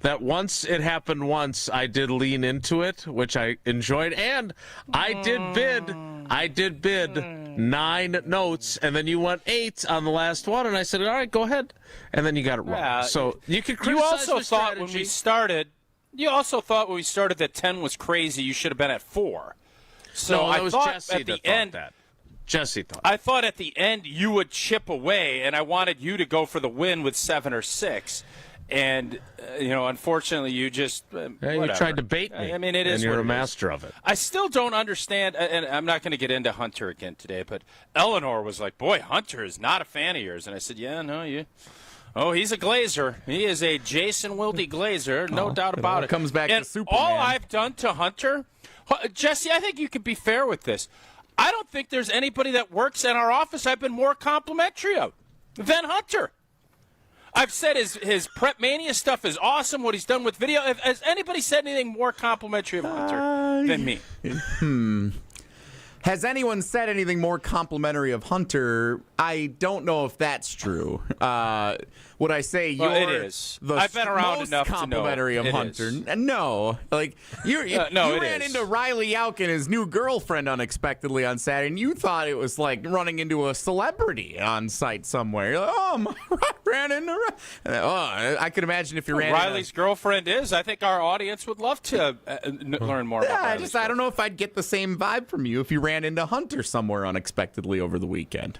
that once it happened once, I did lean into it, which I enjoyed, and I did bid 9 notes, and then you went 8 on the last one, and I said, all right, go ahead, and then you got it wrong. Yeah, so you could criticize my strategy. You also thought when we started that 10 was crazy, you should have been at 4. So no, that I was thought Jesse at the that end, thought that. Jesse thought. I thought at the end you would chip away, and I wanted you to go for the win with 7 or 6. And, unfortunately, you just you tried to bait me. I mean, it is and you're what a it master is. of it. I still don't understand, and I'm not going to get into Hunter again today, but Eleanor was like, boy, Hunter is not a fan of yours. And I said, yeah, no, you. Oh, he's a Glazer. He is a Jason Wilde Glazer, no doubt about it. Comes back and to Superman. All I've done to Hunter, Jesse, I think you could be fair with this. I don't think there's anybody that works in our office I've been more complimentary of than Hunter. I've said his Prep Mania stuff is awesome, what he's done with video. Has anybody said anything more complimentary of Hunter than me? Has anyone said anything more complimentary of Hunter? I don't know if that's true. Would I say you're it is. I've been around most enough complimentary to know of Hunter? No. Like, you ran into Riley Yauch and his new girlfriend unexpectedly on Saturday, and you thought it was like running into a celebrity on site somewhere. You're like, ran into I could imagine if you ran Riley's girlfriend is. I think our audience would love to learn more about Riley's I don't know if I'd get the same vibe from you if you ran into Hunter somewhere unexpectedly over the weekend.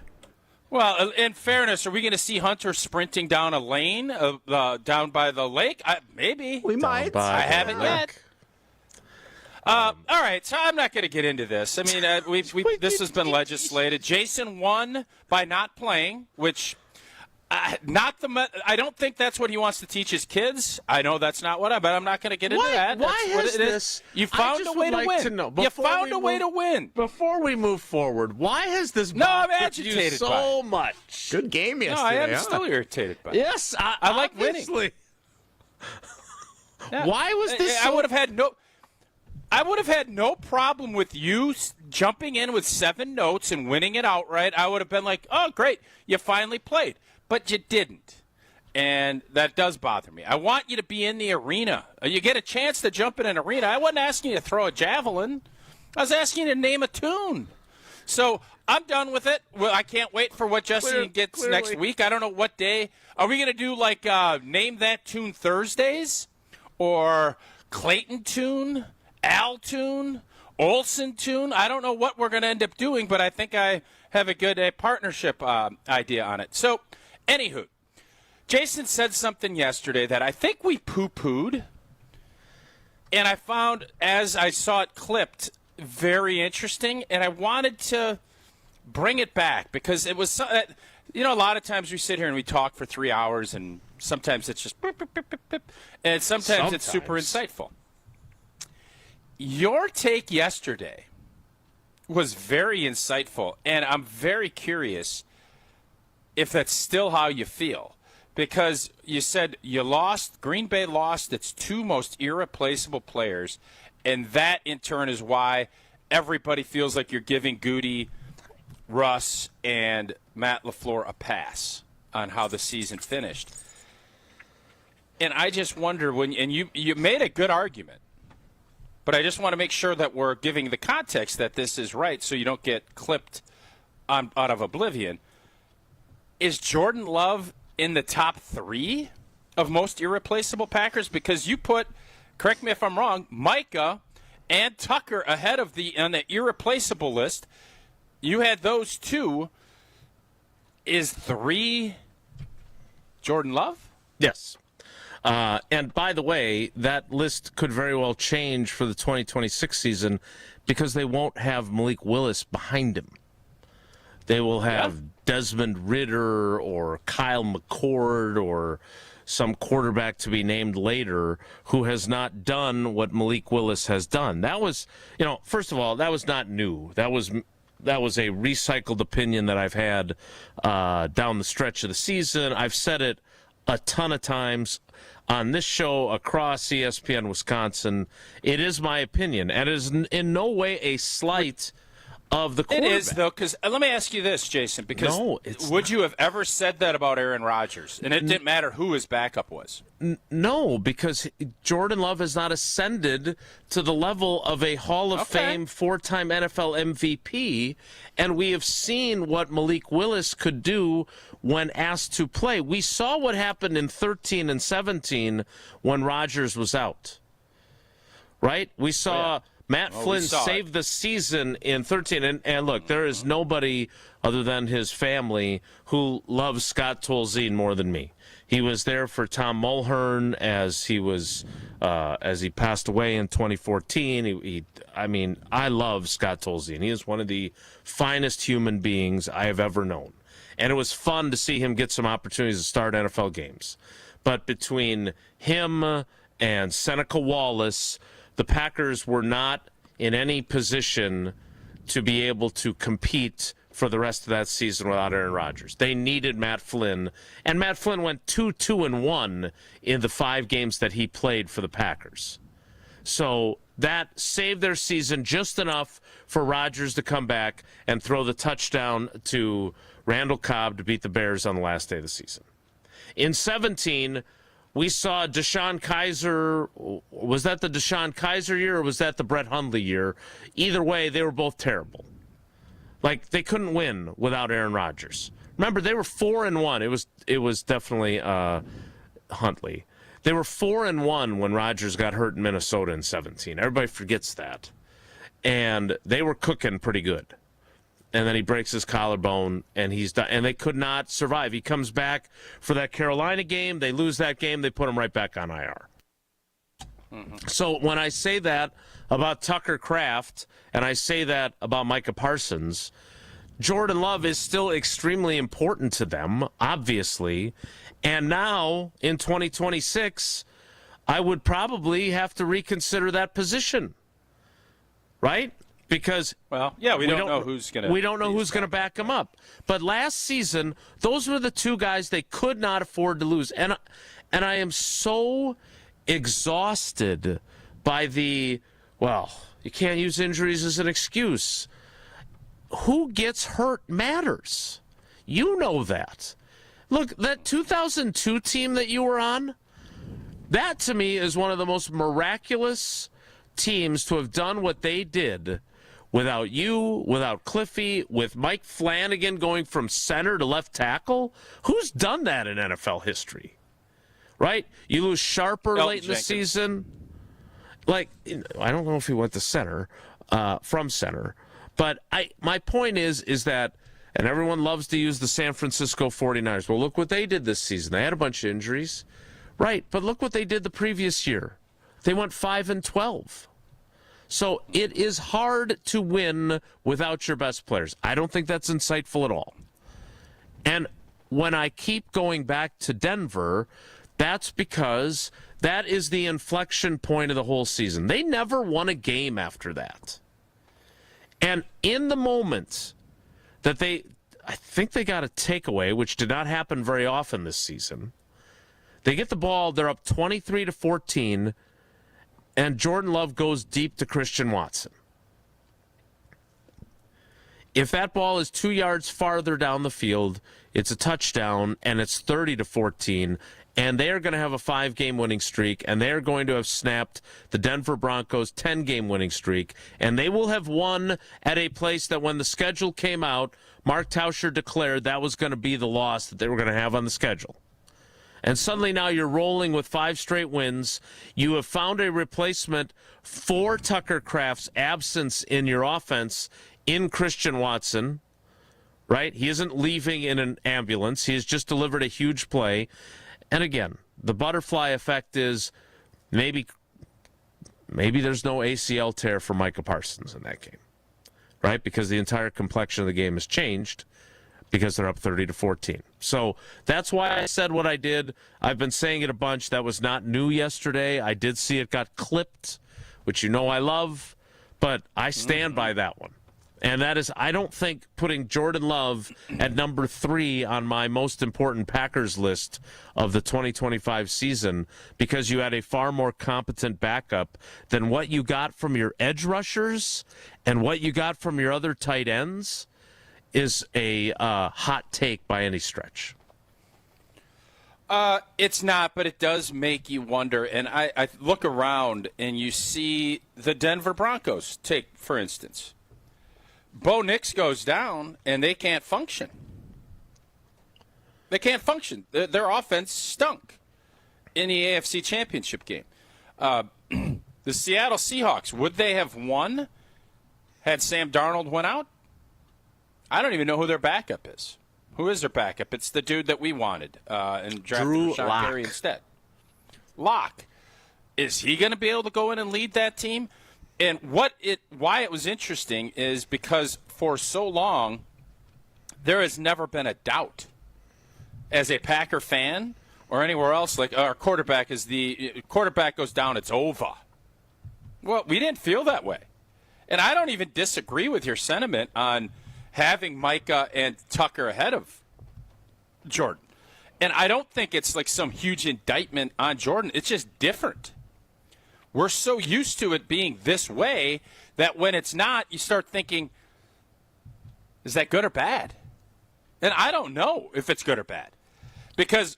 Well, in fairness, are we going to see Hunter sprinting down a lane down by the lake? Maybe. We might. I haven't yet. All right, so I'm not going to get into this. I mean, this has been legislated. Jason won by not playing, which I don't think that's what he wants to teach his kids. I know that's not but I'm not going to get into that. Why has this? You found a way to win. You found a way to win. Before we move forward, why has this I'm bothered agitated you so much? Good game yesterday. No, I am still irritated by it. Yes, I like winning. Yeah. Why was this? I would have had no problem with you jumping in with 7 notes and winning it outright. I would have been like, oh, great, you finally played. But you didn't, and that does bother me. I want you to be in the arena. You get a chance to jump in an arena. I wasn't asking you to throw a javelin. I was asking you to name a tune. So I'm done with it. Well, I can't wait for what Justin gets next week. I don't know what day. Are we going to do, like, Name That Tune Thursdays? Or Clayton tune? Al tune? Olsen tune? I don't know what we're going to end up doing, but I think I have a good partnership idea on it. So, anywho, Jason said something yesterday that I think we poo-pooed, and I found, as I saw it clipped, very interesting, and I wanted to bring it back because it was, a lot of times we sit here and we talk for 3 hours, and sometimes it's just, and sometimes it's super insightful. Your take yesterday was very insightful, and I'm very curious if that's still how you feel. Because you said Green Bay lost its 2 most irreplaceable players, and that in turn is why everybody feels like you're giving Goody, Russ, and Matt LaFleur a pass on how the season finished. And I just wonder, you made a good argument, but I just want to make sure that we're giving the context that this is right so you don't get clipped out of oblivion. Is Jordan Love in the top 3 of most irreplaceable Packers? Because you put, correct me if I'm wrong, Micah and Tucker ahead of on the irreplaceable list. You had those 2. Is 3 Jordan Love? Yes. And by the way, that list could very well change for the 2026 season because they won't have Malik Willis behind him. They will have Desmond Ridder or Kyle McCord or some quarterback to be named later who has not done what Malik Willis has done. That was, first of all, that was not new. That was a recycled opinion that I've had down the stretch of the season. I've said it a ton of times on this show across ESPN Wisconsin. It is my opinion, and it is in no way a slight of the quarterback. It is, though, because let me ask you this, Jason, because would you have ever said that about Aaron Rodgers? And it didn't matter who his backup was. No, because Jordan Love has not ascended to the level of a Hall of Fame 4-time NFL MVP, and we have seen what Malik Willis could do when asked to play. We saw what happened in 13 and 17 when Rodgers was out, right? We saw Matt Flynn saved the season in 13. And look, there is nobody other than his family who loves Scott Tolzien more than me. He was there for Tom Mulhern as he passed away in 2014. I love Scott Tolzien. He is one of the finest human beings I have ever known. And it was fun to see him get some opportunities to start NFL games. But between him and Seneca Wallace, the Packers were not in any position to be able to compete for the rest of that season without Aaron Rodgers. They needed Matt Flynn, and Matt Flynn went 2-2-1 in the 5 games that he played for the Packers. So that saved their season just enough for Rodgers to come back and throw the touchdown to Randall Cobb to beat the Bears on the last day of the season. In 17, we saw Deshaun Kaiser. Was that the Deshaun Kaiser year or was that the Brett Hundley year? Either way, they were both terrible. Like, they couldn't win without Aaron Rodgers. Remember, they were 4-1. It was definitely Huntley. They were 4-1 when Rodgers got hurt in Minnesota in 17. Everybody forgets that. And they were cooking pretty good. And then he breaks his collarbone, and he's done. And they could not survive. He comes back for that Carolina game. They lose that game. They put him right back on IR. So when I say that about Tucker Kraft, and I say that about Micah Parsons, Jordan Love is still extremely important to them, obviously. And now, in 2026, I would probably have to reconsider that position. Right? Because we don't know who's going to back him up. But last season, those were the two guys they could not afford to lose. And I am so exhausted by you can't use injuries as an excuse. Who gets hurt matters. You know that. Look, that 2002 team that you were on, that to me is one of the most miraculous teams to have done what they did without you, without Cliffy, with Mike Flanagan going from center to left tackle. Who's done that in NFL history? Right? You lose Sharper late in the season. Like, I don't know if he went to center, from center. But my point is that, and everyone loves to use the San Francisco 49ers. Well, look what they did this season. They had a bunch of injuries. Right, but look what they did the previous year. They went 5-12. So it is hard to win without your best players. I don't think that's insightful at all. And when I keep going back to Denver, that's because that is the inflection point of the whole season. They never won a game after that. And in the moment that I think they got a takeaway, which did not happen very often this season. They get the ball, they're up 23-14, and Jordan Love goes deep to Christian Watson. If that ball is 2 yards farther down the field, it's a touchdown, and it's 30-14, and they are going to have a 5-game winning streak, and they are going to have snapped the Denver Broncos' 10-game winning streak, and they will have won at a place that when the schedule came out, Mark Tauscher declared that was going to be the loss that they were going to have on the schedule. And suddenly now you're rolling with 5 straight wins. You have found a replacement for Tucker Kraft's absence in your offense in Christian Watson, right? He isn't leaving in an ambulance. He has just delivered a huge play. And again, the butterfly effect is maybe there's no ACL tear for Micah Parsons in that game, right? Because the entire complexion of the game has changed because they're up 30-14. So that's why I said what I did. I've been saying it a bunch. That was not new yesterday. I did see it got clipped, which you know I love, but I stand by that one. And that is, I don't think putting Jordan Love at number 3 on my most important Packers list of the 2025 season, because you had a far more competent backup than what you got from your edge rushers and what you got from your other tight ends, is a hot take by any stretch. It's not, but it does make you wonder. And I look around and you see the Denver Broncos, take, for instance. Bo Nix goes down, and they can't function. They can't function. Their offense stunk in the AFC Championship game. The Seattle Seahawks, would they have won had Sam Darnold went out? I don't even know who their backup is. Who is their backup? It's the dude that we wanted and drafted Rashawn Gary instead. Locke. Is he going to be able to go in and lead that team? And why it was interesting is because for so long, there has never been a doubt as a Packer fan or anywhere else, like our quarterback goes down, it's over. Well, we didn't feel that way. And I don't even disagree with your sentiment on having Micah and Tucker ahead of Jordan. And I don't think it's like some huge indictment on Jordan. It's just different. We're so used to it being this way that when it's not, you start thinking, is that good or bad? And I don't know if it's good or bad. Because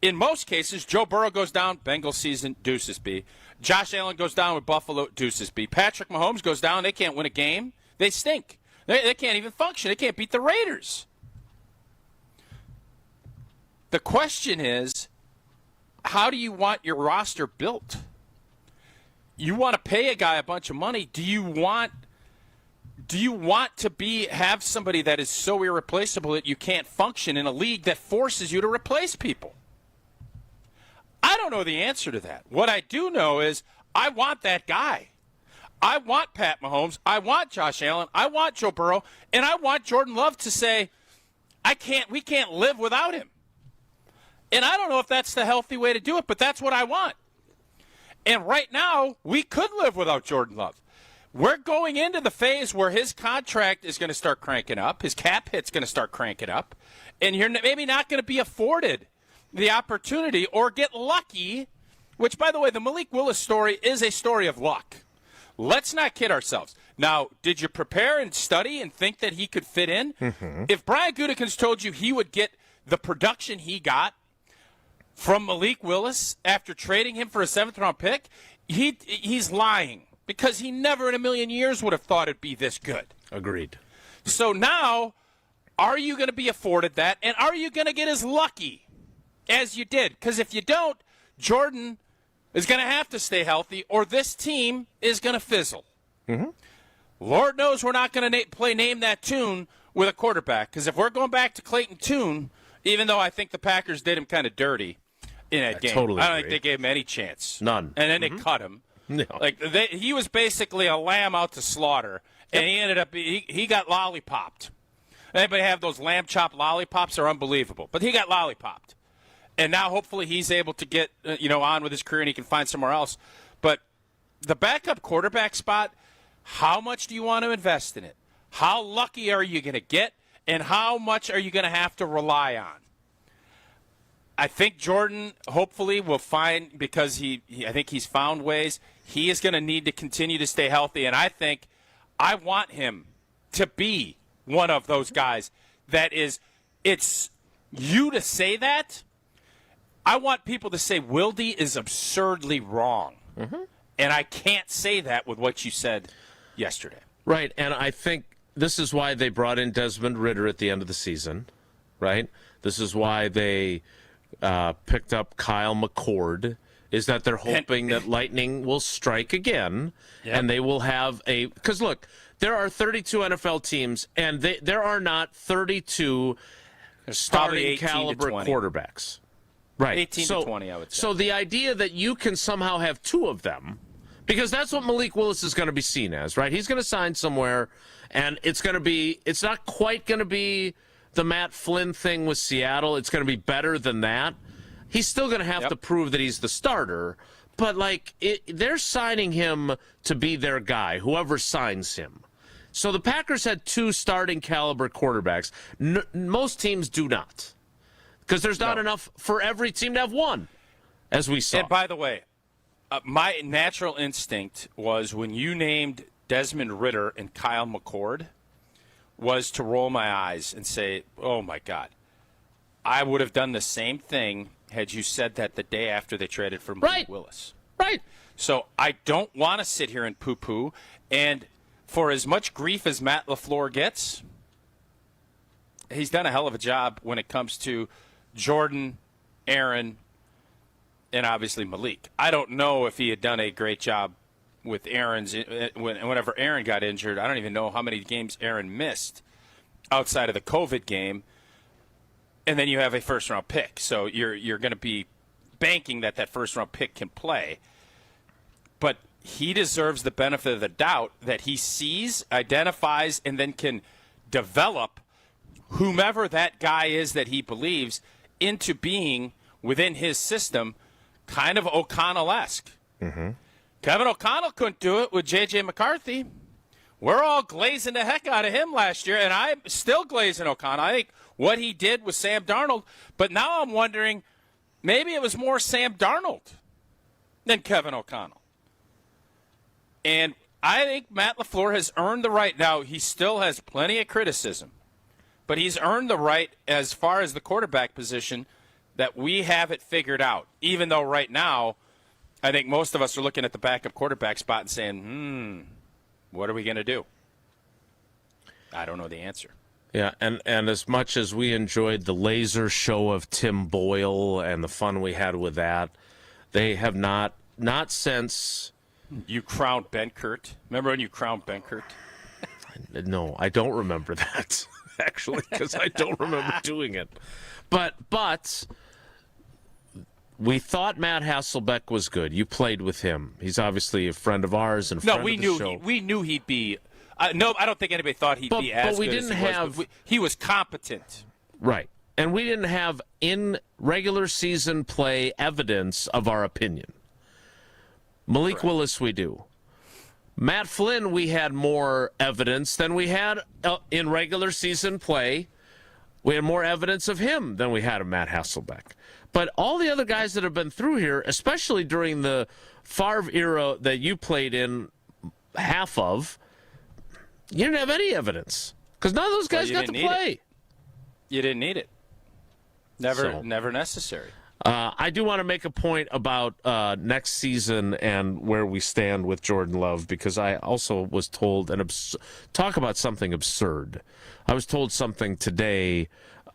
in most cases, Joe Burrow goes down, Bengals season, deuces B. Josh Allen goes down with Buffalo, deuces B. Patrick Mahomes goes down, they can't win a game. They stink. They can't even function. They can't beat the Raiders. The question is, how do you want your roster built? You want to pay a guy a bunch of money. Do you want to have somebody that is so irreplaceable that you can't function in a league that forces you to replace people? I don't know the answer to that. What I do know is I want that guy. I want Pat Mahomes. I want Josh Allen. I want Joe Burrow. And I want Jordan Love to say, we can't live without him. And I don't know if that's the healthy way to do it, but that's what I want. And right now, we could live without Jordan Love. We're going into the phase where his contract is going to start cranking up. His cap hit's going to start cranking up. And you're maybe not going to be afforded the opportunity or get lucky, which, by the way, the Malik Willis story is a story of luck. Let's not kid ourselves. Now, did you prepare and study and think that he could fit in? Mm-hmm. If Brian Gutekunst told you he would get the production he got from Malik Willis after trading him for a 7th-round pick, he's lying because he never in a million years would have thought it'd be this good. Agreed. So now, are you going to be afforded that, and are you going to get as lucky as you did? Because if you don't, Jordan is going to have to stay healthy or this team is going to fizzle. Mm-hmm. Lord knows we're not going to play Name That Tune with a quarterback, because if we're going back to Clayton Tune, even though I think the Packers did him kind of dirty in that game. Totally I don't think they gave him any chance. None. And then they cut him. No. He was basically a lamb out to slaughter, and he ended up he got lollipopped. Anybody have those lamb chop lollipops? They're unbelievable. But he got lollipopped. And now hopefully he's able to get on with his career and he can find somewhere else. But the backup quarterback spot, how much do you want to invest in it? How lucky are you going to get? And how much are you going to have to rely on? I think Jordan hopefully will find, because I think he's found ways. He is going to need to continue to stay healthy, and I think I want him to be one of those guys that is. It's you to say that. I want people to say Wilde is absurdly wrong, and I can't say that with what you said yesterday. Right, and I think this is why they brought in Desmond Ridder at the end of the season. Right, this is why they picked up Kyle McCord, is that they're hoping that lightning will strike again, and they will have a – because, look, there are 32 NFL teams, and there are not 32 starting caliber quarterbacks. Right. 18 to 20, I would say. So the idea that you can somehow have 2 of them, because that's what Malik Willis is going to be seen as, right? He's going to sign somewhere, and it's not quite going to be – the Matt Flynn thing with Seattle. It's going to be better than that. He's still going to have to prove that he's the starter, but they're signing him to be their guy, whoever signs him. So the Packers had 2 starting caliber quarterbacks. Most teams do not, because there's not enough for every team to have one, as we saw. And by the way, my natural instinct was when you named Desmond Ridder and Kyle McCord was to roll my eyes and say, oh, my God. I would have done the same thing had you said that the day after they traded for Malik Willis. Right. So I don't want to sit here and poo-poo. And for as much grief as Matt LaFleur gets, he's done a hell of a job when it comes to Jordan, Aaron, and obviously Malik. I don't know if he had done a great job with Aaron's whenever Aaron got injured. I don't even know how many games Aaron missed outside of the COVID game. And then you have a first-round pick. So you're going to be banking that first-round pick can play. But he deserves the benefit of the doubt that he sees, identifies, and then can develop whomever that guy is that he believes into being, within his system, kind of O'Connell-esque. Mm-hmm. Kevin O'Connell couldn't do it with J.J. McCarthy. We're all glazing the heck out of him last year, and I'm still glazing O'Connell. I think what he did with Sam Darnold, but now I'm wondering, maybe it was more Sam Darnold than Kevin O'Connell. And I think Matt LaFleur has earned the right. Now, he still has plenty of criticism, but he's earned the right as far as the quarterback position that we have it figured out, even though right now I think most of us are looking at the backup quarterback spot and saying, what are we going to do? I don't know the answer. Yeah, and as much as we enjoyed the laser show of Tim Boyle and the fun we had with that, they have not since... You crowned Benkert. Remember when you crowned Benkert? No, I don't remember that, actually, because I don't remember doing it. But we thought Matt Hasselbeck was good. You played with him. He's obviously a friend of ours and friend of the show. We knew he'd be. No, I don't think anybody thought he'd be as but we good didn't as he have. was. He was competent, right? And we didn't have in regular season play evidence of our opinion. Malik Willis, we do. Matt Flynn, we had more evidence than we had in regular season play. We had more evidence of him than we had of Matt Hasselbeck. But all the other guys that have been through here, especially during the Favre era that you played in half of, you didn't have any evidence because none of those guys got to play. You didn't need it. Never necessary. I do want to make a point about next season and where we stand with Jordan Love, because I also was told talk about something absurd. I was told something today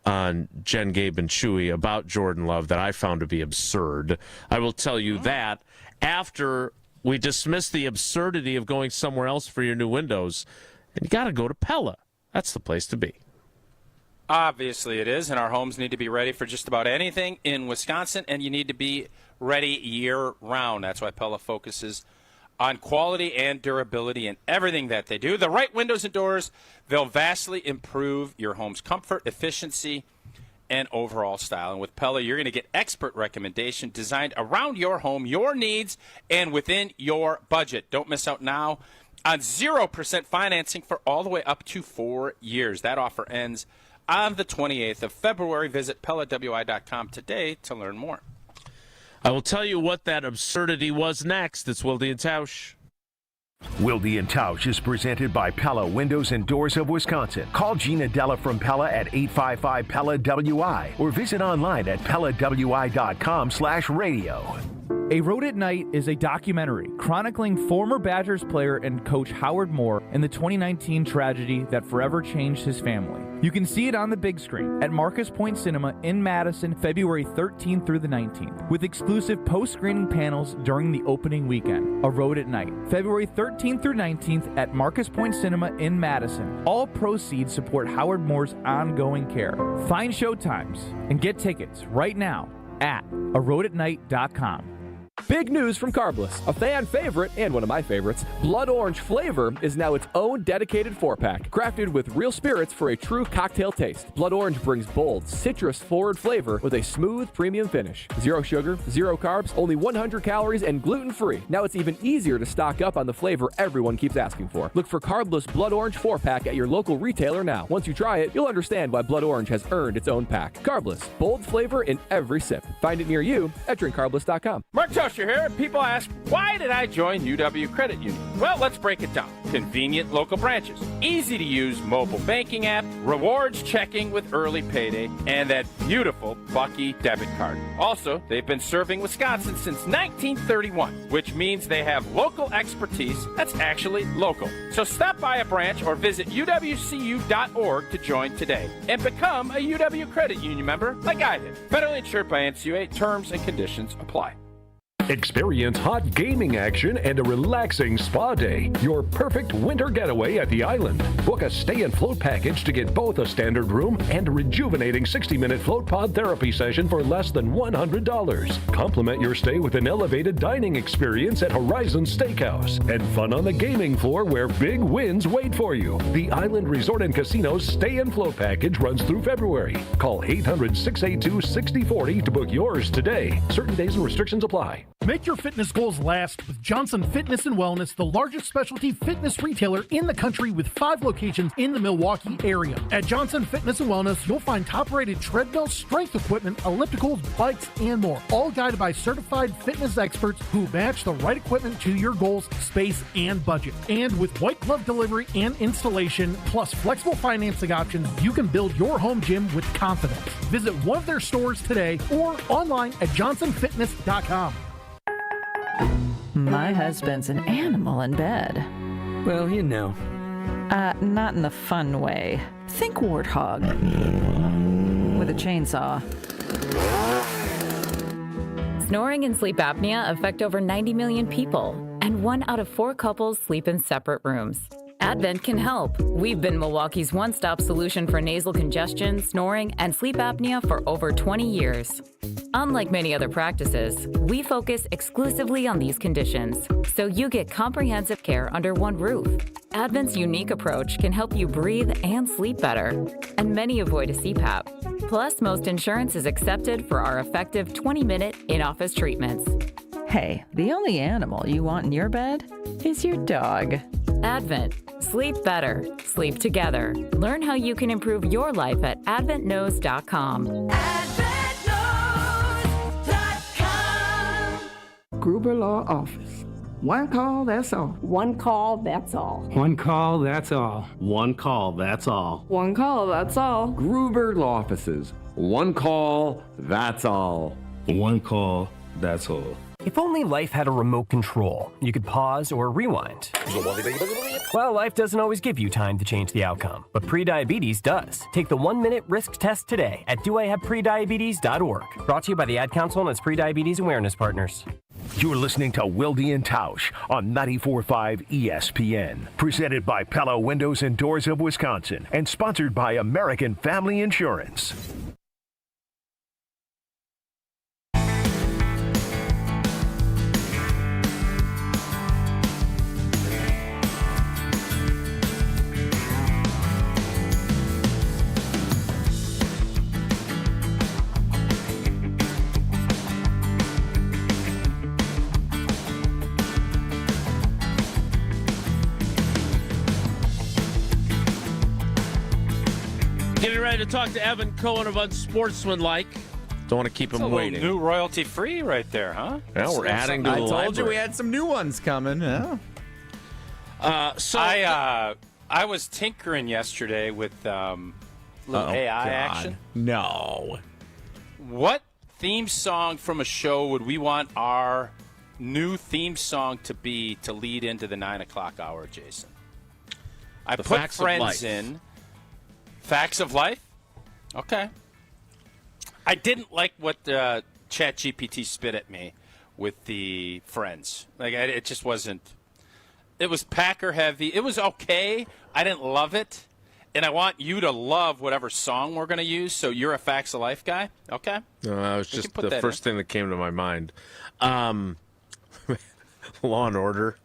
on Jen, Gabe, and Chewy about Jordan Love that I found to be absurd. I will tell you that after we dismiss the absurdity of going somewhere else for your new windows, and you got to go to Pella. That's the place to be. Obviously it is, and our homes need to be ready for just about anything in Wisconsin, and you need to be ready year-round. That's why Pella focuses on quality and durability in everything that they do. The right windows and doors, they'll vastly improve your home's comfort, efficiency, and overall style. And with Pella, you're going to get expert recommendation designed around your home, your needs, and within your budget. Don't miss out now on 0% financing for all the way up to 4 years. That offer ends on the 28th of February. Visit PellaWI.com today to learn more. I will tell you what that absurdity was next. It's Wilde Tausch. Wilde Tausch is presented by Pella Windows and Doors of Wisconsin. Call Gina Della from Pella at 855-PELLA-WI or visit online at PellaWI.com/radio. A Road at Night is a documentary chronicling former Badgers player and coach Howard Moore and the 2019 tragedy that forever changed his family. You can see it on the big screen at Marcus Point Cinema in Madison, February 13th through the 19th, with exclusive post-screening panels during the opening weekend. A Road at Night, February 13th through 19th at Marcus Point Cinema in Madison. All proceeds support Howard Moore's ongoing care. Find showtimes and get tickets right now at aroadatnight.com. Big news from Carbless. A fan favorite, and one of my favorites, Blood Orange flavor is now its own dedicated 4-pack, crafted with real spirits for a true cocktail taste. Blood Orange brings bold, citrus-forward flavor with a smooth, premium finish. 0 sugar, 0 carbs, only 100 calories, and gluten-free. Now it's even easier to stock up on the flavor everyone keeps asking for. Look for Carbless Blood Orange 4-pack at your local retailer now. Once you try it, you'll understand why Blood Orange has earned its own pack. Carbless, bold flavor in every sip. Find it near you at drinkcarbless.com. Mark Tosher here. People ask, why did I join UW Credit Union? Well, let's break it down. Convenient local branches, easy to use mobile banking app, rewards checking with early payday, and that beautiful Bucky debit card. Also, they've been serving Wisconsin since 1931, which means they have local expertise that's actually local. So stop by a branch or visit uwcu.org to join today and become a UW Credit Union member like I did. Federally insured by NCUA. Terms and conditions apply. Experience hot gaming action and a relaxing spa day. Your perfect winter getaway at the island. Book a stay and float package to get both a standard room and a rejuvenating 60-minute float pod therapy session for less than $100. Complement your stay with an elevated dining experience at Horizon Steakhouse and fun on the gaming floor where big wins wait for you. The Island Resort and Casino's stay and float package runs through February. Call 800-682-6040 to book yours today. Certain days and restrictions apply. Make your fitness goals last with Johnson Fitness and Wellness, the largest specialty fitness retailer in the country with 5 locations in the Milwaukee area. At Johnson Fitness and Wellness, you'll find top-rated treadmills, strength equipment, ellipticals, bikes, and more, all guided by certified fitness experts who match the right equipment to your goals, space, and budget. And with white glove delivery and installation, plus flexible financing options, you can build your home gym with confidence. Visit one of their stores today or online at johnsonfitness.com. My husband's an animal in bed. Well, you know. Not in the fun way. Think warthog. With a chainsaw. Snoring and sleep apnea affect over 90 million people, and 1 out of 4 couples sleep in separate rooms. Advent can help. We've been Milwaukee's one-stop solution for nasal congestion, snoring, and sleep apnea for over 20 years. Unlike many other practices, we focus exclusively on these conditions, so you get comprehensive care under one roof. Advent's unique approach can help you breathe and sleep better, and many avoid a CPAP. Plus, most insurance is accepted for our effective 20-minute in-office treatments. Hey, the only animal you want in your bed is your dog. Advent. Sleep better. Sleep together. Learn how you can improve your life at adventknows.com. AdventKnows.com. Gruber Law Office. One call, that's all. One call, that's all. One call, that's all. One call, that's all. One call, that's all. Gruber Law Offices. One call, that's all. One call, that's all. If only life had a remote control, you could pause or rewind. Well, life doesn't always give you time to change the outcome, but prediabetes does. Take the 1-minute risk test today at doihaveprediabetes.org. Brought to you by the Ad Council and its prediabetes awareness partners. You're listening to Wilde Tausch on 94.5 ESPN. Presented by Pella Windows and Doors of Wisconsin and sponsored by American Family Insurance. Getting ready to talk to Evan Cohen of Unsportsmanlike. Don't want to keep him waiting. New royalty free right there, huh? Yeah, we're adding to the library. I told you we had some new ones coming. Yeah. I was tinkering yesterday with little AI action. No. What theme song from a show would we want our new theme song to be to lead into the 9 o'clock hour, Jason? I put Friends in. Facts of Life? Okay. I didn't like what ChatGPT spit at me with the Friends. It just wasn't. It was Packer heavy. It was okay. I didn't love it. And I want you to love whatever song we're going to use, so you're a Facts of Life guy? Okay? No, that was just the first thing that came to my mind. Law and Order.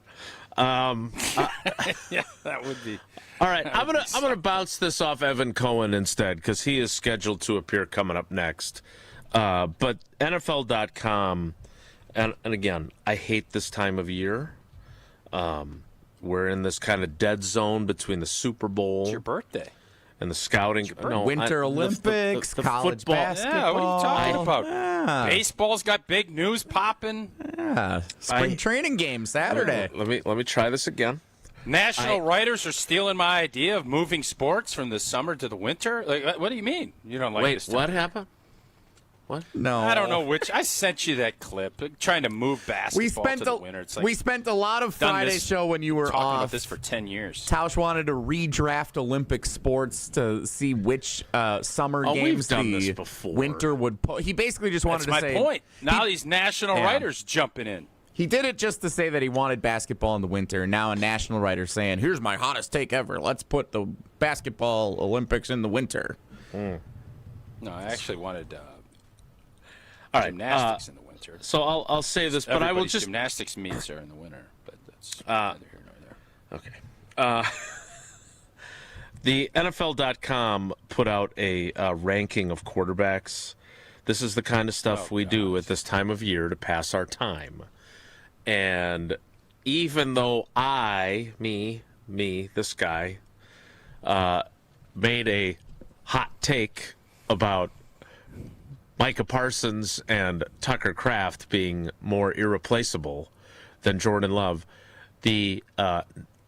Yeah, that would be. All right, I'm gonna bounce this off Evan Cohen instead because he is scheduled to appear coming up next. But NFL.com, and again, I hate this time of year. We're in this kind of dead zone between the Super Bowl. It's your birthday. And the scouting. Winter Olympics, the college football. basketball. Yeah, what are you talking about? Yeah. Baseball's got big news popping. Yeah. Spring training game Saturday. Let me try this again. National writers are stealing my idea of moving sports from the summer to the winter. Like, what do you mean? You don't like this? Wait, what happened? What? No, I don't know which. I sent you that clip trying to move basketball to the winter. It's like, we spent a lot of Friday's show when you were talking off. about this for 10 years. Tausch wanted to redraft Olympic sports to see which summer games we've done the this before. winter would. He basically just wanted That's to say. my point. Now these national writers jumping in. He did it just to say that he wanted basketball in the winter. And now a national writer saying, "Here's my hottest take ever. Let's put the basketball Olympics in the winter." No, I actually wanted. All right, gymnastics in the winter. So I'll say this, but I will just gymnastics meets are in the winter, but that's neither here nor there. Okay. The NFL.com put out a ranking of quarterbacks. This is the kind of stuff we do at this time of year to pass our time. And even though this guy, made a hot take about Micah Parsons and Tucker Kraft being more irreplaceable than Jordan Love, the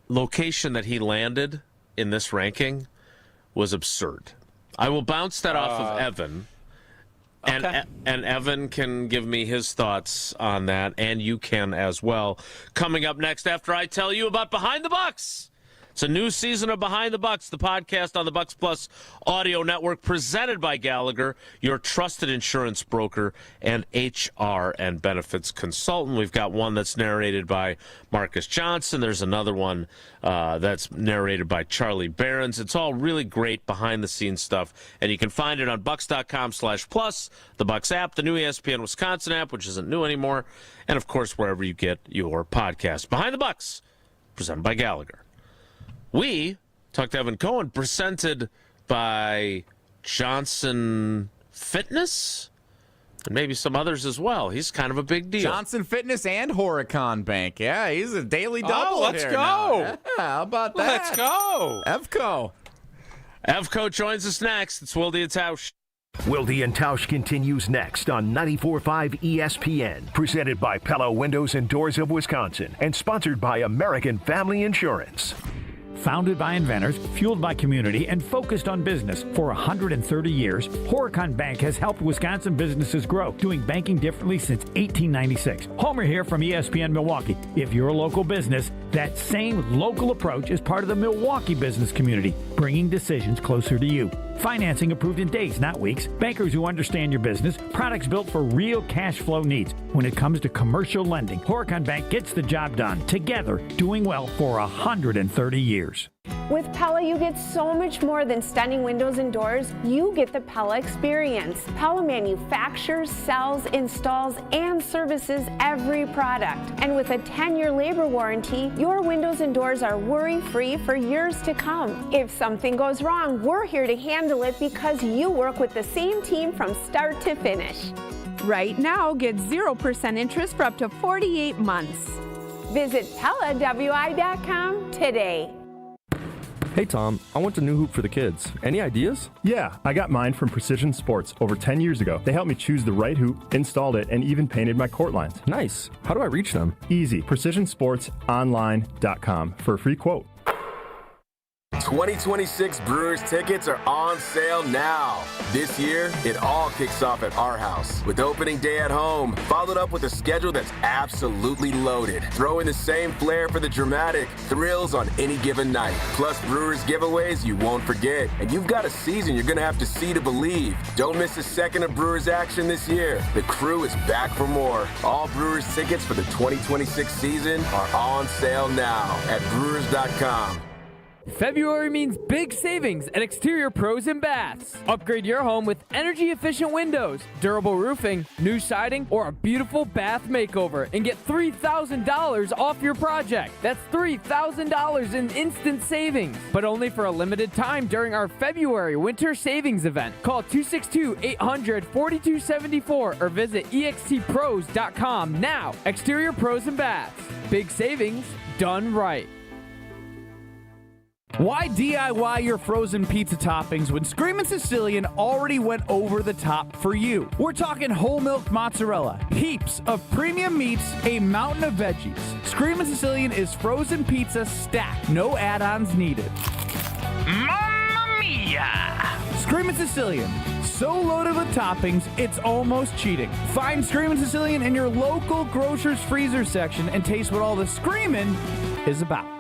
location that he landed in this ranking was absurd. I will bounce that off of Evan, and Evan can give me his thoughts on that, and you can as well. Coming up next after I tell you about Behind the Bucks. It's a new season of Behind the Bucks, the podcast on the Bucks Plus audio network, presented by Gallagher, your trusted insurance broker and HR and benefits consultant. We've got one that's narrated by Marcus Johnson. There's another one that's narrated by Charlie Behrens. It's all really great behind-the-scenes stuff, and you can find it on bucks.com/plus, the Bucks app, the new ESPN Wisconsin app, which isn't new anymore, and, of course, wherever you get your podcast. Behind the Bucks, presented by Gallagher. We talked to Evan Cohen, presented by Johnson Fitness, and maybe some others as well. He's kind of a big deal. Johnson Fitness and Horicon Bank. Yeah, he's a daily double. Let's here go. Now. Yeah, how about that? Let's go. Evco joins us next. It's Wilde Tausch. Wilde and Tausch continues next on 94.5 ESPN, presented by Pella Windows and Doors of Wisconsin, and sponsored by American Family Insurance. Founded by inventors, fueled by community, and focused on business for 130 years, Horicon Bank has helped Wisconsin businesses grow, doing banking differently since 1896. Homer here from ESPN Milwaukee. If you're a local business, that same local approach is part of the Milwaukee business community, bringing decisions closer to you. Financing approved in days, not weeks. Bankers who understand your business. Products built for real cash flow needs. When it comes to commercial lending, Horicon Bank gets the job done. Together, doing well for 130 years. With Pella, you get so much more than stunning windows and doors. You get the Pella experience. Pella manufactures, sells, installs, and services every product. And with a 10-year labor warranty, your windows and doors are worry-free for years to come. If something goes wrong, we're here to handle it because you work with the same team from start to finish. Right now, get 0% interest for up to 48 months. Visit PellaWI.com today. Hey Tom, I want a new hoop for the kids. Any ideas? Yeah, I got mine from Precision Sports over 10 years ago. They helped me choose the right hoop, installed it, and even painted my court lines. Nice. How do I reach them? Easy. PrecisionSportsOnline.com for a free quote. 2026 Brewers tickets are on sale now. This year, it all kicks off at our house with opening day at home, followed up with a schedule that's absolutely loaded. Throw in the same flair for the dramatic thrills on any given night. Plus Brewers giveaways you won't forget. And you've got a season you're going to have to see to believe. Don't miss a second of Brewers action this year. The crew is back for more. All Brewers tickets for the 2026 season are on sale now at Brewers.com. February means big savings at Exterior Pros and Baths. Upgrade your home with energy-efficient windows, durable roofing, new siding, or a beautiful bath makeover and get $3,000 off your project. That's $3,000 in instant savings, but only for a limited time during our February winter savings event. Call 262-800-4274 or visit extpros.com now. Exterior Pros and Baths. Big savings done right. Why DIY your frozen pizza toppings when Screamin' Sicilian already went over the top for you? We're talking whole milk mozzarella, heaps of premium meats, a mountain of veggies. Screamin' Sicilian is frozen pizza stacked, no add-ons needed. Mamma mia! Screamin' Sicilian, so loaded with toppings, it's almost cheating. Find Screamin' Sicilian in your local grocer's freezer section and taste what all the screamin' is about.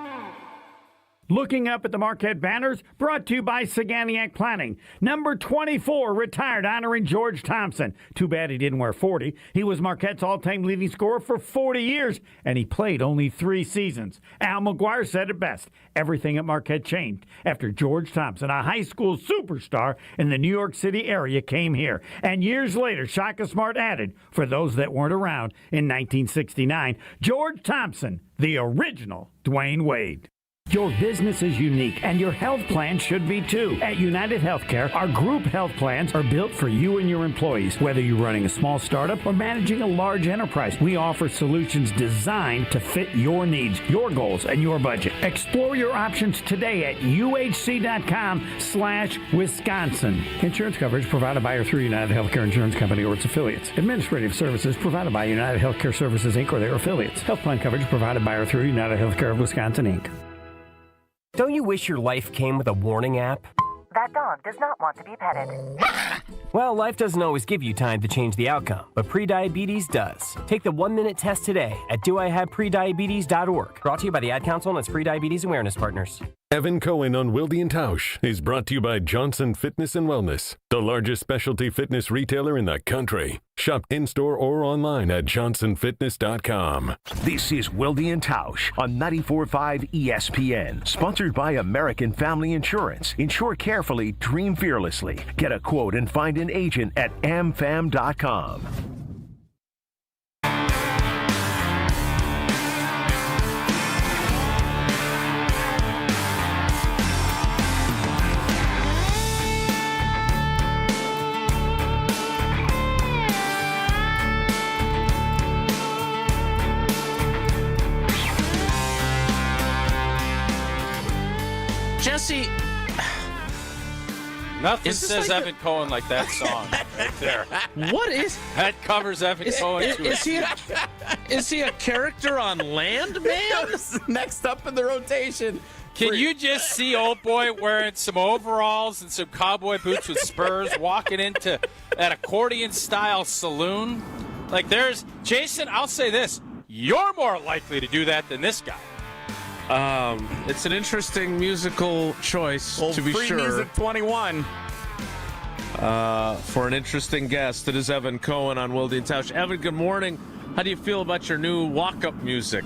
Looking up at the Marquette banners, brought to you by Saganiac Planning. Number 24 retired, honoring George Thompson. Too bad he didn't wear 40. He was Marquette's all-time leading scorer for 40 years, and he played only 3 seasons. Al McGuire said it best. Everything at Marquette changed after George Thompson, a high school superstar in the New York City area, came here. And years later, Shaka Smart added, for those that weren't around in 1969, George Thompson, the original Dwayne Wade. Your business is unique, and your health plan should be too. At United Healthcare, our group health plans are built for you and your employees. Whether you're running a small startup or managing a large enterprise, we offer solutions designed to fit your needs, your goals, and your budget. Explore your options today at uhc.com/Wisconsin. Insurance coverage provided by or through United Healthcare Insurance Company or its affiliates. Administrative services provided by United Healthcare Services, Inc. or their affiliates. Health plan coverage provided by or through United Healthcare of Wisconsin, Inc. Don't you wish your life came with a warning app? That dog does not want to be petted. Well, life doesn't always give you time to change the outcome, but prediabetes does. Take the 1-minute test today at doihaveprediabetes.org. Brought to you by the Ad Council and its Prediabetes Awareness Partners. Evan Cohen on Wilde Tausch is brought to you by Johnson Fitness and Wellness, the largest specialty fitness retailer in the country. Shop in-store or online at johnsonfitness.com. This is Wilde Tausch on 94.5 ESPN, sponsored by American Family Insurance. Insure carefully, dream fearlessly. Get a quote and find an agent at amfam.com. Jesse, nothing says like Evan Cohen like that song right there. What is that? Covers Evan Cohen too. Is he a character on Land Man? Next up in the rotation. Can you just see old boy wearing some overalls and some cowboy boots with spurs walking into that accordion-style saloon? Like there's Jason, I'll say this. You're more likely to do that than this guy. It's an interesting musical choice, to be Free sure. Music 21. For an interesting guest, it is Evan Cohen on Wilde Tausch. Evan, good morning. How do you feel about your new walk-up music?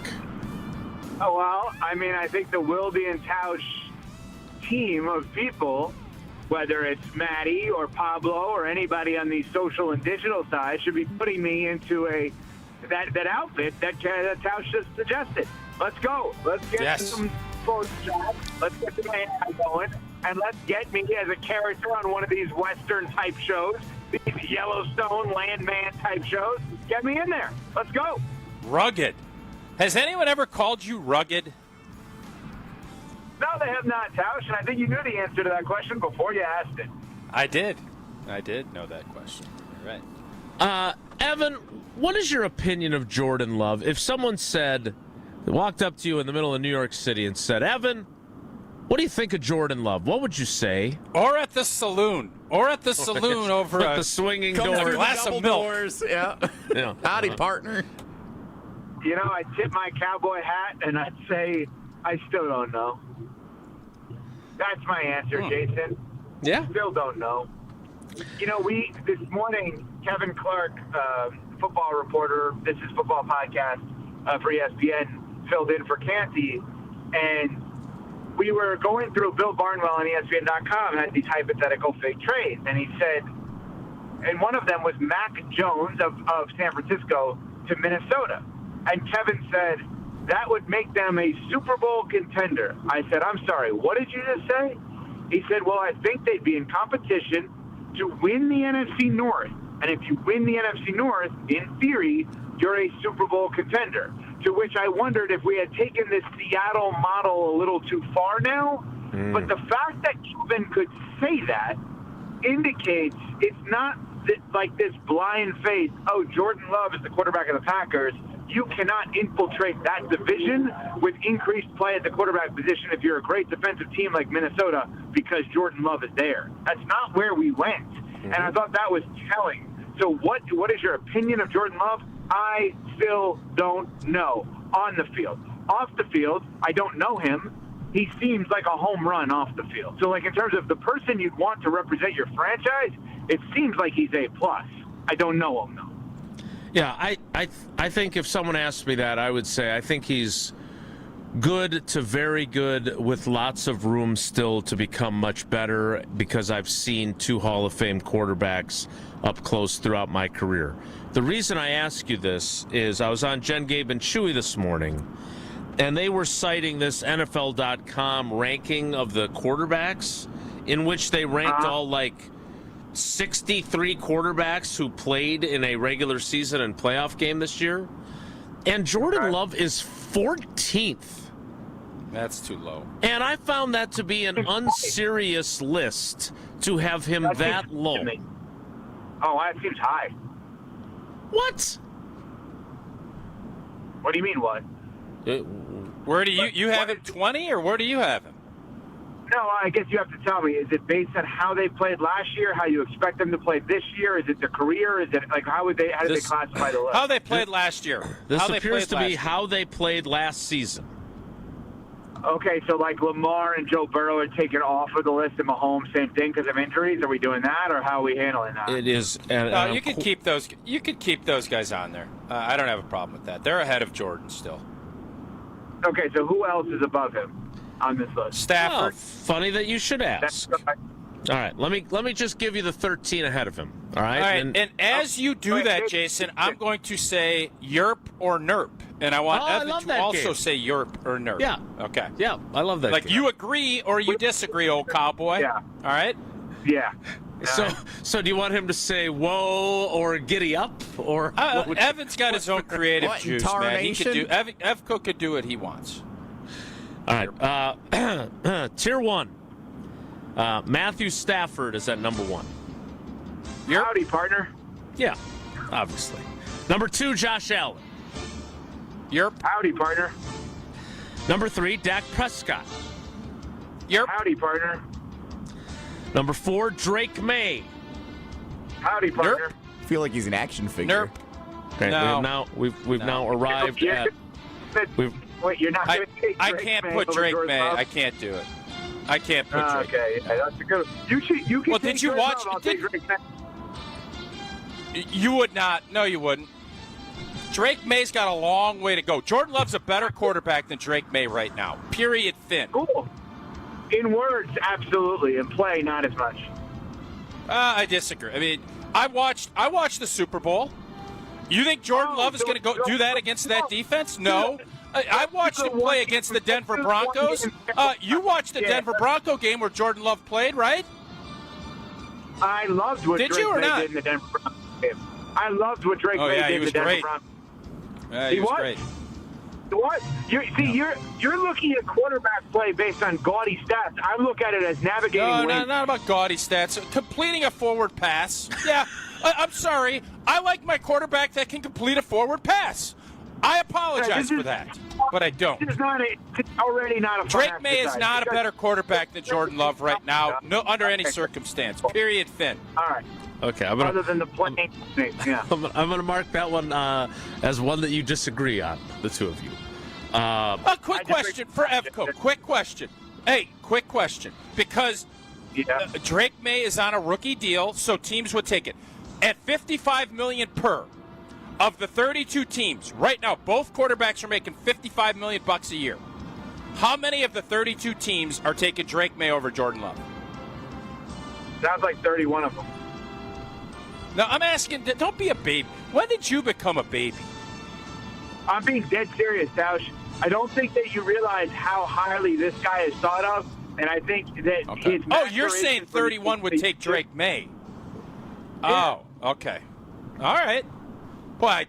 Oh, well, I mean, I think the Wilde and Tausch team of people, whether it's Maddie or Pablo or anybody on the social and digital side, should be putting me into that outfit that Tausch just suggested. Let's go. Let's get some photo shots. Let's get the man going, and let's get me as a character on one of these Western-type shows, these Yellowstone Landman-type shows. Get me in there. Let's go. Rugged. Has anyone ever called you rugged? No, they have not, Tausch, and I think you knew the answer to that question before you asked it. I did know that question. You're right. Evan, what is your opinion of Jordan Love? If someone walked up to you in the middle of New York City and said, Evan, what do you think of Jordan Love? What would you say? Or at the saloon. Over the swinging doors. A glass of milk. Doors. Yeah. Howdy, partner. You know, I'd tip my cowboy hat, and I'd say, I still don't know. That's my answer, Jason. Yeah? Still don't know. You know, this morning, Kevin Clark, football reporter, This Is Football podcast for ESPN, filled in for Canty, and we were going through Bill Barnwell on ESPN.com had these hypothetical fake trades, and he said, and one of them was Mac Jones of San Francisco to Minnesota. And Kevin said, that would make them a Super Bowl contender. I said, I'm sorry, what did you just say? He said, well, I think they'd be in competition to win the NFC North. And if you win the NFC North, in theory, you're a Super Bowl contender. To which I wondered if we had taken this Seattle model a little too far now. But the fact that Kevin could say that indicates it's not like this blind faith, oh, Jordan Love is the quarterback of the Packers. You cannot infiltrate that division with increased play at the quarterback position if you're a great defensive team like Minnesota because Jordan Love is there. That's not where we went. And I thought that was telling. So what is your opinion of Jordan Love? I still don't know. On the field. Off the field, I don't know him. He seems like a home run off the field. So, like, in terms of the person you'd want to represent your franchise, it seems like he's A+. I don't know him, though. Yeah, I think if someone asked me that, I would say I think he's good to very good with lots of room still to become much better because I've seen 2 Hall of Fame quarterbacks up close throughout my career. The reason I ask you this is I was on Jen, Gabe, and Chewy this morning, and they were citing this NFL.com ranking of the quarterbacks in which they ranked all like 63 quarterbacks who played in a regular season and playoff game this year. And Jordan Love is 14th. That's too low. And I found that to be an unserious list to have him that low. Oh, that seems high. What? What do you mean, what? Where do you have him 20, or where do you have him? No, I guess you have to tell me. Is it based on how they played last year, how you expect them to play this year? Is it the career? Is it like how did they classify the list? How they played last year. This appears to be how they played last season. Okay, so like Lamar and Joe Burrow are taken off of the list, and Mahomes, same thing because of injuries. Are we doing that, or how are we handling that? It is. No, you could keep those. You could keep those guys on there. I don't have a problem with that. They're ahead of Jordan still. Okay, so who else is above him on this list? Stafford. Oh, funny that you should ask. All right, let me just give you the 13 ahead of him. All right. All right, and as you do that, Jason, I'm going to say Yerp or Nerp, and I want Evan to also say Yerp or Nerp. Yeah. Okay. Yeah, I love that. Like you agree or you disagree, old cowboy. Yeah. All right. Yeah. So do you want him to say whoa or giddy up or? Evan's got his own creative juice, man. He could do. Evco could do what he wants. All right. Tier 1. Matthew Stafford is at number 1. Howdy, partner. Yeah, obviously. Number 2, Josh Allen. Howdy, partner. Number 3, Dak Prescott. Howdy, partner. Number 4, Drake May. Howdy, partner. I feel like he's an action figure. Okay, No. we've now arrived at. Wait, you're not going to take I Drake can't May put over Drake Jordan May. Love? I can't do it. I can't put Drake. Okay, yeah, that's a good. You can. Well, take did you Jordan watch? Love, I'll take Drake May. You would not. No, you wouldn't. Drake May's got a long way to go. Jordan Love's a better quarterback than Drake May right now. Period. Fin. Cool. In words, absolutely. In play, not as much. I disagree. I mean, I watched the Super Bowl. You think Jordan Love is going to go do that against that defense? No. I watched him play against the Denver Broncos. You watched the Denver Bronco game where Jordan Love played, right? I loved what Did Drake you or May not? did in the Denver Broncos game. I loved what Drake May did in the Denver Broncos. He was great. What? You're looking at quarterback play based on gaudy stats. I look at it as navigating. No, not about gaudy stats. Completing a forward pass. Yeah, I'm sorry. I like my quarterback that can complete a forward pass. I apologize for that, but I don't. It's already not a Drake May is not a better quarterback than Jordan Love right now, no, under any circumstance. Period. Fin. All right. Okay, other than the playing, yeah. I'm going to mark that one as one that you disagree on, the two of you. A quick question for Evco. Quick question. Hey, quick question. Because Drake May is on a rookie deal, so teams would take it. At $55 million per, of the 32 teams, right now, both quarterbacks are making $55 million a year. How many of the 32 teams are taking Drake May over Jordan Love? Sounds like 31 of them. No, I'm asking, don't be a baby. When did you become a baby? I'm being dead serious, Tausch. I don't think that you realize how highly this guy is thought of, and I think that his you're saying 31 would take Drake May. Yeah. Oh, okay. All right. Boy,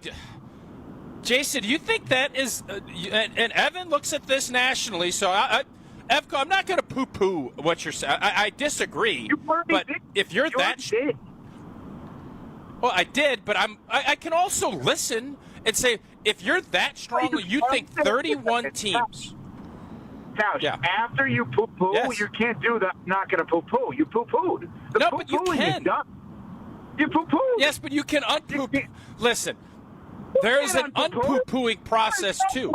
Jason, do you think that is and Evan looks at this nationally, so Evco, I'm not going to poo-poo what you're saying. I disagree, but if you're well, I did, but I can also listen and say, if you're that strongly, you think 31 teams. Tausch, after you poo-poo, you can't do that. Not going to poo-poo. You poo-pooed. No, but you can. You poo-pooed. Yes, but you can un-poo-poo. Listen, there's an un-poo-pooing process, too.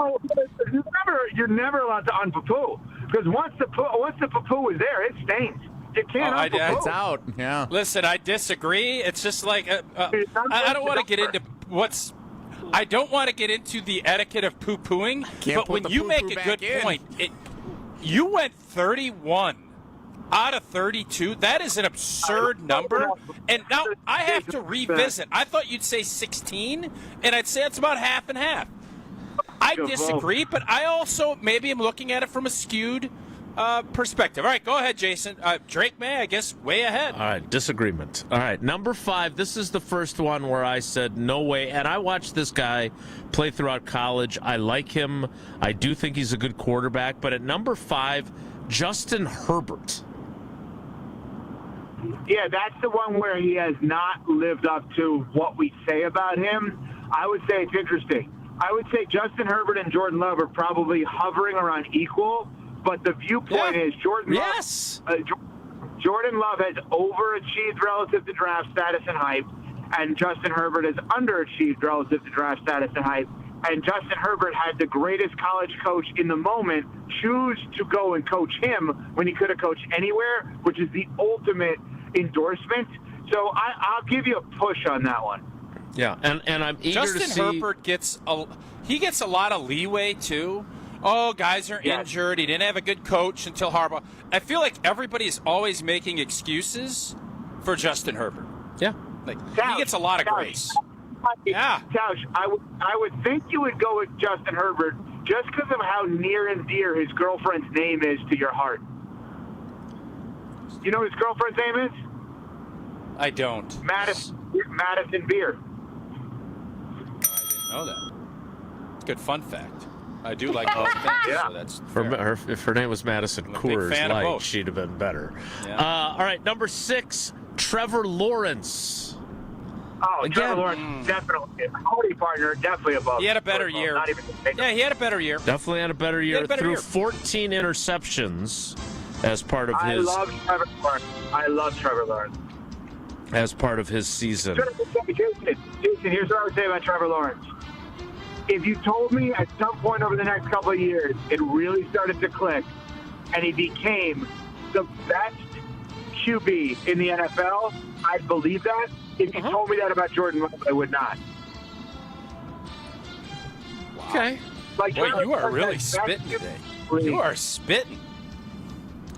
You're never allowed to un-poo-poo, because once the poo-poo is there, it stains. You can't un-poo-poo. It's out. Yeah. Listen, I disagree. It's just like I don't want to get into what's. I don't want to get into the etiquette of poo-pooing, but when you make a good point, you went 31 out of 32. That is an absurd number. And now I have to revisit. I thought you'd say 16, and I'd say it's about half and half. I disagree, but I also maybe am looking at it from a skewed perspective. All right, go ahead, Jason. Drake May, I guess, way ahead. All right, disagreement. All right, number 5. This is the first one where I said no way. And I watched this guy play throughout college. I like him. I do think he's a good quarterback. But at number 5, Justin Herbert. Yeah, that's the one where he has not lived up to what we say about him. I would say it's interesting. I would say Justin Herbert and Jordan Love are probably hovering around equal. But the viewpoint is Jordan Love has overachieved relative to draft status and hype, and Justin Herbert has underachieved relative to draft status and hype. And Justin Herbert had the greatest college coach in the moment choose to go and coach him when he could have coached anywhere, which is the ultimate endorsement. So I'll give you a push on that one. Yeah, and I'm eager to see. Justin Herbert gets a lot of leeway too. Oh, guys are injured. He didn't have a good coach until Harbaugh. I feel like everybody's always making excuses for Justin Herbert. Yeah. Like, he gets a lot of grace. Yeah. Tausch, I would think you would go with Justin Herbert just because of how near and dear his girlfriend's name is to your heart. You know what his girlfriend's name is? I don't. Madison Beer. I didn't know that. It's a good fun fact. I do like both things, so that's fair. If her name was Madison Coors Light, she'd have been better. Yeah. All right, number 6, Trevor Lawrence. Oh, Trevor Lawrence, definitely. Holy partner, definitely above. He had a better year. He had a better year. Definitely had a better year. Threw 14 interceptions as part of his. I love Trevor Lawrence. As part of his season. Jason, here's what I would say about Trevor Lawrence. If you told me at some point over the next couple of years it really started to click and he became the best QB in the NFL, I'd believe that. If you told me that about Jordan Love, I would not. Wow. Okay. Boy, you are really spitting today. You are spitting.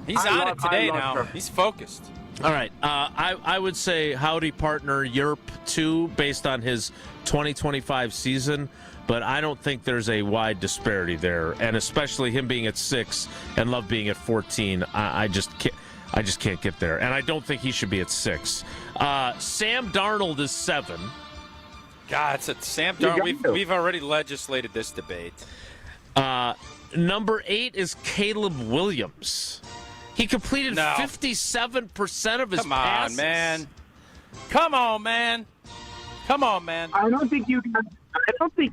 He's on it today now. Trevor. He's focused. All right. I would say howdy partner Yerp 2 based on his 2025 season. But I don't think there's a wide disparity there, and especially him being at 6 and Love being at 14. I just can't get there, and I don't think he should be at 6. Sam Darnold is 7. God, it's Sam Darnold. We've already legislated this debate. Number 8 is Caleb Williams. He completed 57% of his passes. Come on, man. I don't think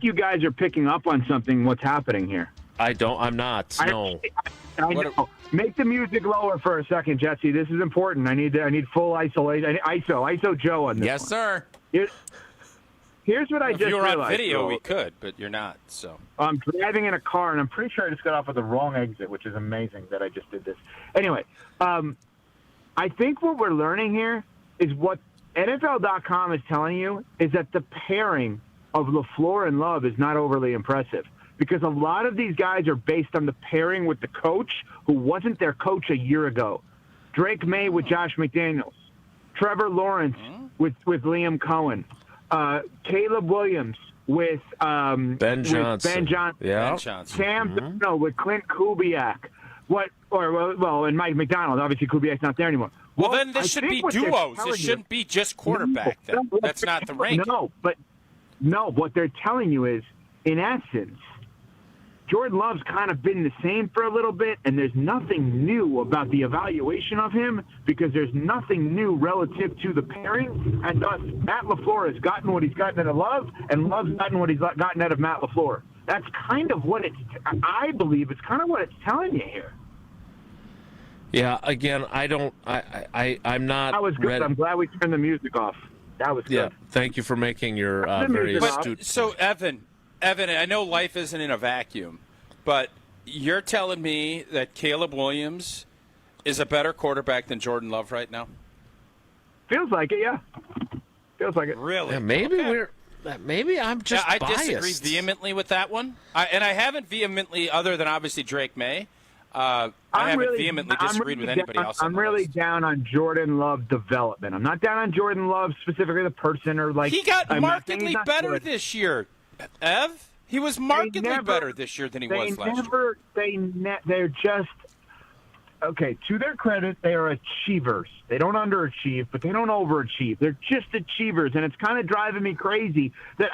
you guys are picking up on something. What's happening here? I'm not. No. I know. Make the music lower for a second, Jesse. This is important. I need full isolation. ISO Joe on this. Yes, sir. Here's what I just realized. If you were on video, we could, but you're not. So I'm driving in a car, and I'm pretty sure I just got off at the wrong exit, which is amazing that I just did this. Anyway, I think what we're learning here is what NFL.com is telling you is that the pairing of LaFleur and Love is not overly impressive. because a lot of these guys are based on the pairing with the coach who wasn't their coach a year ago. Drake May with Josh McDaniels, Trevor Lawrence with Liam Cohen, Caleb Williams with Ben Johnson. Yeah. Sam Darnold with Clint Kubiak. And Mike McDonald. Obviously, Kubiak's not there anymore. Well, then this should be duos. This shouldn't be just quarterback. That's not the ranking. No, what they're telling you is, in essence, Jordan Love's kind of been the same for a little bit, and there's nothing new about the evaluation of him because there's nothing new relative to the pairing, and thus Matt LaFleur has gotten what he's gotten out of Love, and Love's gotten what he's gotten out of Matt LaFleur. That's kind of what I believe it's kind of what it's telling you here. Yeah, again, I'm not. That was good. ready. I'm glad we turned the music off. That was good. Yeah, thank you for making your very astute. So, Evan, I know life isn't in a vacuum, but you're telling me that Caleb Williams is a better quarterback than Jordan Love right now? Feels like it, yeah. Feels like it. Really? Yeah, maybe I'm just I biased. disagree vehemently with that one. I haven't vehemently, other than obviously Drake May. I haven't vehemently disagreed with anybody else. I'm really down on Jordan Love's development. I'm not down on Jordan Love specifically, the person, or like. He got markedly better this year, Ev. He was markedly better this year than he was last year. They're just okay. To their credit, they are achievers. They don't underachieve, but they don't overachieve. They're just achievers, and it's kind of driving me crazy that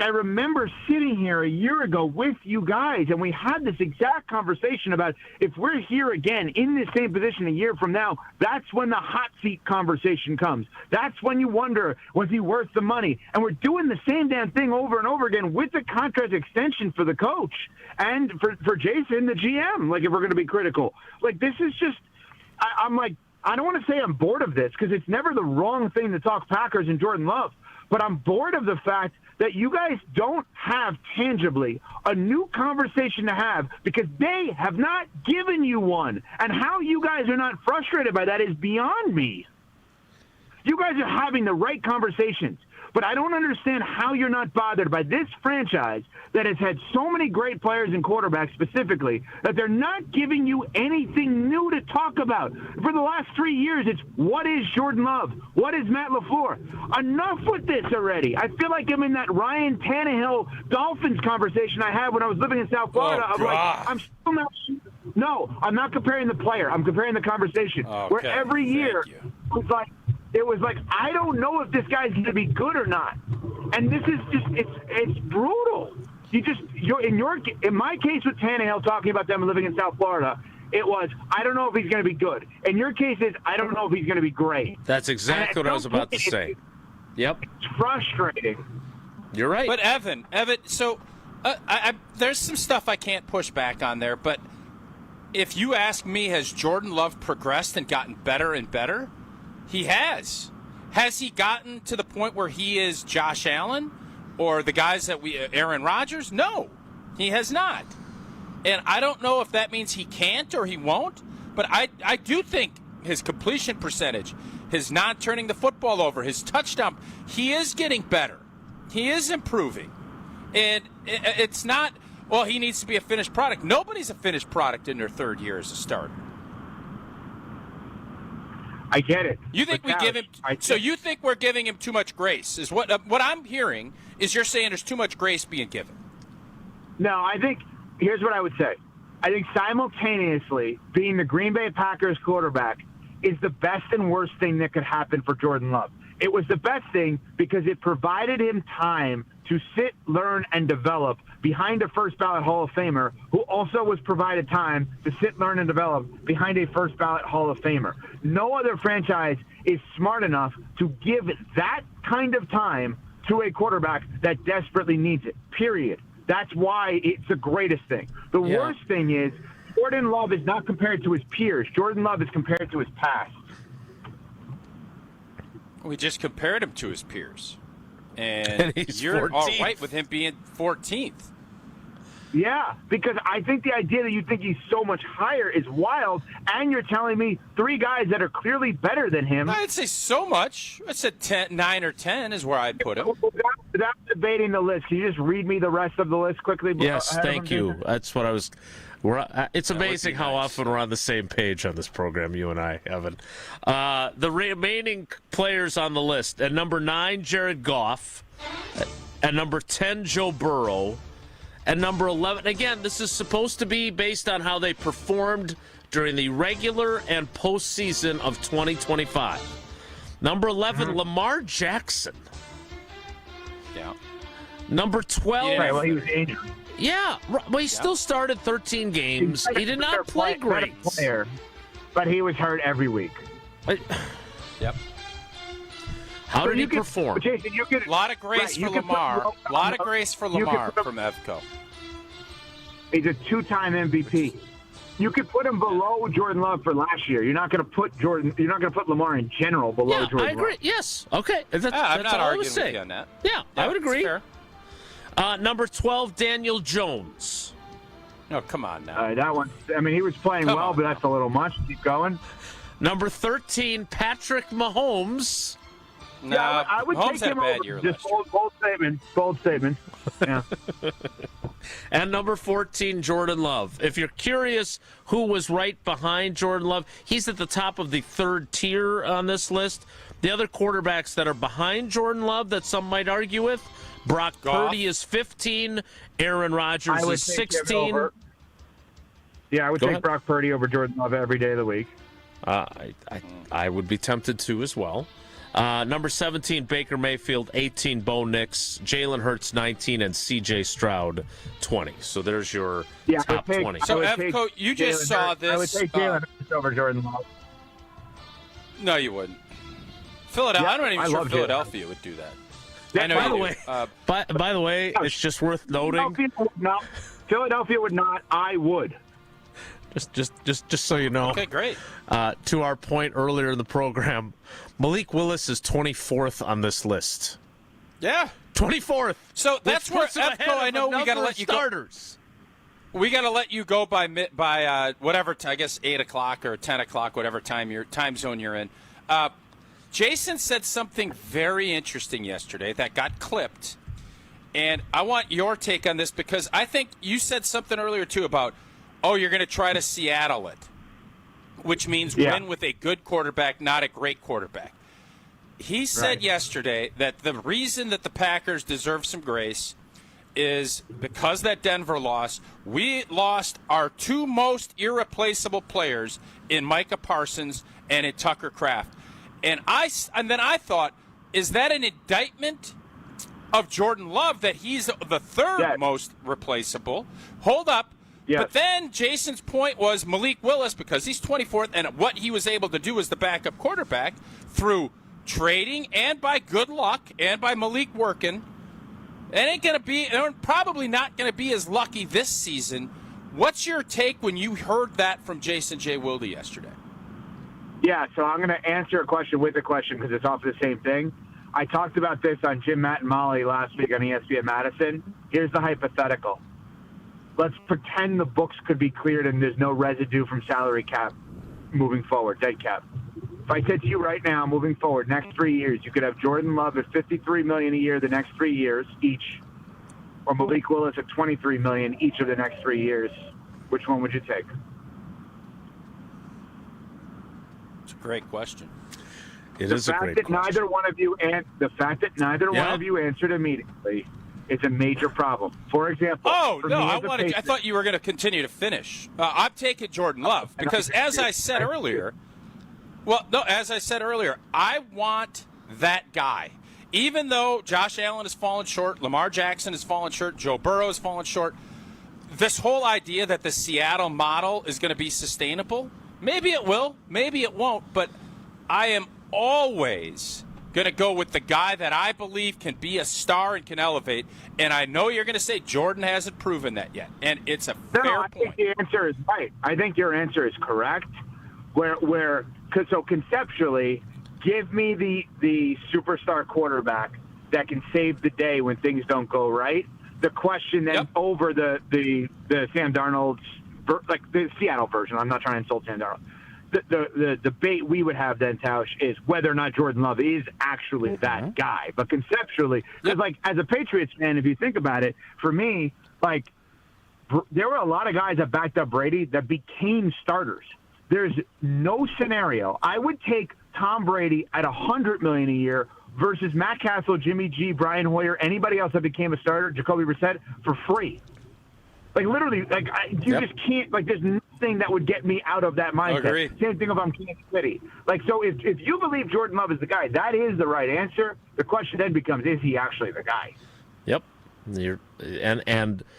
I remember sitting here a year ago with you guys, and we had this exact conversation about if we're here again in the same position a year from now, that's when the hot seat conversation comes. That's when you wonder, was he worth the money? And we're doing the same damn thing over and over again with the contract extension for the coach and for Jason, the GM, like if we're going to be critical. Like this is just I'm like, I don't want to say I'm bored of this because it's never the wrong thing to talk Packers and Jordan Love, but I'm bored of the fact that you guys don't have tangibly a new conversation to have because they have not given you one. And how you guys are not frustrated by that is beyond me. You guys are having the right conversations, but I don't understand how you're not bothered by this franchise that has had so many great players and quarterbacks specifically that they're not giving you anything new to talk about. For the last 3 years, it's what is Jordan Love? What is Matt LaFleur? Enough with this already. I feel like I'm in that Ryan Tannehill Dolphins conversation I had when I was living in South Florida. I'm still not. No, I'm not comparing the player. I'm comparing the conversation. Okay. Where every year it was like, I don't know if this guy's going to be good or not. And this is just, it's brutal. In my case with Tannehill, talking about them living in South Florida, it was, I don't know if he's going to be good. In your case, I don't know if he's going to be great. That's exactly what I was about to say. Yep. It's frustrating. You're right. But Evan, so there's some stuff I can't push back on there, but if you ask me, has Jordan Love progressed and gotten better and better? He has. Has he gotten to the point where he is Josh Allen or the guys that Aaron Rodgers? No, he has not. And I don't know if that means he can't or he won't, but I do think his completion percentage, his not turning the football over, his touchdown, he is getting better. He is improving. And it's not, well, he needs to be a finished product. Nobody's a finished product in their third year as a starter. I get it. You think you think we're giving him too much grace? Is what I'm hearing is you're saying there's too much grace being given. No, I think here's what I would say. I think simultaneously being the Green Bay Packers quarterback is the best and worst thing that could happen for Jordan Love. It was the best thing because it provided him time to sit, learn, and develop behind a first-ballot Hall of Famer who also was provided time to sit, learn, and develop behind a first-ballot Hall of Famer. No other franchise is smart enough to give that kind of time to a quarterback that desperately needs it, period. That's why it's the greatest thing. The worst thing is Jordan Love is not compared to his peers. Jordan Love is compared to his past. We just compared him to his peers. And you're 14th. all right with him being 14th. Yeah, because I think the idea that you think he's so much higher is wild, and you're telling me three guys that are clearly better than him. I'd say so much. I said 9 or 10 is where I'd put him. without debating the list, can you just read me the rest of the list quickly? Yes, thank you. That's what I was. It's amazing how often we're on the same page on this program, you and I, Evan. The remaining players on the list: at number 9, Jared Goff; at number 10, Joe Burrow; at number 11. Again, this is supposed to be based on how they performed during the regular and postseason of 2025. Number 11, Lamar Jackson. Yeah. Number 12. Right, well, he was injured. Yeah, well, he still started 13 games. He did not play great. But he was hurt every week. Yep. How did he perform? Jason, you could, a lot of grace for Lamar. A lot of grace for Lamar from Evco. He's a 2-time MVP. You could put him below Jordan Love for last year. You're not going to put Lamar in general below Jordan Love. I agree. Yes. Okay. That's I'm not all I arguing was with saying. you on that. Yeah, I would agree. Fair. Number 12, Daniel Jones. No, come on now. That one. I mean, he was playing well, but that's a little much. Keep going. Number 13, Patrick Mahomes. Yeah, I would Mahomes take had him a bad over. year Just last year. bold statements. Yeah. And number 14, Jordan Love. If you're curious who was right behind Jordan Love, he's at the top of the third tier on this list. The other quarterbacks that are behind Jordan Love that some might argue with, Brock Purdy is 15, Aaron Rodgers is 16. Yeah, I would take Brock Purdy over Jordan Love every day of the week. I would be tempted to as well. Number 17, Baker Mayfield, 18, Bo Nix, Jalen Hurts, 19, and C.J. Stroud, 20. So there's your top 20. So, Evco, you just saw this. I would take Jalen Hurts over Jordan Love. No, you wouldn't. Philadelphia. Yeah, I'm not even sure Philadelphia would do that. I know by the way, by the way, it's just worth noting. Philadelphia would not. I would. Just so you know. Okay, great. To our point earlier in the program, Malik Willis is 24th on this list. Yeah. 24th. So that's where Evco, I know we got to let you starters. Go. We got to let you go by whatever, I guess 8 o'clock or 10 o'clock, whatever time zone you're in. Jason said something very interesting yesterday that got clipped. And I want your take on this because I think you said something earlier, too, about, you're going to try to Seattle it, which means win with a good quarterback, not a great quarterback. He said yesterday that the reason that the Packers deserve some grace is because that Denver loss, we lost our two most irreplaceable players in Micah Parsons and in Tucker Kraft. And then I thought, is that an indictment of Jordan Love that he's the third most replaceable? Hold up. Yes. But then Jason's point was Malik Willis, because he's 24th, and what he was able to do as the backup quarterback through trading and by good luck and by Malik working, probably not going to be as lucky this season. What's your take when you heard that from Jason J. Wilde yesterday? Yeah, so I'm going to answer a question with a question because it's off the same thing. I talked about this on Jim, Matt, and Molly last week on ESPN Madison. Here's the hypothetical. Let's pretend the books could be cleared and there's no residue from salary cap moving forward, dead cap. If I said to you right now, moving forward, next 3 years, you could have Jordan Love at $53 million a year the next 3 years each, or Malik Willis at $23 million each of the next 3 years. Which one would you take? It's a great question. The fact that neither one of you answered immediately is a major problem. For example, I thought you were going to continue to finish. I'm taking Jordan Love because, as I said earlier, I want that guy. Even though Josh Allen has fallen short, Lamar Jackson has fallen short, Joe Burrow has fallen short, this whole idea that the Seattle model is going to be sustainable, maybe it will, maybe it won't, but I am always going to go with the guy that I believe can be a star and can elevate. And I know you're going to say Jordan hasn't proven that yet, and it's a fair point. I think the answer is right. I think your answer is correct. So conceptually, give me the superstar quarterback that can save the day when things don't go right. The question then over the Sam Darnold's, like the Seattle version. I'm not trying to insult Sam Darnold. the debate we would have then, Tausch, is whether or not Jordan Love is actually that guy. But conceptually, because like as a Patriots fan, if you think about it, for me, like there were a lot of guys that backed up Brady that became starters. There's no scenario. I would take Tom Brady at $100 million a year versus Matt Castle, Jimmy G, Brian Hoyer, anybody else that became a starter, Jacoby Brissett, for free. Like, literally, like you just can't, like, there's nothing that would get me out of that mindset. Agreed. Same thing if I'm Kansas City. Like, so if you believe Jordan Love is the guy, that is the right answer. The question then becomes, is he actually the guy? Yep.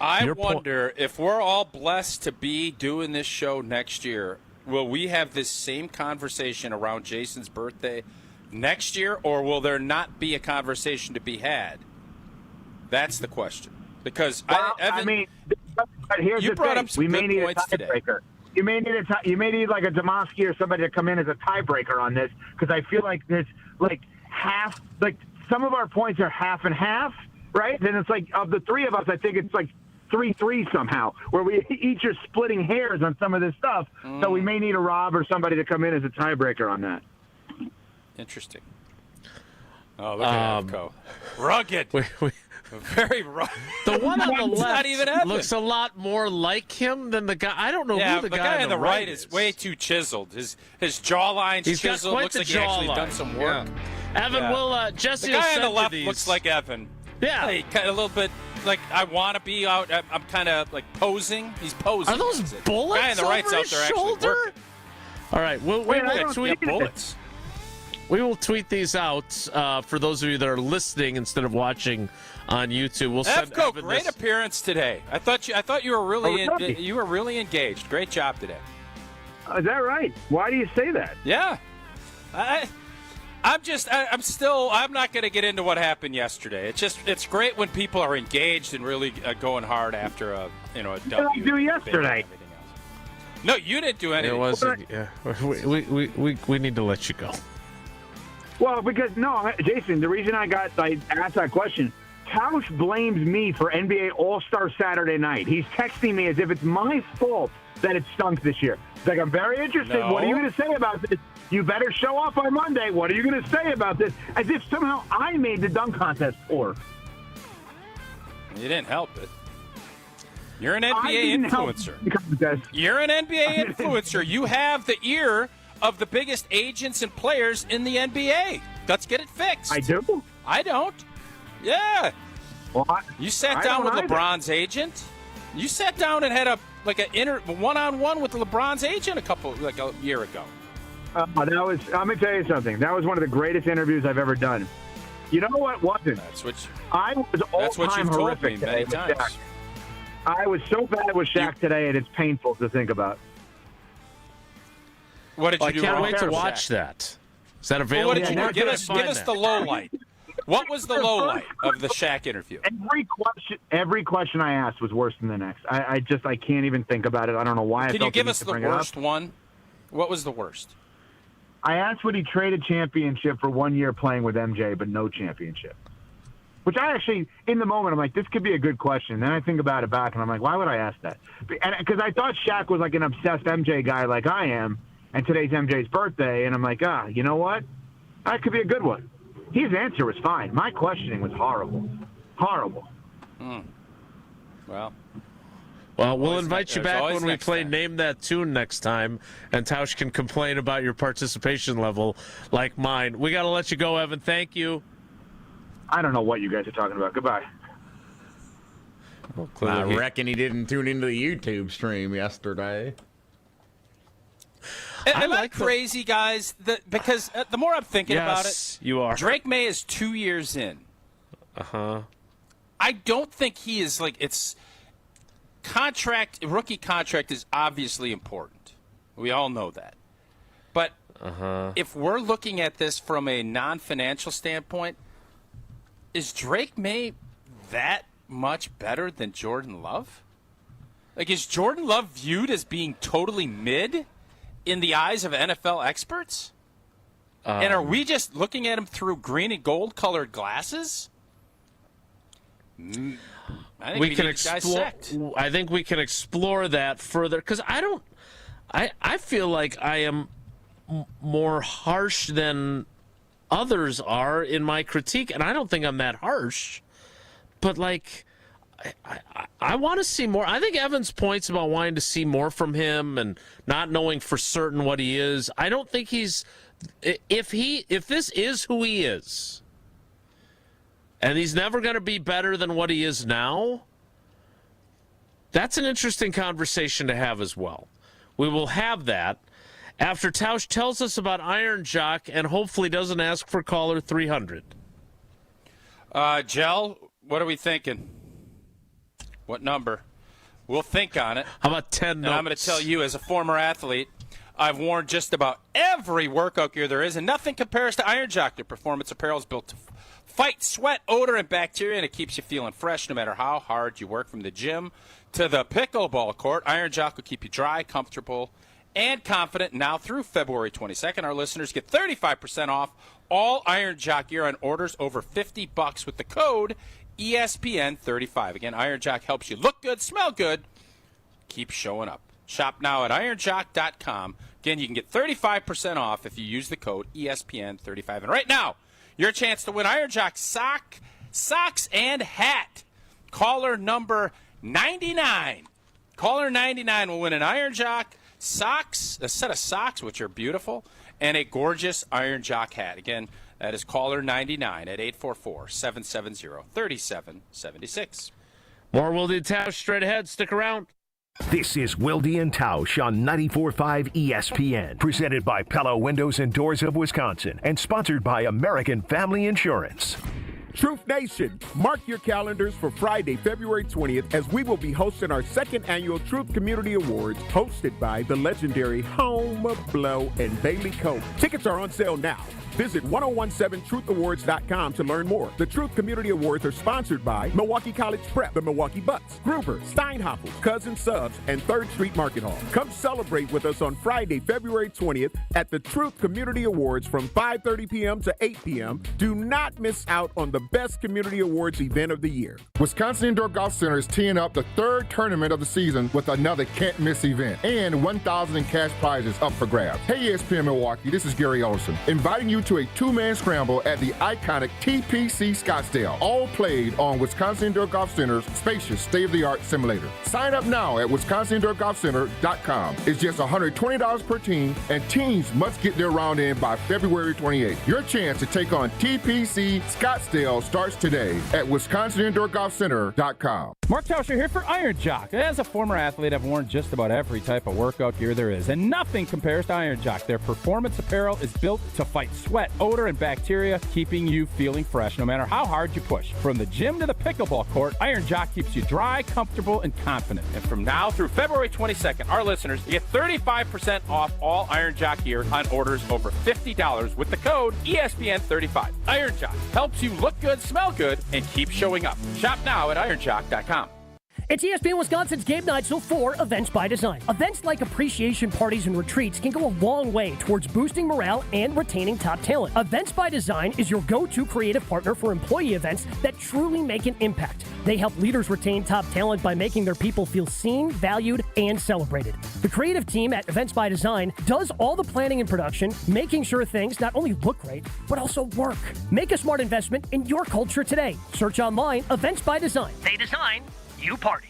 I wonder if we're all blessed to be doing this show next year, will we have this same conversation around Jason's birthday next year, or will there not be a conversation to be had? That's the question. Because Evan, here's you the brought thing. up some We may good need a points today. tiebreaker. You may need like a Domofsky or somebody to come in as a tiebreaker on this, because I feel like there's like half, like some of our points are half and half, right? Then it's like of the three of us, I think it's like 3-3 somehow, where we each are splitting hairs on some of this stuff. So we may need a Rob or somebody to come in as a tiebreaker on that. Interesting. Oh, look at Evco. Rugged. Very rugged. The one on the left not even Evan. looks a lot more like him than the guy. I don't know who the guy on the right is way too chiseled. His jawline's chiseled. Got Looks like he actually done some work. Yeah. Evan will Jesse. The guy on the left these. looks like Evan. Yeah, hey, kind of a little bit like I want to be out. I'm kind of like posing. He's posing. Are those bullets? The guy on the right's out there actually working. All right, we'll tweet bullets. We will tweet these out for those of you that are listening instead of watching on YouTube. We'll send Evco, Evan great this. appearance today. I thought you were really engaged. Great job today. Is that right? Why do you say that? Yeah, I'm not going to get into what happened yesterday. It's great when people are engaged and really going hard after a W. What did I do yesterday? No, you didn't do anything. It wasn't. Yeah, we need to let you go. Well, because, no, Jason, the reason I asked that question, Tausch blames me for NBA All-Star Saturday night. He's texting me as if it's my fault that it stunk this year. It's like, I'm very interested. No. What are you going to say about this? You better show up on Monday. What are you going to say about this? As if somehow I made the dunk contest poor. You didn't help it. You're an NBA influencer. You're an NBA influencer. You have the ear of the biggest agents and players in the NBA. Let's get it fixed. I do? I don't. Yeah. Well, you sat down with LeBron's agent. You sat down and had a one-on-one with LeBron's agent a year ago. I'm going to tell you something. That was one of the greatest interviews I've ever done. You know what wasn't? I was all-time horrific today with Shaq. I was so bad with Shaq today, and it's painful to think about. What did you do? I can't wait to watch that. Is that available? What did you do? Give us the low light. What was the low light of the Shaq interview? Every question I asked was worse than the next. I can't even think about it. I don't know why. Can you give us the worst one? What was the worst? I asked would he trade a championship for 1 year playing with MJ, but no championship. Which I actually, in the moment, I'm like, this could be a good question. Then I think about it back, and I'm like, why would I ask that? Because I thought Shaq was like an obsessed MJ guy like I am, and today's MJ's birthday, and I'm like, you know what? That could be a good one. His answer was fine. My questioning was horrible. Horrible. Well, we'll invite you back when we play Name That Tune next time, and Tausch can complain about your participation level like mine. We got to let you go, Evan. Thank you. I don't know what you guys are talking about. Goodbye. Well, I reckon he didn't tune into the YouTube stream yesterday. Am I crazy, guys? Because the more I'm thinking about it, you are. Drake May is 2 years in. I don't think he is it's rookie contract is obviously important. We all know that. But if we're looking at this from a non-financial standpoint, is Drake May that much better than Jordan Love? Is Jordan Love viewed as being totally mid in the eyes of NFL experts? And are we just looking at him through green and gold colored glasses? I think we can explore. I think we can explore that further because I feel like I am more harsh than others are in my critique, and I don't think I'm that harsh. But, like, I want to see more. I think Evan's points about wanting to see more from him and not knowing for certain what he is, I don't think he's... If this is who he is, and he's never going to be better than what he is now, that's an interesting conversation to have as well. We will have that after Tausch tells us about Iron Jock and hopefully doesn't ask for caller 300. Gel, what are we thinking? What number? We'll think on it. How about 10 notes? And I'm going to tell you, as a former athlete, I've worn just about every workout gear there is, and nothing compares to Iron Jock. Their performance apparel is built to fight sweat, odor, and bacteria, and it keeps you feeling fresh no matter how hard you work. From the gym to the pickleball court, Iron Jock will keep you dry, comfortable, and confident. Now through February 22nd, our listeners get 35% off all Iron Jock gear on orders over $50 with the code ESPN35. Again, Iron Jock helps you look good, smell good, keep showing up. Shop now at ironjock.com. Again, you can get 35% off if you use the code ESPN35. And right now, your chance to win Iron Jock socks and hat. Caller number 99. Caller 99 will win an Iron Jock socks, a set of socks, which are beautiful, and a gorgeous Iron Jock hat. Again, that is caller 99 at 844-770-3776. More Wilde Tausch straight ahead. Stick around. This is Wilde Tausch on 94.5 ESPN, presented by Pella Windows and Doors of Wisconsin, and sponsored by American Family Insurance. Truth Nation, mark your calendars for Friday, February 20th, as we will be hosting our second annual Truth Community Awards, hosted by the legendary Home, Blow, and Bailey Cope. Tickets are on sale now. Visit 1017truthawards.com to learn more. The Truth Community Awards are sponsored by Milwaukee College Prep, the Milwaukee Bucks, Gruber, Steinhoffel, Cousin Subs, and 3rd Street Market Hall. Come celebrate with us on Friday, February 20th at the Truth Community Awards from 5:30 p.m. to 8 p.m. Do not miss out on the best community awards event of the year. Wisconsin Indoor Golf Center is teeing up the 3rd tournament of the season with another can't-miss event and 1,000 in cash prizes up for grabs. Hey, ESPN Milwaukee, this is Gary Olson, inviting you to a 2-man scramble at the iconic TPC Scottsdale, all played on Wisconsin Indoor Golf Center's spacious state-of-the-art simulator. Sign up now at wisconsindoorgolfcenter.com. It's just $120 per team, and teams must get their round in by February 28th. Your chance to take on TPC Scottsdale starts today at wisconsindoorgolfcenter.com. Mark Tauscher here for Iron Jock. As a former athlete, I've worn just about every type of workout gear there is, and nothing compares to Iron Jock. Their performance apparel is built to fight sweat, odor, and bacteria, keeping you feeling fresh no matter how hard you push. From the gym to the pickleball court, Iron Jock keeps you dry, comfortable, and confident. And from now through February 22nd, our listeners get 35% off all Iron Jock gear on orders over $50 with the code ESPN35. Iron Jock helps you look good, smell good, and keep showing up. Shop now at ironjock.com. It's ESPN Wisconsin's Game Night Show for Events by Design. Events like appreciation parties and retreats can go a long way towards boosting morale and retaining top talent. Events by Design is your go-to creative partner for employee events that truly make an impact. They help leaders retain top talent by making their people feel seen, valued, and celebrated. The creative team at Events by Design does all the planning and production, making sure things not only look great, but also work. Make a smart investment in your culture today. Search online, Events by Design. They design, you party.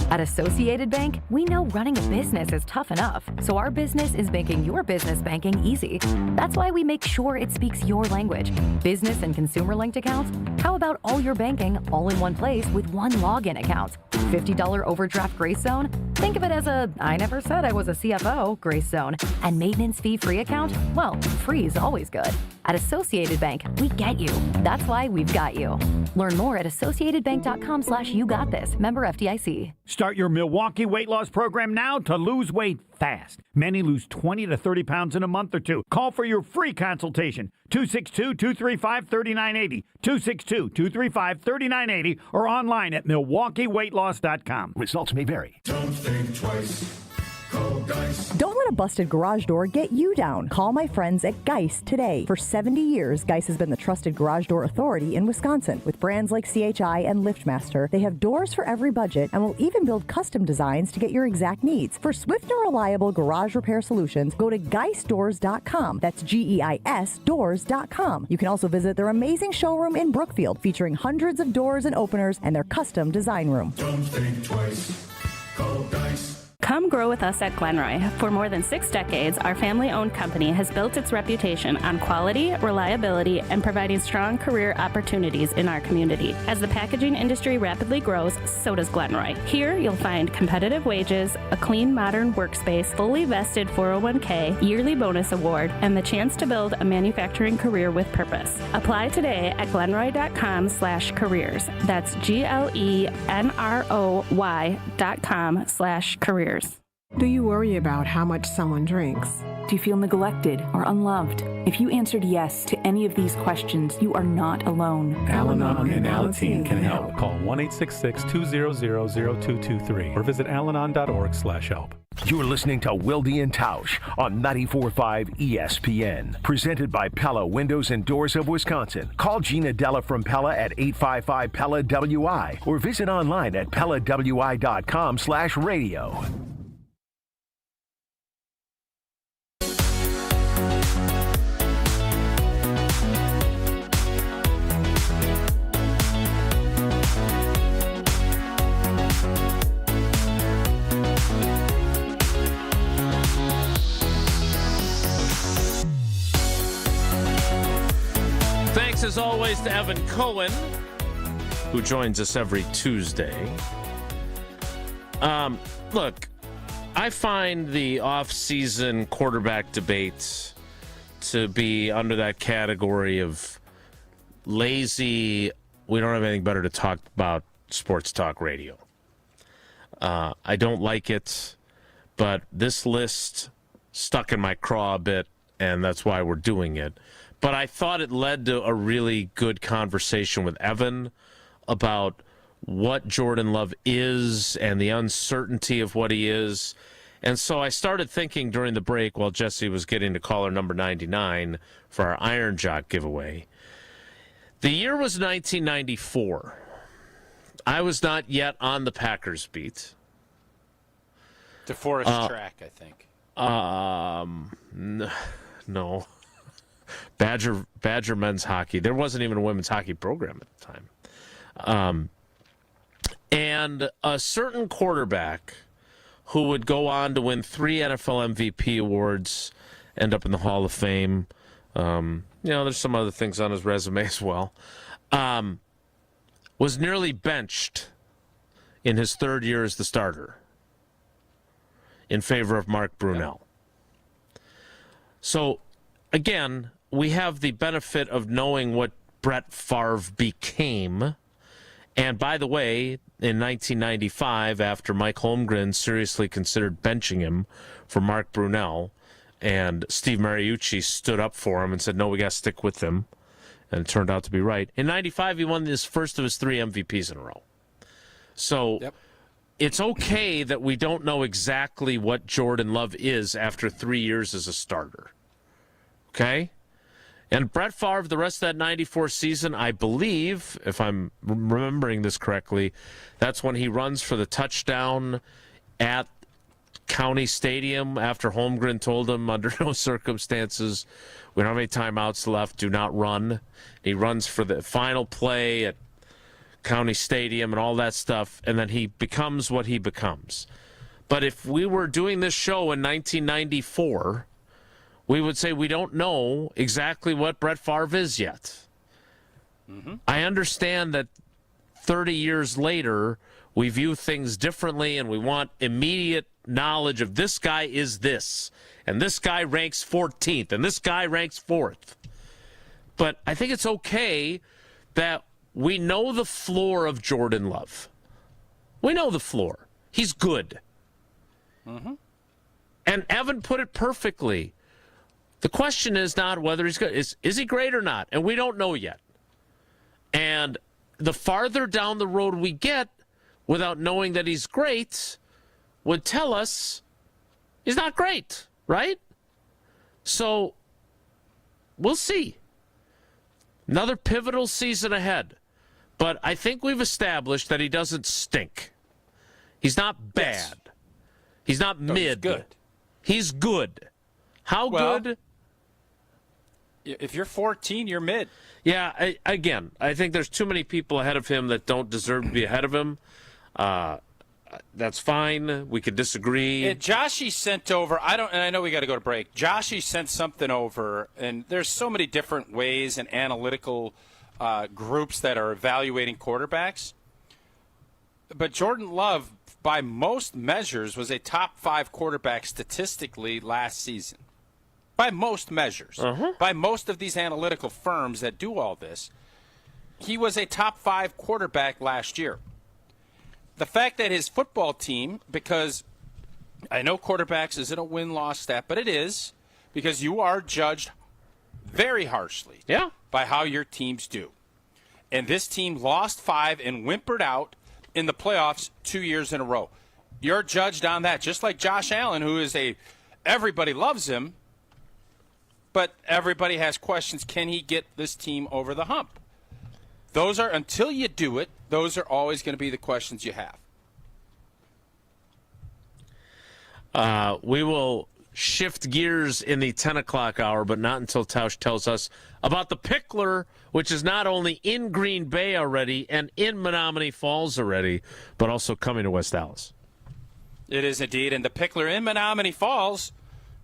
At Associated Bank, we know running a business is tough enough, so our business is making your business banking easy. That's why we make sure it speaks your language. Business and consumer-linked accounts? How about all your banking all in one place with one login account? $50 overdraft grace zone? Think of it as a I never said I was a CFO grace zone. And maintenance fee-free account? Well, free is always good. At Associated Bank, we get you. That's why we've got you. Learn more at associatedbank.com/YouGotThis. Member FDIC. Start your Milwaukee weight loss program now to lose weight fast. Many lose 20 to 30 pounds in a month or two. Call for your free consultation. 262-235-3980. 262-235-3980 or online at MilwaukeeWeightLoss.com. Results may vary. Don't think twice. Don't let a busted garage door get you down. Call my friends at Geis today. For 70 years, Geis has been the trusted garage door authority in Wisconsin. With brands like CHI and LiftMaster, they have doors for every budget and will even build custom designs to get your exact needs. For swift and reliable garage repair solutions, go to geisdoors.com. That's GEIS doors.com. You can also visit their amazing showroom in Brookfield, featuring hundreds of doors and openers and their custom design room. Don't think twice. Call Geis. Come grow with us at Glenroy. For more than 6 decades, our family-owned company has built its reputation on quality, reliability, and providing strong career opportunities in our community. As the packaging industry rapidly grows, so does Glenroy. Here, you'll find competitive wages, a clean, modern workspace, fully vested 401k, yearly bonus award, and the chance to build a manufacturing career with purpose. Apply today at glenroy.com/careers. That's GLENROY.com/careers. Do you worry about how much someone drinks? Do you feel neglected or unloved? If you answered yes to any of these questions, you are not alone. Al-Anon and Alateen can help. Call 1-866-200-0223 or visit alanon.org/help. You're listening to Wilde Tausch on 94.5 ESPN. Presented by Pella Windows and Doors of Wisconsin. Call Gina Della from Pella at 855-PELLA-WI or visit online at PellaWI.com/radio. Thanks as always to Evan Cohen, who joins us every Tuesday. Look, I find the off-season quarterback debate to be under that category of lazy, we don't have anything better to talk about, sports talk radio. I don't like it, but this list stuck in my craw a bit, and that's why we're doing it. But I thought it led to a really good conversation with Evan about what Jordan Love is and the uncertainty of what he is. And so I started thinking during the break while Jesse was getting to caller number 99 for our Iron Jock giveaway. The year was 1994. I was not yet on the Packers beat. DeForest track, I think. No. Badger men's hockey. There wasn't even a women's hockey program at the time. And a certain quarterback who would go on to win 3 NFL MVP awards, end up in the Hall of Fame. There's some other things on his resume as well. Was nearly benched in his 3rd year as the starter in favor of Mark Brunell. So, again, we have the benefit of knowing what Brett Favre became. And by the way, in 1995, after Mike Holmgren seriously considered benching him for Mark Brunell, and Steve Mariucci stood up for him and said, no, we got to stick with him. And it turned out to be right. In 95, he won his first of his 3 MVPs in a row. So it's okay that we don't know exactly what Jordan Love is after 3 years as a starter. Okay? And Brett Favre, the rest of that 94 season, I believe, if I'm remembering this correctly, that's when he runs for the touchdown at County Stadium after Holmgren told him under no circumstances, we don't have any timeouts left, do not run. He runs for the final play at County Stadium and all that stuff, and then he becomes what he becomes. But if we were doing this show in 1994, we would say we don't know exactly what Brett Favre is yet. Mm-hmm. I understand that 30 years later, we view things differently and we want immediate knowledge of this guy is this, and this guy ranks 14th, and this guy ranks 4th. But I think it's okay that we know the floor of Jordan Love. We know the floor. He's good. Mm-hmm. And Evan put it perfectly. The question is not whether he's good. Is he great or not? And we don't know yet. And the farther down the road we get without knowing that he's great would tell us He's not great, right? So we'll see. Another pivotal season ahead. But I think we've established that he doesn't stink. He's not bad. Yes. He's not mid. He's good. He's good. How good? If you're 14, you're mid. Yeah, I think there's too many people ahead of him that don't deserve to be ahead of him. That's fine. We could disagree. And Joshy sent over, and I know we got to go to break. Joshy sent something over, and there's so many different ways and analytical groups that are evaluating quarterbacks. But Jordan Love, by most measures, was a top 5 quarterback statistically last season. By most measures. By most of these analytical firms that do all this, he was a top 5 quarterback last year. The fact that his football team, because I know quarterbacks isn't a win-loss stat, but it is, because you are judged very harshly by how your teams do. And this team lost 5 and whimpered out in the playoffs 2 years in a row. You're judged on that, just like Josh Allen, who is everybody loves him, but everybody has questions. Can he get this team over the hump? Those are, until you do it, those are always going to be the questions you have. We will shift gears in the 10 o'clock hour, but not until Tausch tells us about the Pickler, which is not only in Green Bay already and in Menominee Falls already, but also coming to West Allis. It is indeed. And the Pickler in Menominee Falls,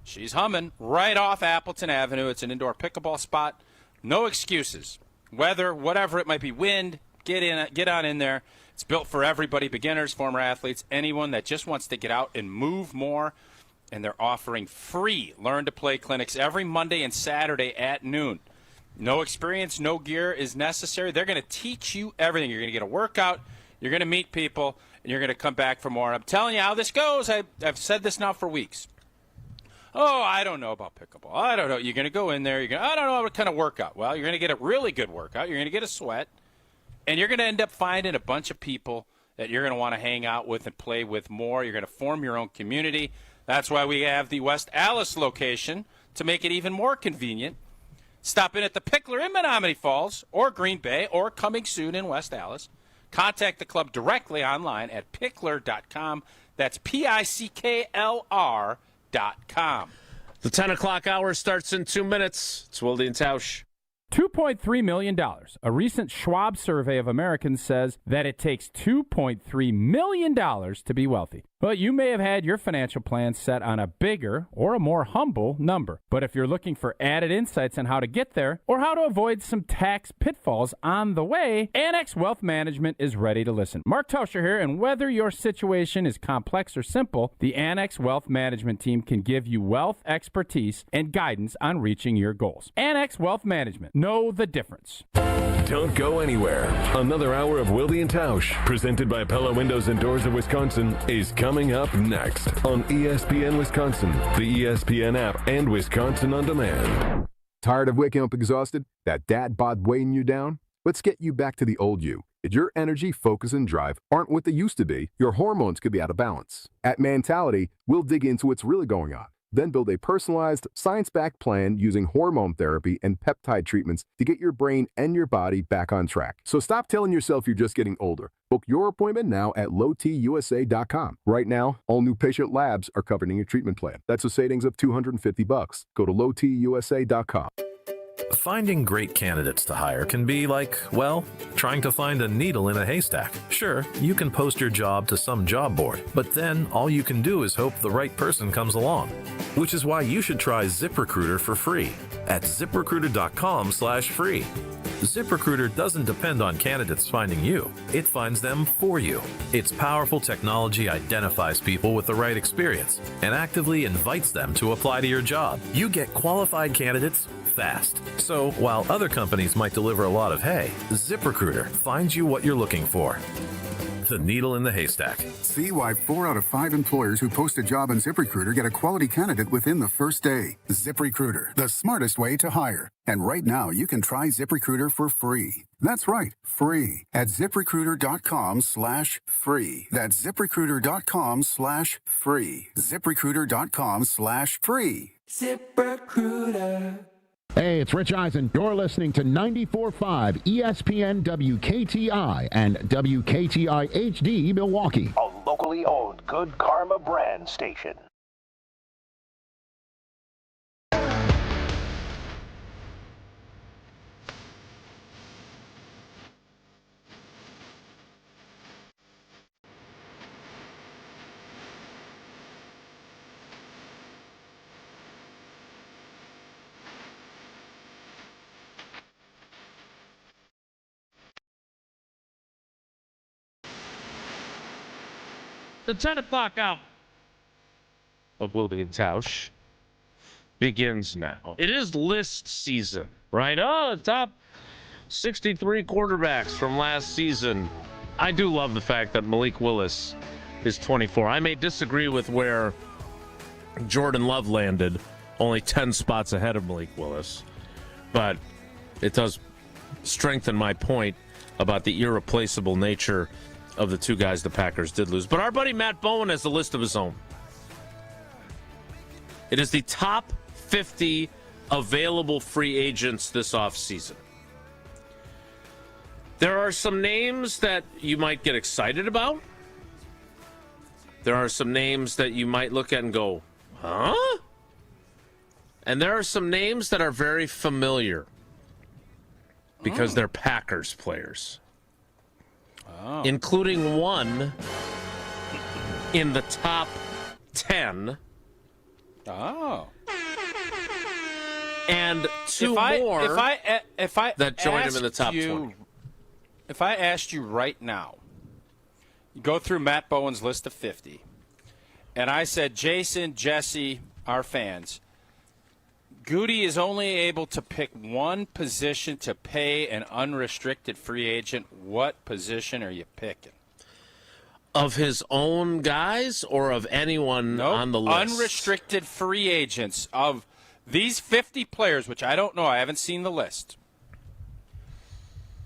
she's humming right off Appleton Avenue. It's an indoor pickleball spot. No excuses. Weather, whatever it might be, wind, get on in there. It's built for everybody, beginners, former athletes, anyone that just wants to get out and move more. And they're offering free learn-to-play clinics every Monday and Saturday at noon. No experience, no gear is necessary. They're going to teach you everything. You're going to get a workout. You're going to meet people, and you're going to come back for more. I'm telling you how this goes. I've said this now for weeks. Oh, I don't know about pickleball. I don't know. You're going to go in there. I don't know what kind of workout. Well, you're going to get a really good workout. You're going to get a sweat. And you're going to end up finding a bunch of people that you're going to want to hang out with and play with more. You're going to form your own community. That's why we have the West Allis location to make it even more convenient. Stop in at the Pickler in Menominee Falls or Green Bay or coming soon in West Allis. Contact the club directly online at pickler.com. That's PICKLR.com. The 10 o'clock hour starts in 2 minutes. It's Wilde and Tausch. $2.3 million. A recent Schwab survey of Americans says that it takes $2.3 million to be wealthy. Well, you may have had your financial plan set on a bigger or a more humble number. But if you're looking for added insights on how to get there or how to avoid some tax pitfalls on the way, Annex Wealth Management is ready to listen. Mark Tauscher here, and whether your situation is complex or simple, the Annex Wealth Management team can give you wealth expertise and guidance on reaching your goals. Annex Wealth Management. Know the difference. Don't go anywhere. Another hour of Wilde and Tausch, presented by Pella Windows and Doors of Wisconsin, is coming up next on ESPN Wisconsin, the ESPN app, and Wisconsin On Demand. Tired of waking up exhausted? That dad bod weighing you down? Let's get you back to the old you. If your energy, focus, and drive aren't what they used to be, your hormones could be out of balance. At Mentality, we'll dig into what's really going on. Then build a personalized, science-backed plan using hormone therapy and peptide treatments to get your brain and your body back on track. So stop telling yourself you're just getting older. Book your appointment now at lowtusa.com. Right now, all new patient labs are covered in your treatment plan. That's a savings of $250. Go to lowtusa.com. Finding great candidates to hire can be like, well, trying to find a needle in a haystack. Sure, you can post your job to some job board, but then all you can do is hope the right person comes along. Which is why you should try ZipRecruiter for free at ZipRecruiter.com/free. ZipRecruiter doesn't depend on candidates finding you. It finds them for you. Its powerful technology identifies people with the right experience and actively invites them to apply to your job. You get qualified candidates fast. So while other companies might deliver a lot of hay, ZipRecruiter finds you what you're looking for. the needle in the haystack. See why 4 out of 5 employers who post a job on ZipRecruiter get a quality candidate within the first day. ZipRecruiter, the smartest way to hire. And right now, you can try ZipRecruiter for free. That's right, free at ZipRecruiter.com/free. That's ZipRecruiter.com/free. ZipRecruiter.com/free. ZipRecruiter. Hey, it's Rich Eisen. You're listening to 94.5 ESPN WKTI and WKTI HD Milwaukee. A locally owned Good Karma brand station. The 10 o'clock hour of Wilde Tausch begins now. It is list season, right? Oh, the top 63 quarterbacks from last season. I do love the fact that Malik Willis is 24. I may disagree with where Jordan Love landed, only 10 spots ahead of Malik Willis, but it does strengthen my point about the irreplaceable nature of the two guys the Packers did lose. But our buddy Matt Bowen has a list of his own. It is the top 50 available free agents this offseason. There are some names that you might get excited about. There are some names that you might look at and go, huh? And there are some names that are very familiar because they're Packers players. Including one in the top 10. Oh. And two more that joined him in the top 20. If I asked you right now, you go through Matt Bowen's list of 50, and I said, Jason, Jesse, our fans, Goody is only able to pick one position to pay an unrestricted free agent. What position are you picking? Of his own guys or of anyone on the list? Unrestricted free agents of these 50 players, which I don't know. I haven't seen the list.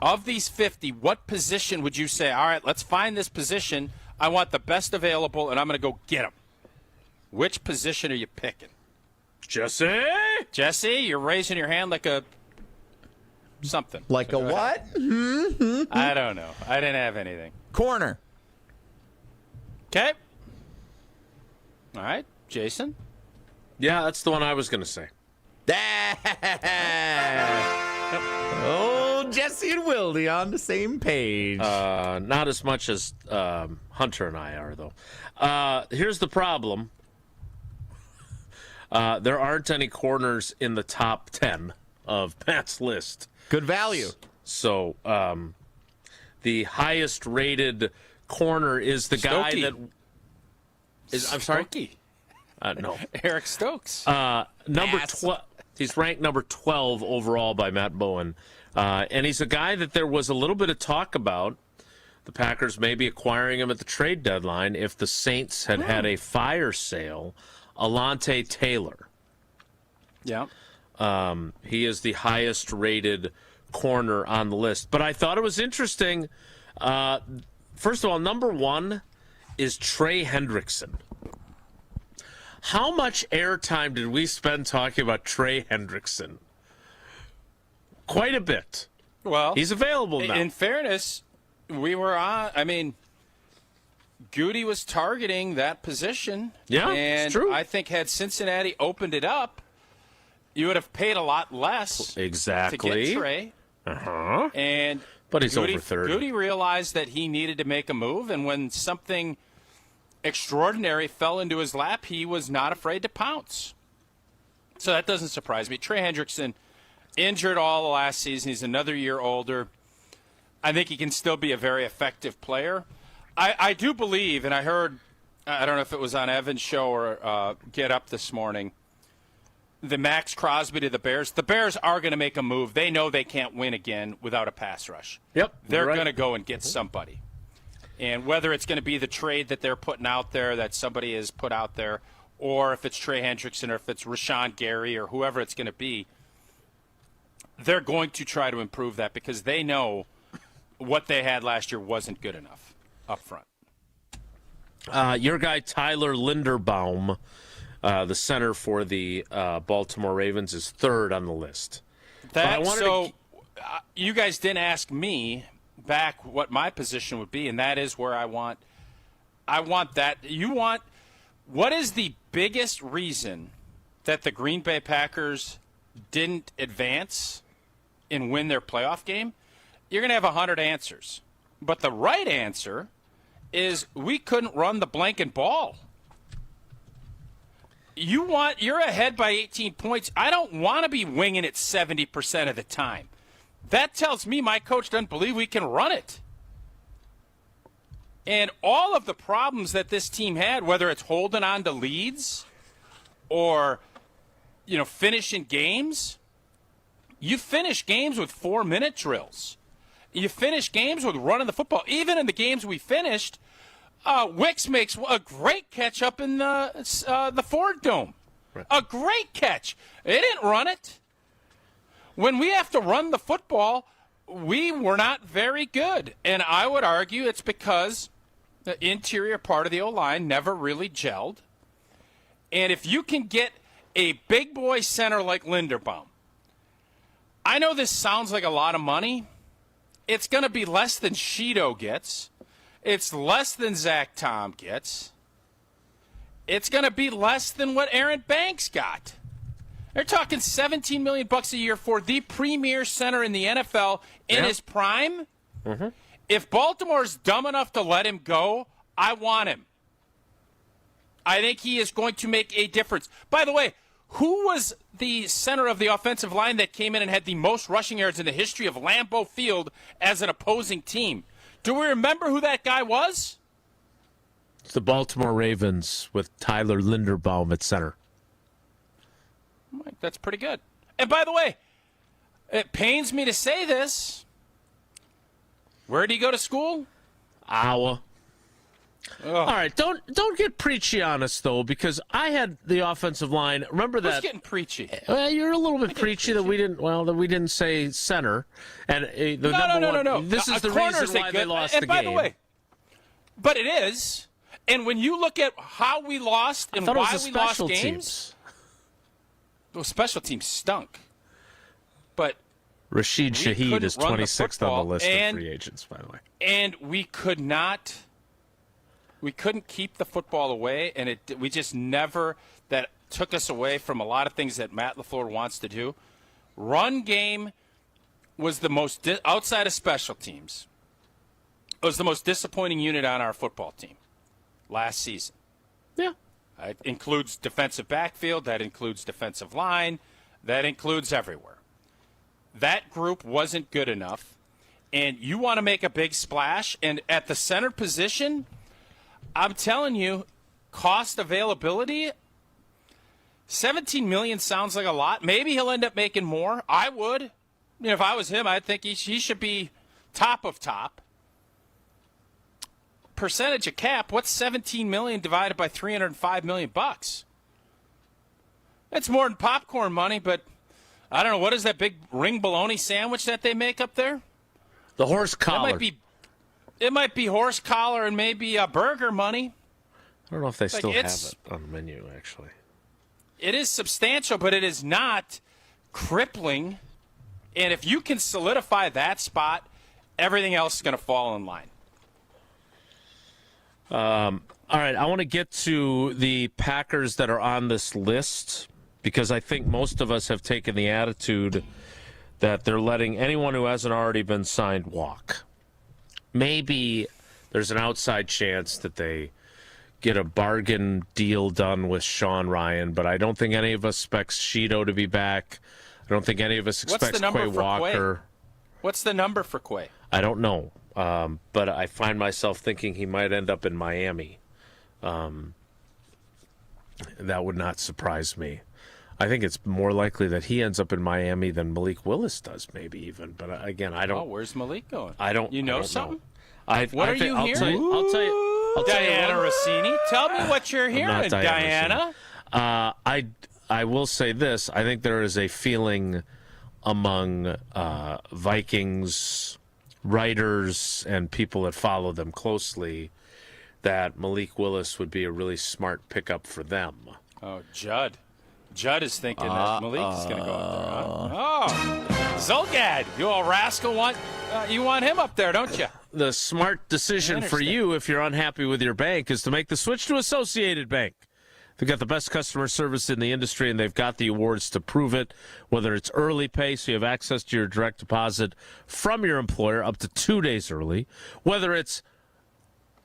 Of these 50, what position would you say, all right, let's find this position. I want the best available, and I'm going to go get him. Which position are you picking? Jesse? Jesse, you're raising your hand like a something. Like a what? I don't know. I didn't have anything. Corner. Okay. All right, Jason? Yeah, that's the one I was going to say. Oh, Jesse and Wilde on the same page. Not as much as Hunter and I are, though. Here's the problem. There aren't any corners in the top 10 of Pat's list. Good value. So the highest rated corner is the guy that is. I'm sorry. No, Eric Stokes. Number 12. He's ranked number 12 overall by Matt Bowen, and he's a guy that there was a little bit of talk about. The Packers maybe acquiring him at the trade deadline if the Saints had had a fire sale. Alontae Taylor. Yeah. He is the highest rated corner on the list. But I thought it was interesting. First of all, number 1 is Trey Hendrickson. How much airtime did we spend talking about Trey Hendrickson? Quite a bit. Well, he's available now. In fairness, we were on. I mean, Goody was targeting that position. Yeah, and it's true. I think had Cincinnati opened it up, you would have paid a lot less to get Trey. Uh-huh. But he's over 30. Goody realized that he needed to make a move, and when something extraordinary fell into his lap, he was not afraid to pounce. So that doesn't surprise me. Trey Hendrickson, injured all the last season. He's another year older. I think he can still be a very effective player. I do believe, and I heard, I don't know if it was on Evan's show or Get Up this morning, the Max Crosby to the Bears. The Bears are going to make a move. They know they can't win again without a pass rush. Yep. They're going to go and get somebody. And whether it's going to be the trade that they're putting out there, that somebody has put out there, or if it's Trey Hendrickson or if it's Rashawn Gary or whoever it's going to be, they're going to try to improve that because they know what they had last year wasn't good enough up front. Your guy Tyler Linderbaum, the center for the Baltimore Ravens, is third on the list. You guys didn't ask me back what my position would be, and that is where I want that. What is the biggest reason that the Green Bay Packers didn't advance and win their playoff game? You're going to have 100 answers. But the right answer is we couldn't run the blanket ball. You're ahead by 18 points. I don't want to be winging it 70% of the time. That tells me my coach doesn't believe we can run it. And all of the problems that this team had, whether it's holding on to leads or, finishing games, you finish games with 4-minute drills. You finish games with running the football. Even in the games we finished, Wicks makes a great catch up in the Ford Dome. Right. A great catch. They didn't run it. When we have to run the football, we were not very good. And I would argue it's because the interior part of the O-line never really gelled. And if you can get a big boy center like Linderbaum, I know this sounds like a lot of money. It's going to be less than Sheeto gets. It's less than Zach Tom gets. It's going to be less than what Aaron Banks got. They're talking $17 million a year for the premier center in the NFL in his prime. Mm-hmm. If Baltimore's dumb enough to let him go, I want him. I think he is going to make a difference. By the way, who was the center of the offensive line that came in and had the most rushing yards in the history of Lambeau Field as an opposing team? Do we remember who that guy was? It's the Baltimore Ravens with Tyler Linderbaum at center. That's pretty good. And by the way, it pains me to say this. Where did he go to school? Iowa. Ugh. All right, don't get preachy on us though, because I had the offensive line. Remember that? Who's getting preachy? You're a little bit preachy that we didn't say center. And No. This is the reason why they lost the game. By the way, but it is. And when you look at how we lost and why we lost games, those special teams stunk. But Rashid Shaheed is 26th on the list of free agents, by the way. And we couldn't keep the football away, and we just never, that took us away from a lot of things that Matt LaFleur wants to do. Run game was the most, outside of special teams, it was the most disappointing unit on our football team last season. Yeah. It includes defensive backfield, that includes defensive line, that includes everywhere. That group wasn't good enough, and you want to make a big splash, and at the center position, I'm telling you, cost availability, $17 million sounds like a lot. Maybe he'll end up making more. I would. If I was him, I'd think he should be top of top. Percentage of cap, what's $17 million divided by $305 million? That's more than popcorn money, but I don't know. What is that big ring bologna sandwich that they make up there? The horse collar. It might be horse collar and maybe burger money. I don't know if they still have it on the menu, actually. It is substantial, but it is not crippling. And if you can solidify that spot, everything else is going to fall in line. All right, I want to get to the Packers that are on this list because I think most of us have taken the attitude that they're letting anyone who hasn't already been signed walk. Maybe there's an outside chance that they get a bargain deal done with Sean Ryan, but I don't think any of us expects Sheeto to be back. I don't think any of us expects Quay Walker. What's the number for Quay? I don't know, but I find myself thinking he might end up in Miami. That would not surprise me. I think it's more likely that he ends up in Miami than Malik Willis does, maybe even. But again, I don't. Oh, where's Malik going? I don't. You know something? What are you hearing? I'll tell you. Diana Rossini, tell me what you're hearing, Diana. I will say this. I think there is a feeling among Vikings writers and people that follow them closely that Malik Willis would be a really smart pickup for them. Oh, Judd. Judd is thinking that Malik is going to go up there. Huh? Oh, Zolgad, you old rascal, you want him up there, don't you? The smart decision for you, if you're unhappy with your bank, is to make the switch to Associated Bank. They've got the best customer service in the industry, and they've got the awards to prove it, whether it's early pay, so you have access to your direct deposit from your employer up to 2 days early, whether it's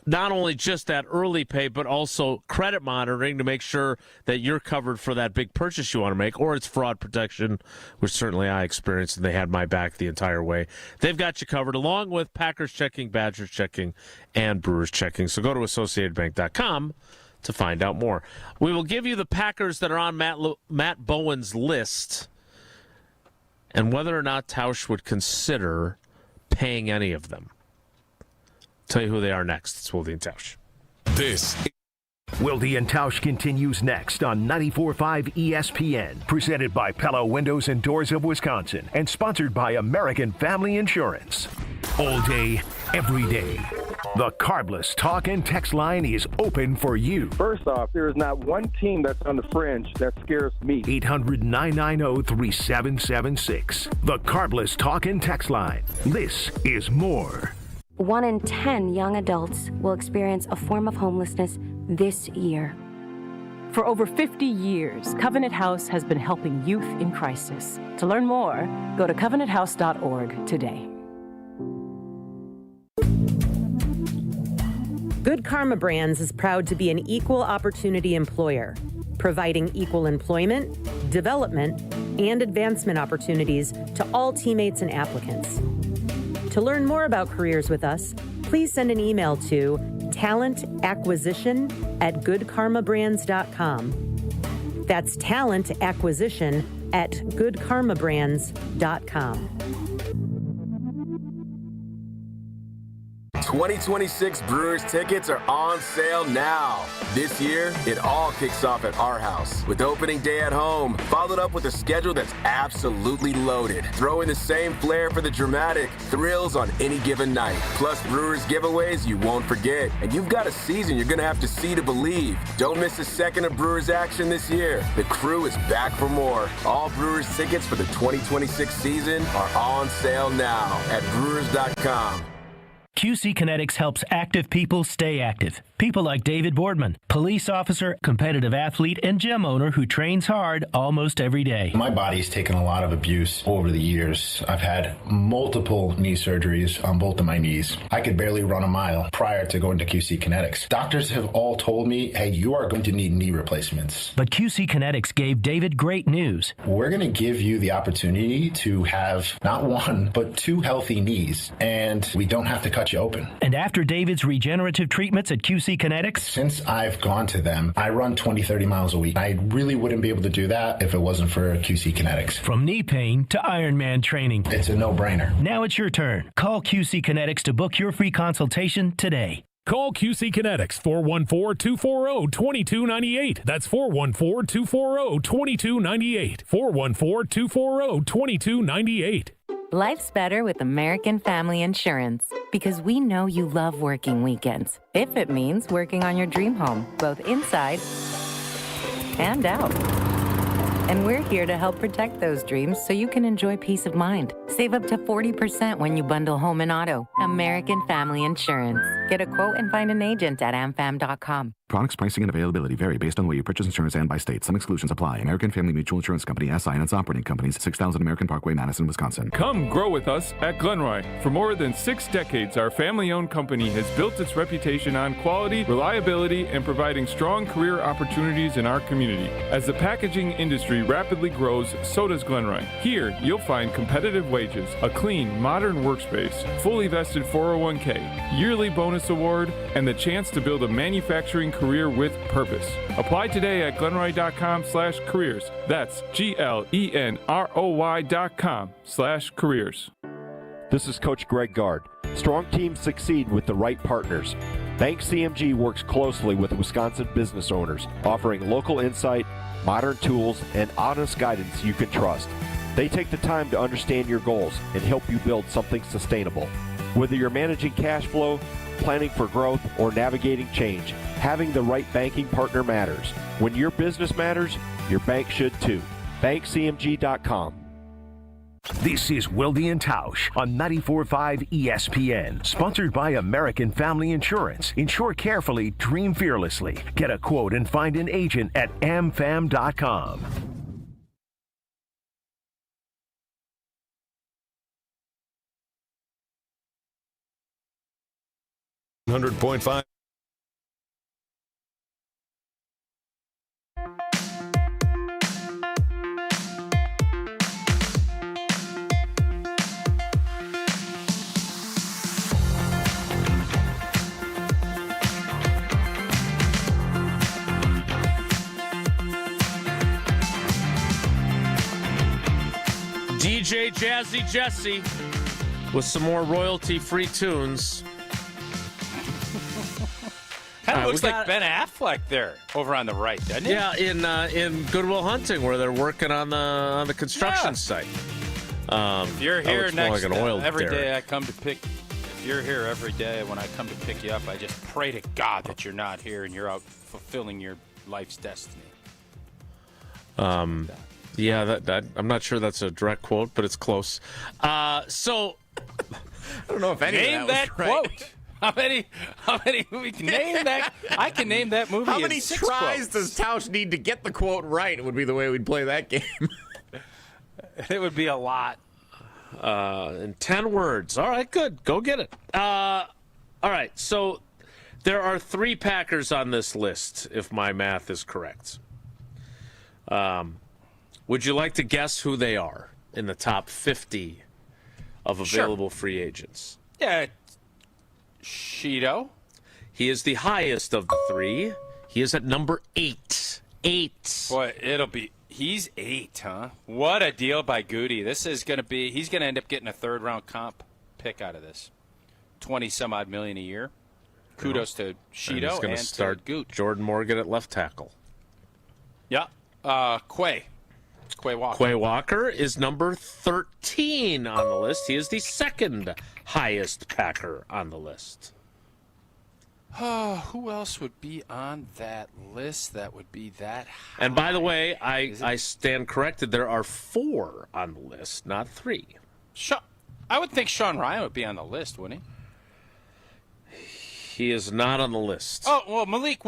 not only just that early pay, but also credit monitoring to make sure that you're covered for that big purchase you want to make, or it's fraud protection, which certainly I experienced, and they had my back the entire way. They've got you covered, along with Packers checking, Badgers checking, and Brewers checking. So go to AssociatedBank.com to find out more. We will give you the Packers that are on Matt Bowen's list and whether or not Tausch would consider paying any of them. Tell you who they are next. It's Wilde Tausch. This Wilde and Tausch continues next on 94.5 ESPN, presented by Pella Windows and Doors of Wisconsin, and sponsored by American Family Insurance. All day, every day, the Carbless talk and text line is open for you. First off, there is not one team that's on the fringe that scares me. 800-990-3776. The Carbless talk and text line. This is more. 1 in 10 young adults will experience a form of homelessness this year. For over 50 years, Covenant House has been helping youth in crisis. To learn more, go to covenanthouse.org today. Good Karma Brands is proud to be an equal opportunity employer, providing equal employment, development, and advancement opportunities to all teammates and applicants. To learn more about careers with us, please send an email to talentacquisition@goodkarmabrands.com. That's talentacquisition@goodkarmabrands.com. 2026 Brewers tickets are on sale now. This year, it all kicks off at our house with opening day at home, followed up with a schedule that's absolutely loaded. Throw in the same flair for the dramatic thrills on any given night. Plus Brewers giveaways you won't forget. And you've got a season you're going to have to see to believe. Don't miss a second of Brewers action this year. The crew is back for more. All Brewers tickets for the 2026 season are on sale now at brewers.com. QC Kinetics helps active people stay active. People like David Boardman, police officer, competitive athlete, and gym owner who trains hard almost every day. My body's taken a lot of abuse over the years. I've had multiple knee surgeries on both of my knees. I could barely run a mile prior to going to QC Kinetics. Doctors have all told me, hey, you are going to need knee replacements. But QC Kinetics gave David great news. We're going to give you the opportunity to have not one, but 2 healthy knees, and we don't have to cut you open. And after David's regenerative treatments at QC Kinetics? Since I've gone to them, I run 20, 30 miles a week. I really wouldn't be able to do that if it wasn't for QC Kinetics. From knee pain to Ironman training. It's a no-brainer. Now it's your turn. Call QC Kinetics to book your free consultation today. Call QC Kinetics, 414-240-2298. That's 414-240-2298. 414-240-2298. Life's better with American Family Insurance because we know you love working weekends. If it means working on your dream home, both inside and out. And we're here to help protect those dreams so you can enjoy peace of mind. Save up to 40% when you bundle home and auto. American Family Insurance. Get a quote and find an agent at amfam.com. Products, pricing, and availability vary based on the way you purchase insurance and by state. Some exclusions apply. American Family Mutual Insurance Company, SI, and its operating companies, 6000 American Parkway, Madison, Wisconsin. Come grow with us at Glenroy. For more than 6 decades, our family-owned company has built its reputation on quality, reliability, and providing strong career opportunities in our community. As the packaging industry rapidly grows, so does Glenroy. Here, you'll find competitive wages, a clean, modern workspace, fully vested 401k, yearly bonus award, and the chance to build a manufacturing career with purpose. Apply today at glenroy.com/careers. That's GLENROY.com/careers. This is Coach Greg Gard. Strong teams succeed with the right partners. Bank CMG works closely with Wisconsin business owners, offering local insight, modern tools, and honest guidance you can trust. They take the time to understand your goals and help you build something sustainable. Whether you're managing cash flow, planning for growth, or navigating change, having the right banking partner matters. When your business matters, your bank should too. BankCMG.com. This is Wilde Tausch on 94.5 ESPN, sponsored by American Family Insurance. Insure carefully, dream fearlessly. Get a quote and find an agent at amfam.com. $100.5. DJ Jazzy Jesse with some more royalty-free tunes. Kind of looks like Ben Affleck there over on the right, doesn't it? Yeah, in Good Will Hunting, where they're working on the construction site. If you're here next every day, I come to pick. If you're here every day when I come to pick you up, I just pray to God that you're not here and you're out fulfilling your life's destiny. Yeah, that I'm not sure that's a direct quote, but it's close. So I don't know if any name of that was quote. right. How many we can name that? I can name that movie. How many in 6 tries quotes. does Tausch need to get the quote right? Would be the way we'd play that game. It would be a lot. In 10 words. All right, good. Go get it. All right, so there are 3 Packers on this list, if my math is correct. Would you like to guess who they are in the top 50 of available free agents? Yeah, Sheeto. He is the highest of the 3. He is at number 8. 8. Boy, he's 8, huh? What a deal by Goody. This is going to be, he's going to end up getting a 3rd-round comp pick out of this. 20-some-odd million a year. Kudos to Sheeto he's going to start Goot. Jordan Morgan at left tackle. Yeah. Quay Walker. Quay Walker is number 13 on the list. He is the 2nd highest Packer on the list. Who else would be on that list that would be that high? And by the way, I stand corrected. There are 4 on the list, not 3. I would think Sean Ryan would be on the list, wouldn't he? He is not on the list. Oh, well, Malik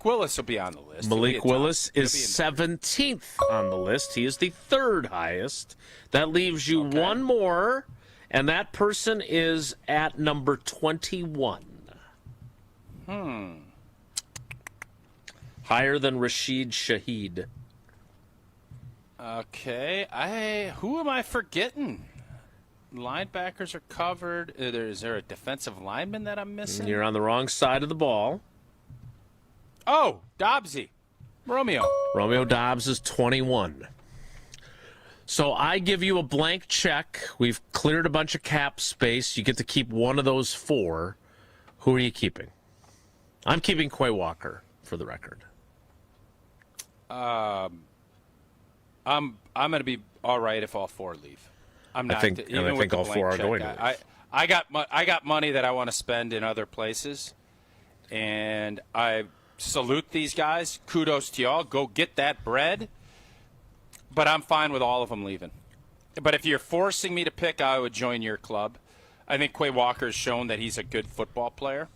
Willis will be on the list. Malik Willis is 17th on the list. He is the 3rd highest. That leaves you one more, and that person is at number 21. Higher than Rashid Shaheed. Okay. Who am I forgetting? Linebackers are covered. Is there a defensive lineman that I'm missing? You're on the wrong side of the ball. Oh, Dobbsy. Romeo Dobbs is 21. So I give you a blank check. We've cleared a bunch of cap space. You get to keep one of those 4. Who are you keeping? I'm keeping Quay Walker, for the record. I'm going to be all right if all 4 leave. I'm not. I think all 4 are going to leave. I got money that I want to spend in other places, and I salute these guys. Kudos to y'all. Go get that bread. But I'm fine with all of them leaving. But if you're forcing me to pick, I would join your club. I think Quay Walker has shown that he's a good football player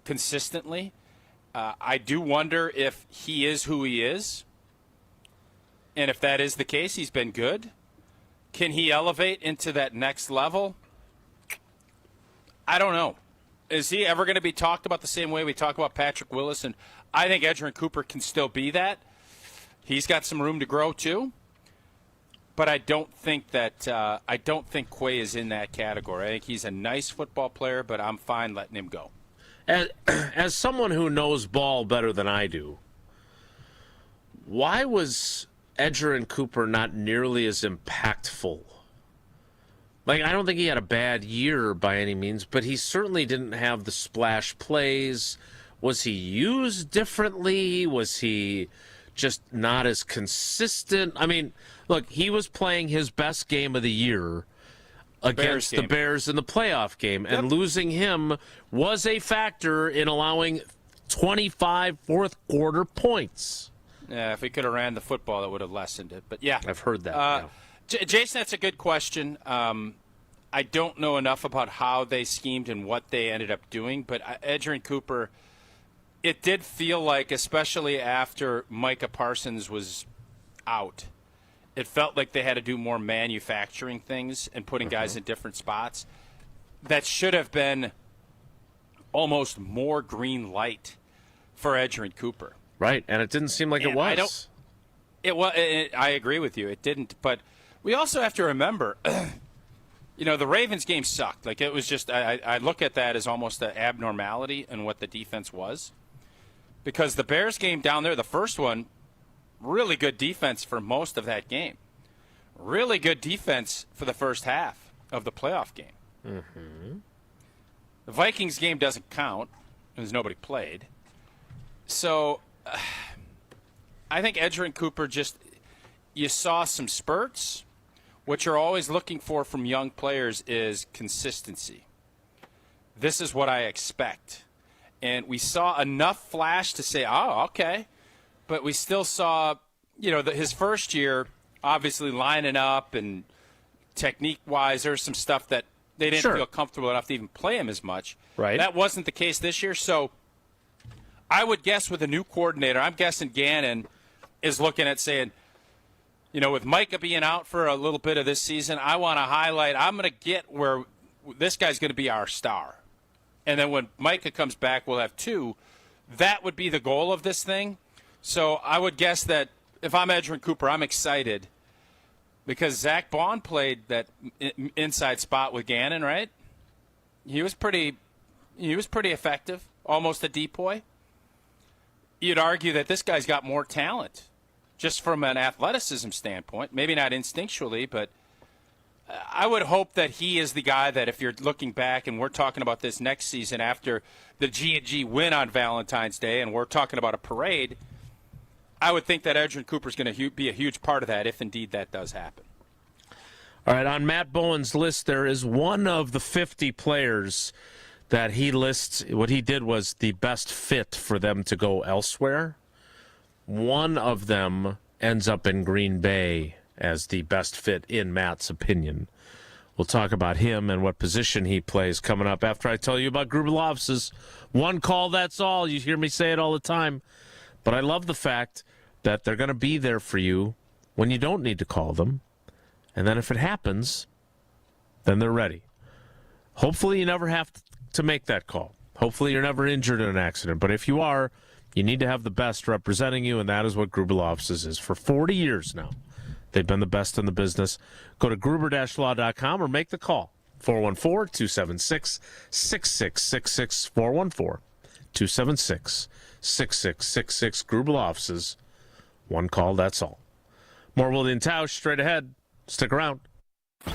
consistently. I do wonder if he is who he is. And if that is the case, he's been good. Can he elevate into that next level? I don't know. Is he ever going to be talked about the same way we talk about Patrick Willis? And I think Edgerrin Cooper can still be that. He's got some room to grow too. But I don't think Quay is in that category. I think he's a nice football player, but I'm fine letting him go. As someone who knows ball better than I do, why was Edgerrin Cooper not nearly as impactful Like, I don't think he had a bad year by any means, but he certainly didn't have the splash plays. Was he used differently? Was he just not as consistent? I mean, look, he was playing his best game of the year against the Bears in the playoff game, and losing him was a factor in allowing 25 fourth-quarter points. Yeah, if he could have ran the football, that would have lessened it. But, yeah. I've heard that. Jason, that's a good question. I don't know enough about how they schemed and what they ended up doing, but Edgerrin Cooper, it did feel like, especially after Micah Parsons was out, it felt like they had to do more manufacturing things and putting guys in different spots. That should have been almost more green light for Edgerrin Cooper. Right, and it didn't seem like it was. I agree with you. It didn't, but we also have to remember, the Ravens game sucked. Like, it was just, I look at that as almost an abnormality in what the defense was. Because the Bears game down there, the first one, really good defense for most of that game. Really good defense for the first half of the playoff game. Mm-hmm. The Vikings game doesn't count because nobody played. So I think Edgerrin Cooper you saw some spurts. What you're always looking for from young players is consistency. This is what I expect. And we saw enough flash to say, oh, okay. But we still saw, his first year, obviously lining up and technique-wise, there's some stuff that they didn't feel comfortable enough to even play him as much. Right. That wasn't the case this year. So I would guess with a new coordinator, I'm guessing Gannon is looking at saying, with Micah being out for a little bit of this season, I want to highlight, I'm going to get where this guy's going to be our star. And then when Micah comes back, we'll have two. That would be the goal of this thing. So I would guess that if I'm Edgerrin Cooper, I'm excited because Zach Bond played that inside spot with Gannon, right? He was pretty effective, almost a decoy. You'd argue that this guy's got more talent just from an athleticism standpoint. Maybe not instinctually, but I would hope that he is the guy that if you're looking back and we're talking about this next season after the G&G win on Valentine's Day and we're talking about a parade, I would think that Edgerrin Cooper is going to be a huge part of that if indeed that does happen. All right, on Matt Bowen's list, there is one of the 50 players that he lists. What he did was the best fit for them to go elsewhere. One of them ends up in Green Bay as the best fit in Matt's opinion. We'll talk about him and what position he plays coming up after I tell you about Grubelov's one call, that's all. You hear me say it all the time. But I love the fact that they're going to be there for you when you don't need to call them. And then if it happens, then they're ready. Hopefully you never have to make that call. Hopefully you're never injured in an accident. But if you are, you need to have the best representing you, and that is what Grubelov's is. For 40 years now, they've been the best in the business. Go to gruber-law.com or make the call. 414-276-6666. 414-276-6666. Grubelov's. One call, that's all. More Wilde Tausch straight ahead. Stick around.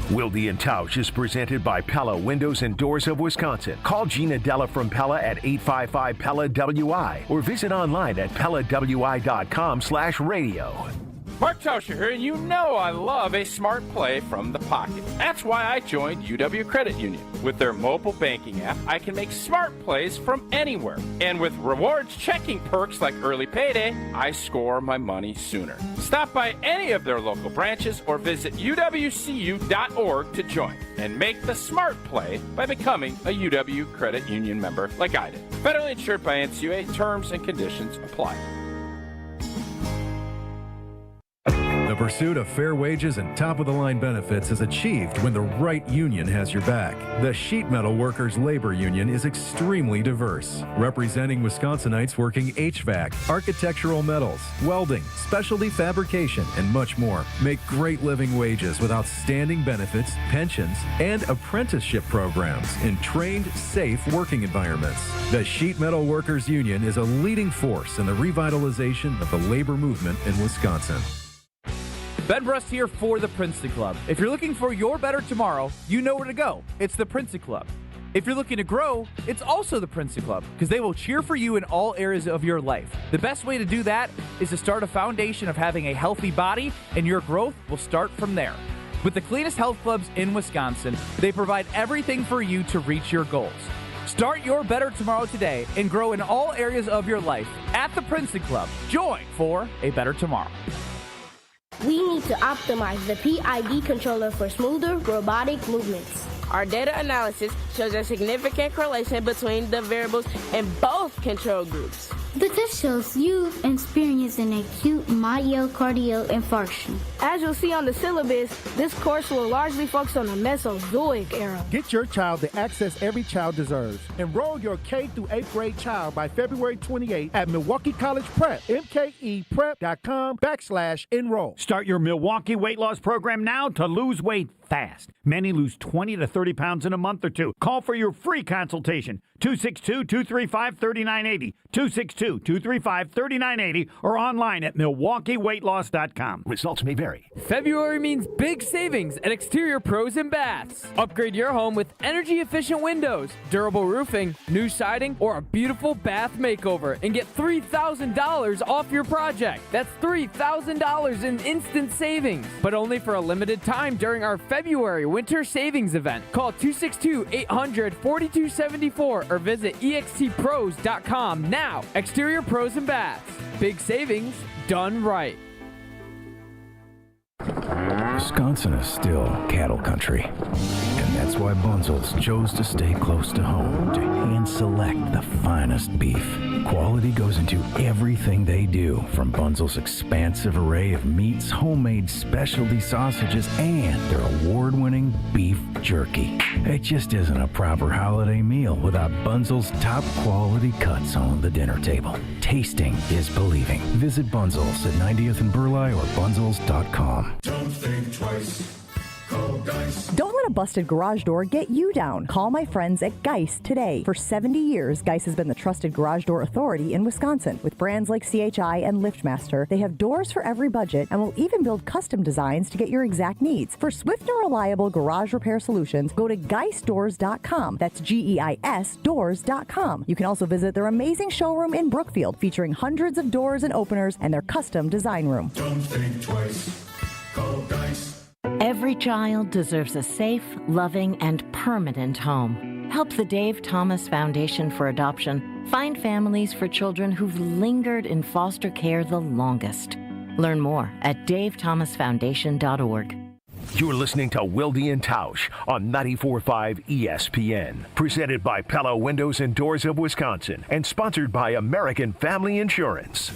Wilde Tausch is presented by Pella Windows and Doors of Wisconsin. Call Gina Della from Pella at 855-PELLA-WI or visit online at PellaWI.com/radio. Mark Tauscher here, and you know I love a smart play from the pocket. That's why I joined UW Credit Union. With their mobile banking app, I can make smart plays from anywhere. And with rewards checking perks like early payday, I score my money sooner. Stop by any of their local branches or visit uwcu.org to join and make the smart play by becoming a UW Credit Union member like I did. Federally insured by NCUA. Terms and conditions apply. The pursuit of fair wages and top-of-the-line benefits is achieved when the right union has your back. The Sheet Metal Workers Labor Union is extremely diverse, representing Wisconsinites working HVAC, architectural metals, welding, specialty fabrication, and much more. Make great living wages with outstanding benefits, pensions, and apprenticeship programs in trained, safe working environments. The Sheet Metal Workers Union is a leading force in the revitalization of the labor movement in Wisconsin. Ben Brust here for the Princeton Club. If you're looking for your better tomorrow, you know where to go. It's the Princeton Club. If you're looking to grow, it's also the Princeton Club, because they will cheer for you in all areas of your life. The best way to do that is to start a foundation of having a healthy body, and your growth will start from there. With the cleanest health clubs in Wisconsin, they provide everything for you to reach your goals. Start your better tomorrow today and grow in all areas of your life at the Princeton Club. Join for a better tomorrow. We need to optimize the PID controller for smoother robotic movements. Our data analysis shows a significant correlation between the variables in both control groups. The test shows you've experienced an acute myocardial infarction. As you'll see on the syllabus, this course will largely focus on the Mesozoic era. Get your child the access every child deserves. Enroll your K through 8th grade child by February 28 at Milwaukee College Prep, mkeprep.com/enroll. Start your Milwaukee weight loss program now to lose weight fast. Many lose 20 to 30 pounds in a month or two. Call for your free consultation. 262-235-3980. 262-235-3980 or online at MilwaukeeWeightLoss.com. Results may vary. February means big savings at Exterior Pros and Baths. Upgrade your home with energy-efficient windows, durable roofing, new siding, or a beautiful bath makeover and get $3,000 off your project. That's $3,000 in instant savings, but only for a limited time during our February winter savings event. Call 262-800-4274 or visit extpros.com now. Exterior Pros and Baths. Big savings done right. Wisconsin is still cattle country, and that's why Bunzel's chose to stay close to home to hand select the finest beef. Quality goes into everything they do, from Bunzel's expansive array of meats, homemade specialty sausages, and their award-winning beef jerky. It just isn't a proper holiday meal without Bunzel's top-quality cuts on the dinner table. Tasting is believing. Visit Bunzel's at 90th and Burleigh or bunzels.com. Don't think twice. Call Geist. Don't let a busted garage door get you down. Call my friends at Geist today. For 70 years, Geist has been the trusted garage door authority in Wisconsin. With brands like CHI and LiftMaster, they have doors for every budget and will even build custom designs to get your exact needs. For swift and reliable garage repair solutions, go to geistdoors.com. That's GEIS doors.com. You can also visit their amazing showroom in Brookfield, featuring hundreds of doors and openers and their custom design room. Don't think twice. Call Geist. Every child deserves a safe, loving, and permanent home. Help the Dave Thomas Foundation for Adoption find families for children who've lingered in foster care the longest. Learn more at davethomasfoundation.org. You're listening to Wilde Tausch on 94.5 ESPN. Presented by Pella Windows and Doors of Wisconsin and sponsored by American Family Insurance.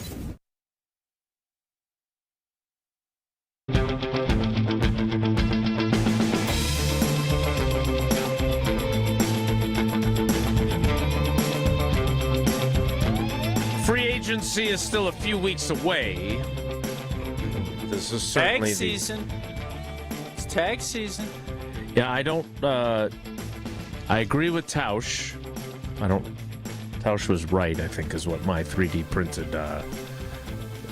Free agency is still a few weeks away. This is certainly tag season. It's tag season. Yeah, I don't. I agree with Tausch. Tausch was right, I think, is what my 3D printed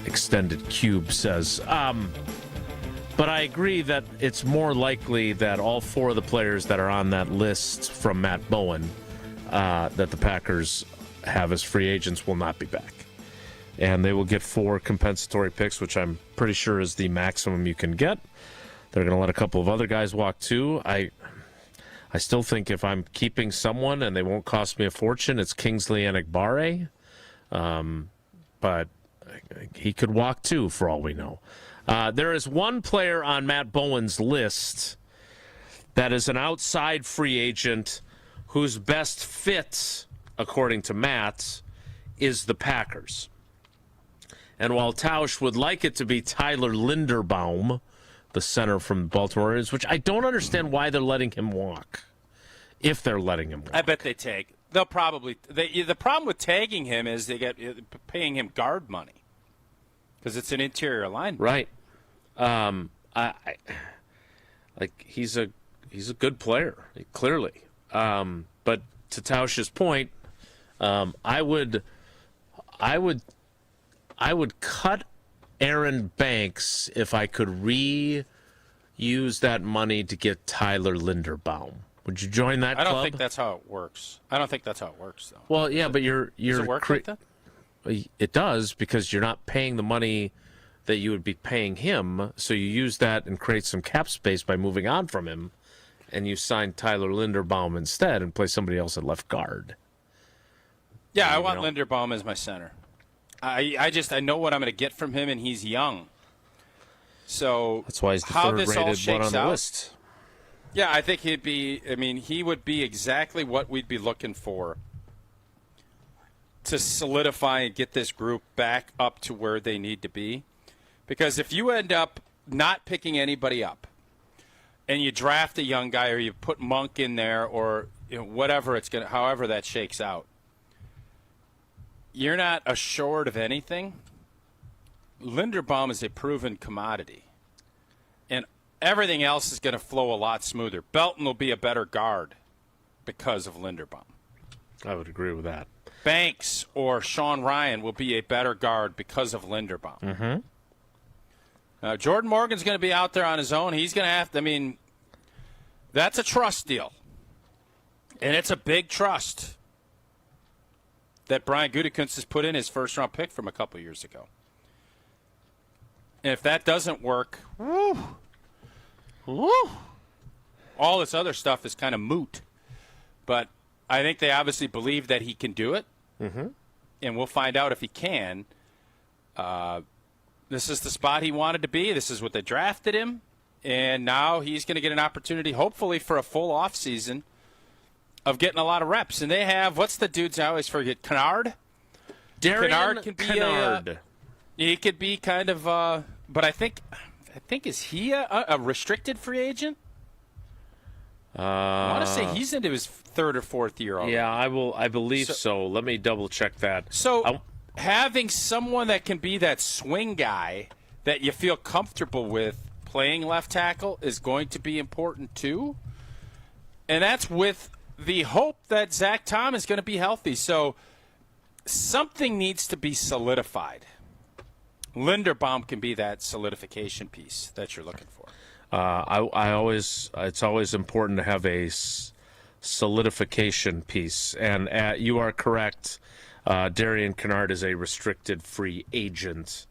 extended cube says. But I agree that it's more likely that all four of the players that are on that list from Matt Bowen that the Packers have as free agents will not be back. And they will get 4 compensatory picks, which I'm pretty sure is the maximum you can get. They're going to let a couple of other guys walk too. I still think if I'm keeping someone and they won't cost me a fortune, it's Kingsley Enagbare. But he could walk too, for all we know. There is one player on Matt Bowen's list that is an outside free agent whose best fit, according to Matt, is the Packers. And while Tausch would like it to be Tyler Linderbaum, the center from the Baltimore Ravens, which I don't understand why they're letting him walk, if they're letting him walk. I bet they tag. They'll probably. The problem with tagging him is they get paying him guard money because it's an interior lineman. Right. He's a good player, clearly. But to Tausch's point, I would cut Aaron Banks if I could reuse that money to get Tyler Linderbaum. Would you join that club? I don't think that's how it works. Though. Well, yeah, but you're does it work like that? It does, because you're not paying the money that you would be paying him, so you use that and create some cap space by moving on from him, and you sign Tyler Linderbaum instead and play somebody else at left guard. Yeah, I want Linderbaum as my center. I know what I'm going to get from him, and he's young. So that's why he's the how this all third-rated shakes one on the out, list. Yeah, I think he would be exactly what we'd be looking for to solidify and get this group back up to where they need to be. Because if you end up not picking anybody up and you draft a young guy or you put Monk in there or whatever however that shakes out, you're not assured of anything. Linderbaum is a proven commodity. And everything else is going to flow a lot smoother. Belton will be a better guard because of Linderbaum. I would agree with that. Banks or Sean Ryan will be a better guard because of Linderbaum. Mm-hmm. Jordan Morgan's going to be out there on his own. He's going to have to, that's a trust deal. And it's a big trust that Brian Gutekunst has put in his first-round pick from a couple years ago. And if that doesn't work, all this other stuff is kind of moot. But I think they obviously believe that he can do it. Mm-hmm. And we'll find out if he can. This is the spot he wanted to be. This is what they drafted him. And now he's going to get an opportunity, hopefully, for a full offseason of getting a lot of reps. And they have, what's the dude's I always forget, Kennard? Kennard can be Kennard. He could be kind of, but I think is he a restricted free agent? I want to say he's into his third or fourth year already. Yeah, I believe so. Let me double check that. So having someone that can be that swing guy that you feel comfortable with playing left tackle is going to be important too. And that's with the hope that Zach Tom is going to be healthy. So something needs to be solidified. Linderbaum can be that solidification piece that you're looking for. It's always important to have a solidification piece, and you are correct. Darian Kennard is a restricted free agent.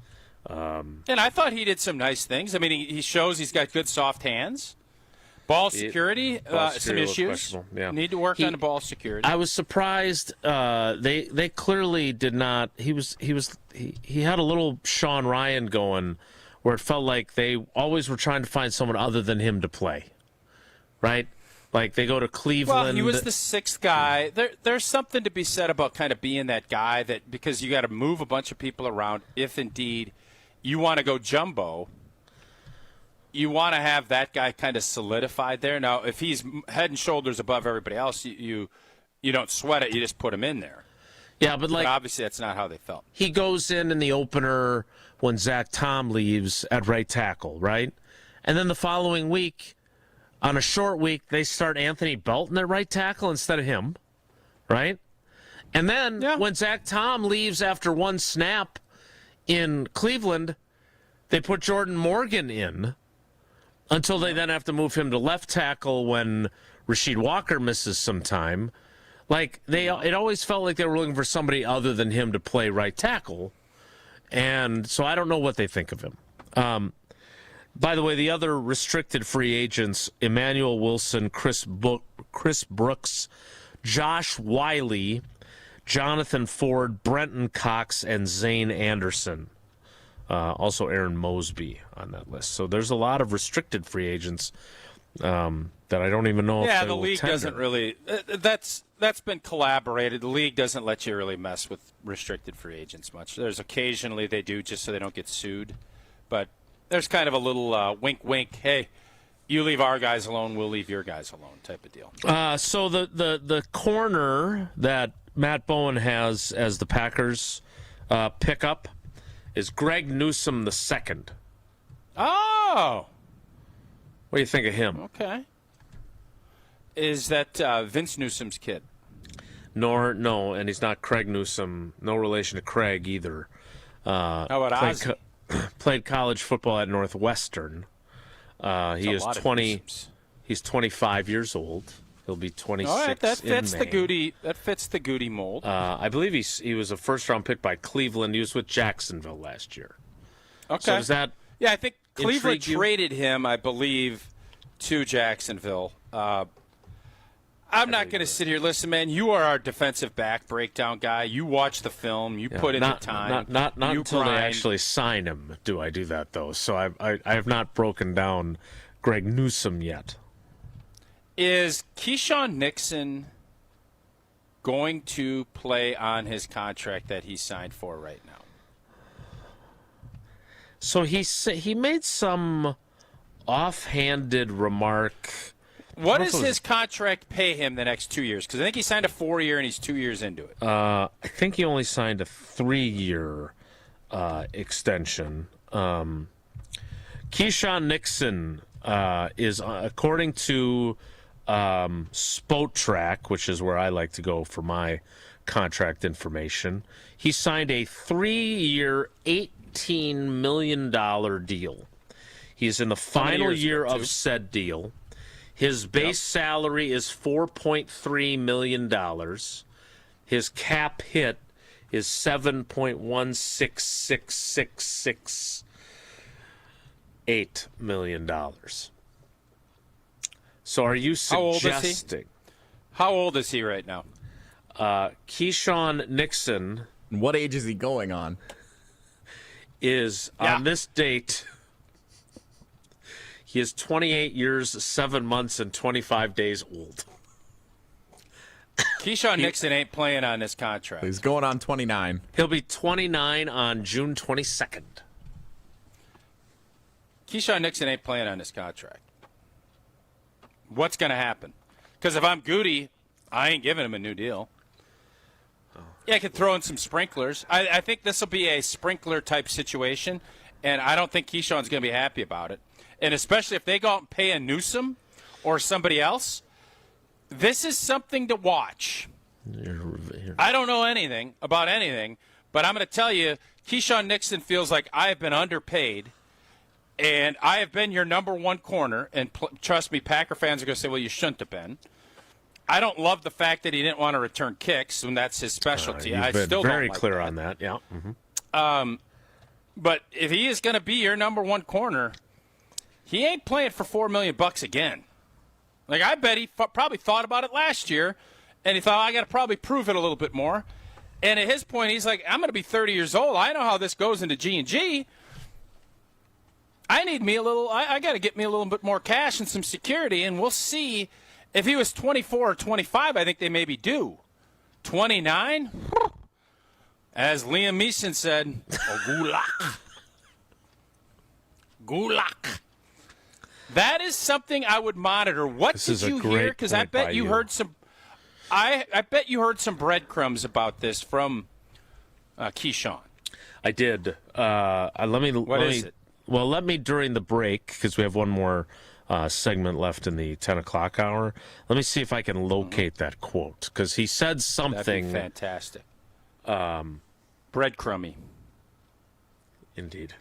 And I thought he did some nice things. He shows he's got good soft hands. Ball security, some issues. Yeah. Need to work on the ball security. I was surprised. They clearly did not. He had a little Sean Ryan going, where it felt like they always were trying to find someone other than him to play, right? Like they go to Cleveland. Well, he was the sixth guy. There's something to be said about kind of being that guy that because you got to move a bunch of people around if indeed you want to go jumbo. You want to have that guy kind of solidified there. Now, if he's head and shoulders above everybody else, you don't sweat it. You just put him in there. Yeah, but obviously that's not how they felt. He goes in the opener when Zach Tom leaves at right tackle, right? And then the following week, on a short week, they start Anthony Belton at right tackle instead of him, right? And then when Zach Tom leaves after one snap in Cleveland, they put Jordan Morgan in until they then have to move him to left tackle when Rasheed Walker misses some time. It always felt like they were looking for somebody other than him to play right tackle. And so I don't know what they think of him. By the way, the other restricted free agents, Emmanuel Wilson, Chris Brooks, Josh Wiley, Jonathan Ford, Brenton Cox, and Zane Anderson. Also Aaron Mosby on that list. So there's a lot of restricted free agents that I don't even know if they the will league tender. doesn't really that's been collaborated. The league doesn't let you really mess with restricted free agents much. There's occasionally they do just so they don't get sued. But there's kind of a little wink wink, hey, you leave our guys alone, we'll leave your guys alone type of deal. So the corner that Matt Bowen has as the Packers pickup is Greg Newsome II. Oh! What do you think of him? Okay. Is that Vince Newsome's kid? No, and he's not Craig Newsome. No relation to Craig either. How about Ozzie? played college football at Northwestern. He is 20. He's 25 years old. He'll be 26 All right, that fits in May. the Goody. That fits the Goody mold. I believe he was a first-round pick by Cleveland. He was with Jacksonville last year. Okay. So is that? Yeah, I think Cleveland intrigue you? traded him, I believe, to Jacksonville. I'm not going to sit here. Listen, man, you are our defensive back breakdown guy. You watch the film. You put in the time. Not you until grind. they actually sign him do I do that, though. So I have not broken down Greg Newsome yet. Is Keyshawn Nixon going to play on his contract that he signed for right now? So he made some offhanded remark. What does his contract pay him the next 2 years? Because I think he signed a 4-year and he's 2 years into it. I think he only signed a 3-year extension. Keyshawn Nixon is, according to Spotrac, which is where I like to go for my contract information, he signed a 3-year, $18 million deal. He's in the final year of said deal. His base salary is $4.3 million. His cap hit is $7.16668 million. So are you suggesting? How old is he right now? Keyshawn Nixon. What age is he going on? Is on this date. He is 28 years, 7 months, and 25 days old. Keyshawn Nixon ain't playing on this contract. He's going on 29. He'll be 29 on June 22nd. Keyshawn Nixon ain't playing on this contract. What's going to happen? Because if I'm Goody, I ain't giving him a new deal. Yeah, I could throw in some sprinklers. I think this will be a sprinkler-type situation, and I don't think Keyshawn's going to be happy about it. And especially if they go out and pay a Newsome or somebody else, this is something to watch. I don't know anything about anything, but I'm going to tell you, Keyshawn Nixon feels like I have been underpaid, and I have been your number one corner. And trust me, Packer fans are going to say, well, you shouldn't have been. I don't love the fact that he didn't want to return kicks, and that's his specialty. You've I been still very don't like clear that. on that, yeah. Mm-hmm. But if he is going to be your number one corner, he ain't playing for $4 million again. Like, I bet he probably thought about it last year, and he thought, I got to probably prove it a little bit more. And at his point, he's like, I'm going to be 30 years old. I know how this goes into G&G. I need me a little. I got to get me a little bit more cash and some security, and we'll see. If he was 24 or 25, I think they maybe do. 29, as Liam Neeson said, gulak. Gulak. That is something I would monitor. What did you hear? Because I bet you heard some. I bet you heard some breadcrumbs about this from Keyshawn. I did. What is it? Well, let me during the break, because we have one more segment left in the 10 o'clock hour. Let me see if I can locate that quote, because he said something. That'd be fantastic. Breadcrumby. Indeed.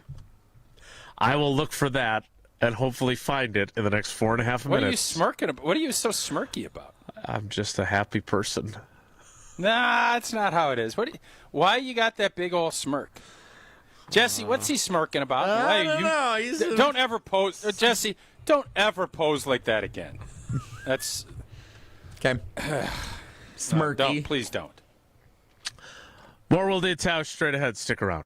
I will look for that and hopefully find it in the next 4.5 minutes. What are you smirking about? What are you so smirky about? I'm just a happy person. Nah, that's not how it is. Why you got that big old smirk? Jesse, what's he smirking about? I don't know. Don't ever pose. Jesse, don't ever pose like that again. That's... Okay. Smirky. Please don't. More Wilde Tausch straight ahead. Stick around.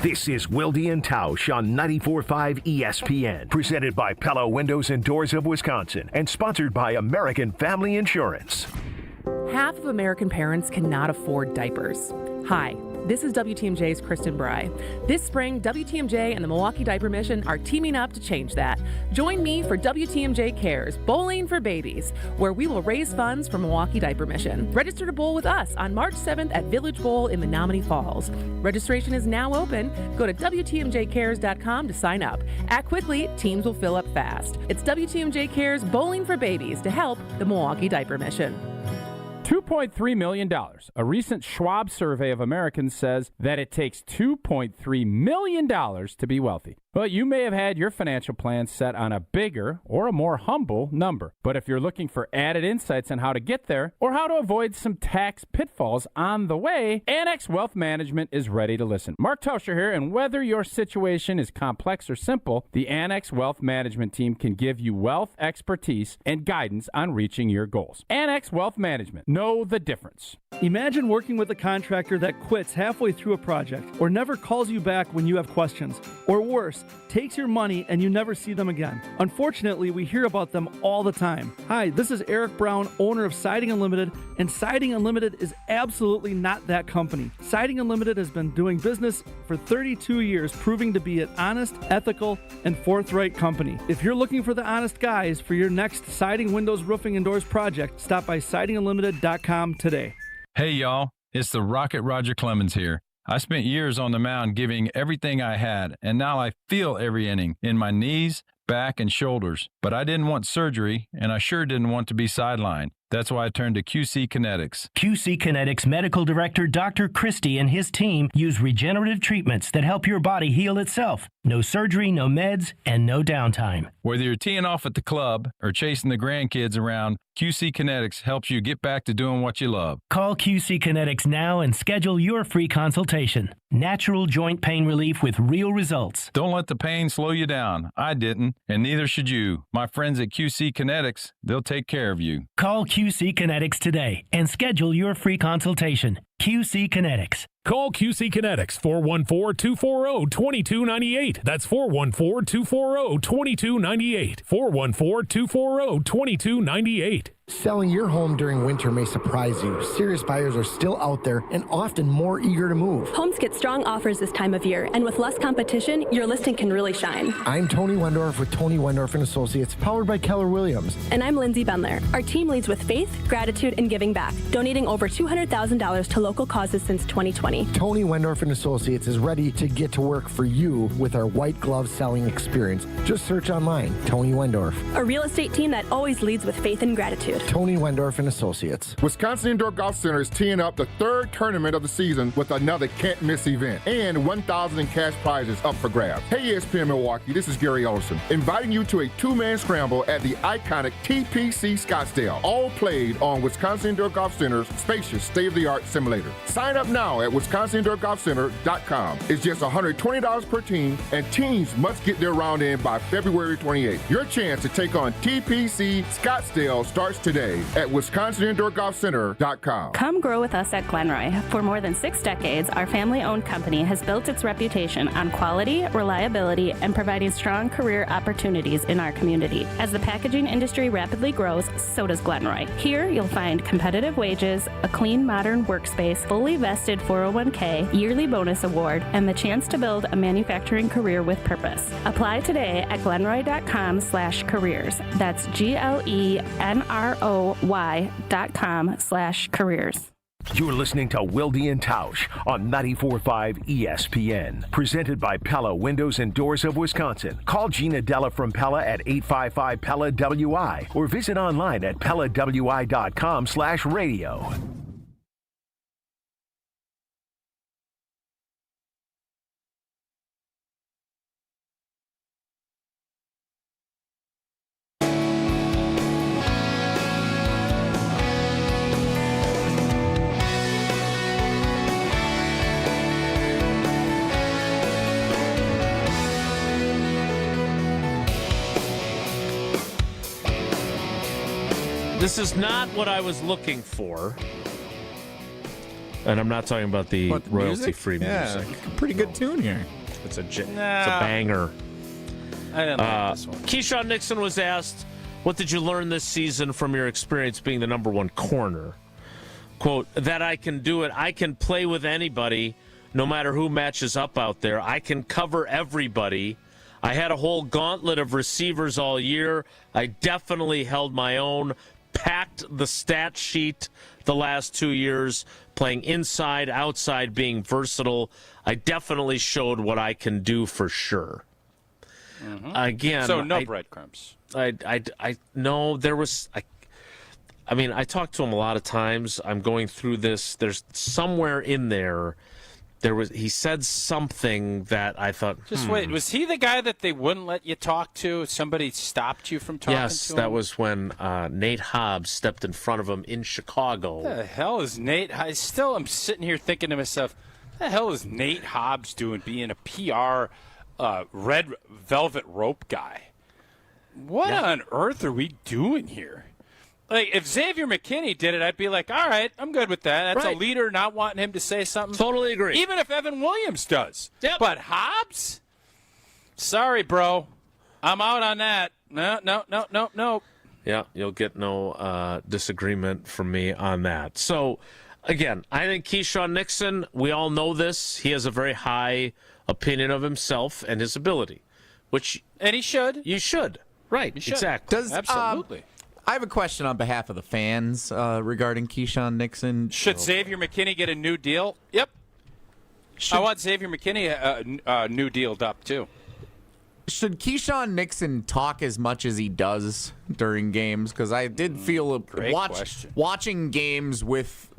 This is Wilde Tausch on 94.5 ESPN, presented by Pella Windows and Doors of Wisconsin, and sponsored by American Family Insurance. Half of American parents cannot afford diapers. Hi, this is WTMJ's Kristen Bry. This spring, WTMJ and the Milwaukee Diaper Mission are teaming up to change that. Join me for WTMJ Cares, Bowling for Babies, where we will raise funds for Milwaukee Diaper Mission. Register to bowl with us on March 7th at Village Bowl in Menominee Falls. Registration is now open. Go to WTMJCares.com to sign up. Act quickly, teams will fill up fast. It's WTMJ Cares, Bowling for Babies to help the Milwaukee Diaper Mission. $2.3 million. A recent Schwab survey of Americans says that it takes $2.3 million to be wealthy. Well, you may have had your financial plan set on a bigger or a more humble number. But if you're looking for added insights on how to get there or how to avoid some tax pitfalls on the way, Annex Wealth Management is ready to listen. Mark Tauscher here, and whether your situation is complex or simple, the Annex Wealth Management team can give you wealth expertise and guidance on reaching your goals. Annex Wealth Management. Know the difference. Imagine working with a contractor that quits halfway through a project or never calls you back when you have questions. Or worse, takes your money and you never see them again. Unfortunately, we hear about them all the time. Hi, this is Eric Brown, owner of Siding Unlimited, and Siding Unlimited is absolutely not that company. Siding Unlimited has been doing business for 32 years, proving to be an honest, ethical, and forthright company. If you're looking for the honest guys for your next siding, windows, roofing, and doors project, stop by sidingunlimited.com today. Hey, y'all. It's the Rocket Roger Clemens here. I spent years on the mound giving everything I had, and now I feel every inning in my knees, back, and shoulders. But I didn't want surgery, and I sure didn't want to be sidelined. That's why I turned to QC Kinetics. QC Kinetics Medical Director Dr. Christie and his team use regenerative treatments that help your body heal itself. No surgery, no meds, and no downtime. Whether you're teeing off at the club or chasing the grandkids around, QC Kinetics helps you get back to doing what you love. Call QC Kinetics now and schedule your free consultation. Natural joint pain relief with real results. Don't let the pain slow you down. I didn't, and neither should you. My friends at QC Kinetics, they'll take care of you. Call QC Kinetics today and schedule your free consultation. QC Kinetics. Call QC Kinetics, 414-240-2298. That's 414-240-2298. 414-240-2298. Selling your home during winter may surprise you. Serious buyers are still out there and often more eager to move. Homes get strong offers this time of year, and with less competition, your listing can really shine. I'm Tony Wendorf with Tony Wendorf & Associates, powered by Keller Williams. And I'm Lindsay Bendler. Our team leads with faith, gratitude, and giving back, donating over $200,000 to local causes since 2020. Tony Wendorf & Associates is ready to get to work for you with our white glove selling experience. Just search online, Tony Wendorf. A real estate team that always leads with faith and gratitude. Tony Wendorf & Associates. Wisconsin Indoor Golf Center is teeing up the third tournament of the season with another can't-miss event and $1,000 in cash prizes up for grabs. Hey, ESPN Milwaukee, this is Gary Ellison, inviting you to a two-man scramble at the iconic TPC Scottsdale, all played on Wisconsin Indoor Golf Center's spacious state-of-the-art simulator. Sign up now at wisconsindoorgolfcenter.com. It's just $120 per team, and teams must get their round in by February 28th. Your chance to take on TPC Scottsdale starts today at wisconsindoorgolfcenter.com. Come grow with us at Glenroy. For more than 6 decades, our family-owned company has built its reputation on quality, reliability, and providing strong career opportunities in our community. As the packaging industry rapidly grows, so does Glenroy. Here, you'll find competitive wages, a clean, modern workspace, fully vested 401k, yearly bonus award, and the chance to build a manufacturing career with purpose. Apply today at glenroy.com/careers. That's GLENROY.com/careers. You're listening to Wilde Tausch on 94.5 ESPN. Presented by Pella Windows and Doors of Wisconsin. Call Gina Della from Pella at 855-PELLA-WI or visit online at PellaWI.com/radio. This is not what I was looking for. And I'm not talking about the royalty-free music. Pretty good tune here. It's a banger. I didn't like this one. Keyshawn Nixon was asked, what did you learn this season from your experience being the number one corner? Quote, that I can do it. I can play with anybody, no matter who matches up out there. I can cover everybody. I had a whole gauntlet of receivers all year. I definitely held my own. Packed the stat sheet the last 2 years, playing inside, outside, being versatile. I definitely showed what I can do for sure. Mm-hmm. Again, so no breadcrumbs. No, there was. I mean, I talked to him a lot of times. I'm going through this. There's somewhere in there. He said something that I thought. Just wait. Was he the guy that they wouldn't let you talk to? Somebody stopped you from talking to him? Yes, that was when Nate Hobbs stepped in front of him in Chicago. What the hell is Nate? I'm sitting here thinking to myself, what the hell is Nate Hobbs doing being a PR red velvet rope guy? What on earth are we doing here? Like, if Xavier McKinney did it, I'd be like, all right, I'm good with that. That's a leader not wanting him to say something. Totally agree. Even if Evan Williams does. Yep. But Hobbs? Sorry, bro. I'm out on that. No. Yeah, you'll get no disagreement from me on that. So, again, I think Keyshawn Nixon, we all know this. He has a very high opinion of himself and his ability. And he should. You should. Right, exactly. Absolutely. I have a question on behalf of the fans regarding Keyshawn Nixon. Should Xavier McKinney get a new deal? Yep. I want Xavier McKinney new dealed up, too. Should Keyshawn Nixon talk as much as he does during games? Because I did feel watching games with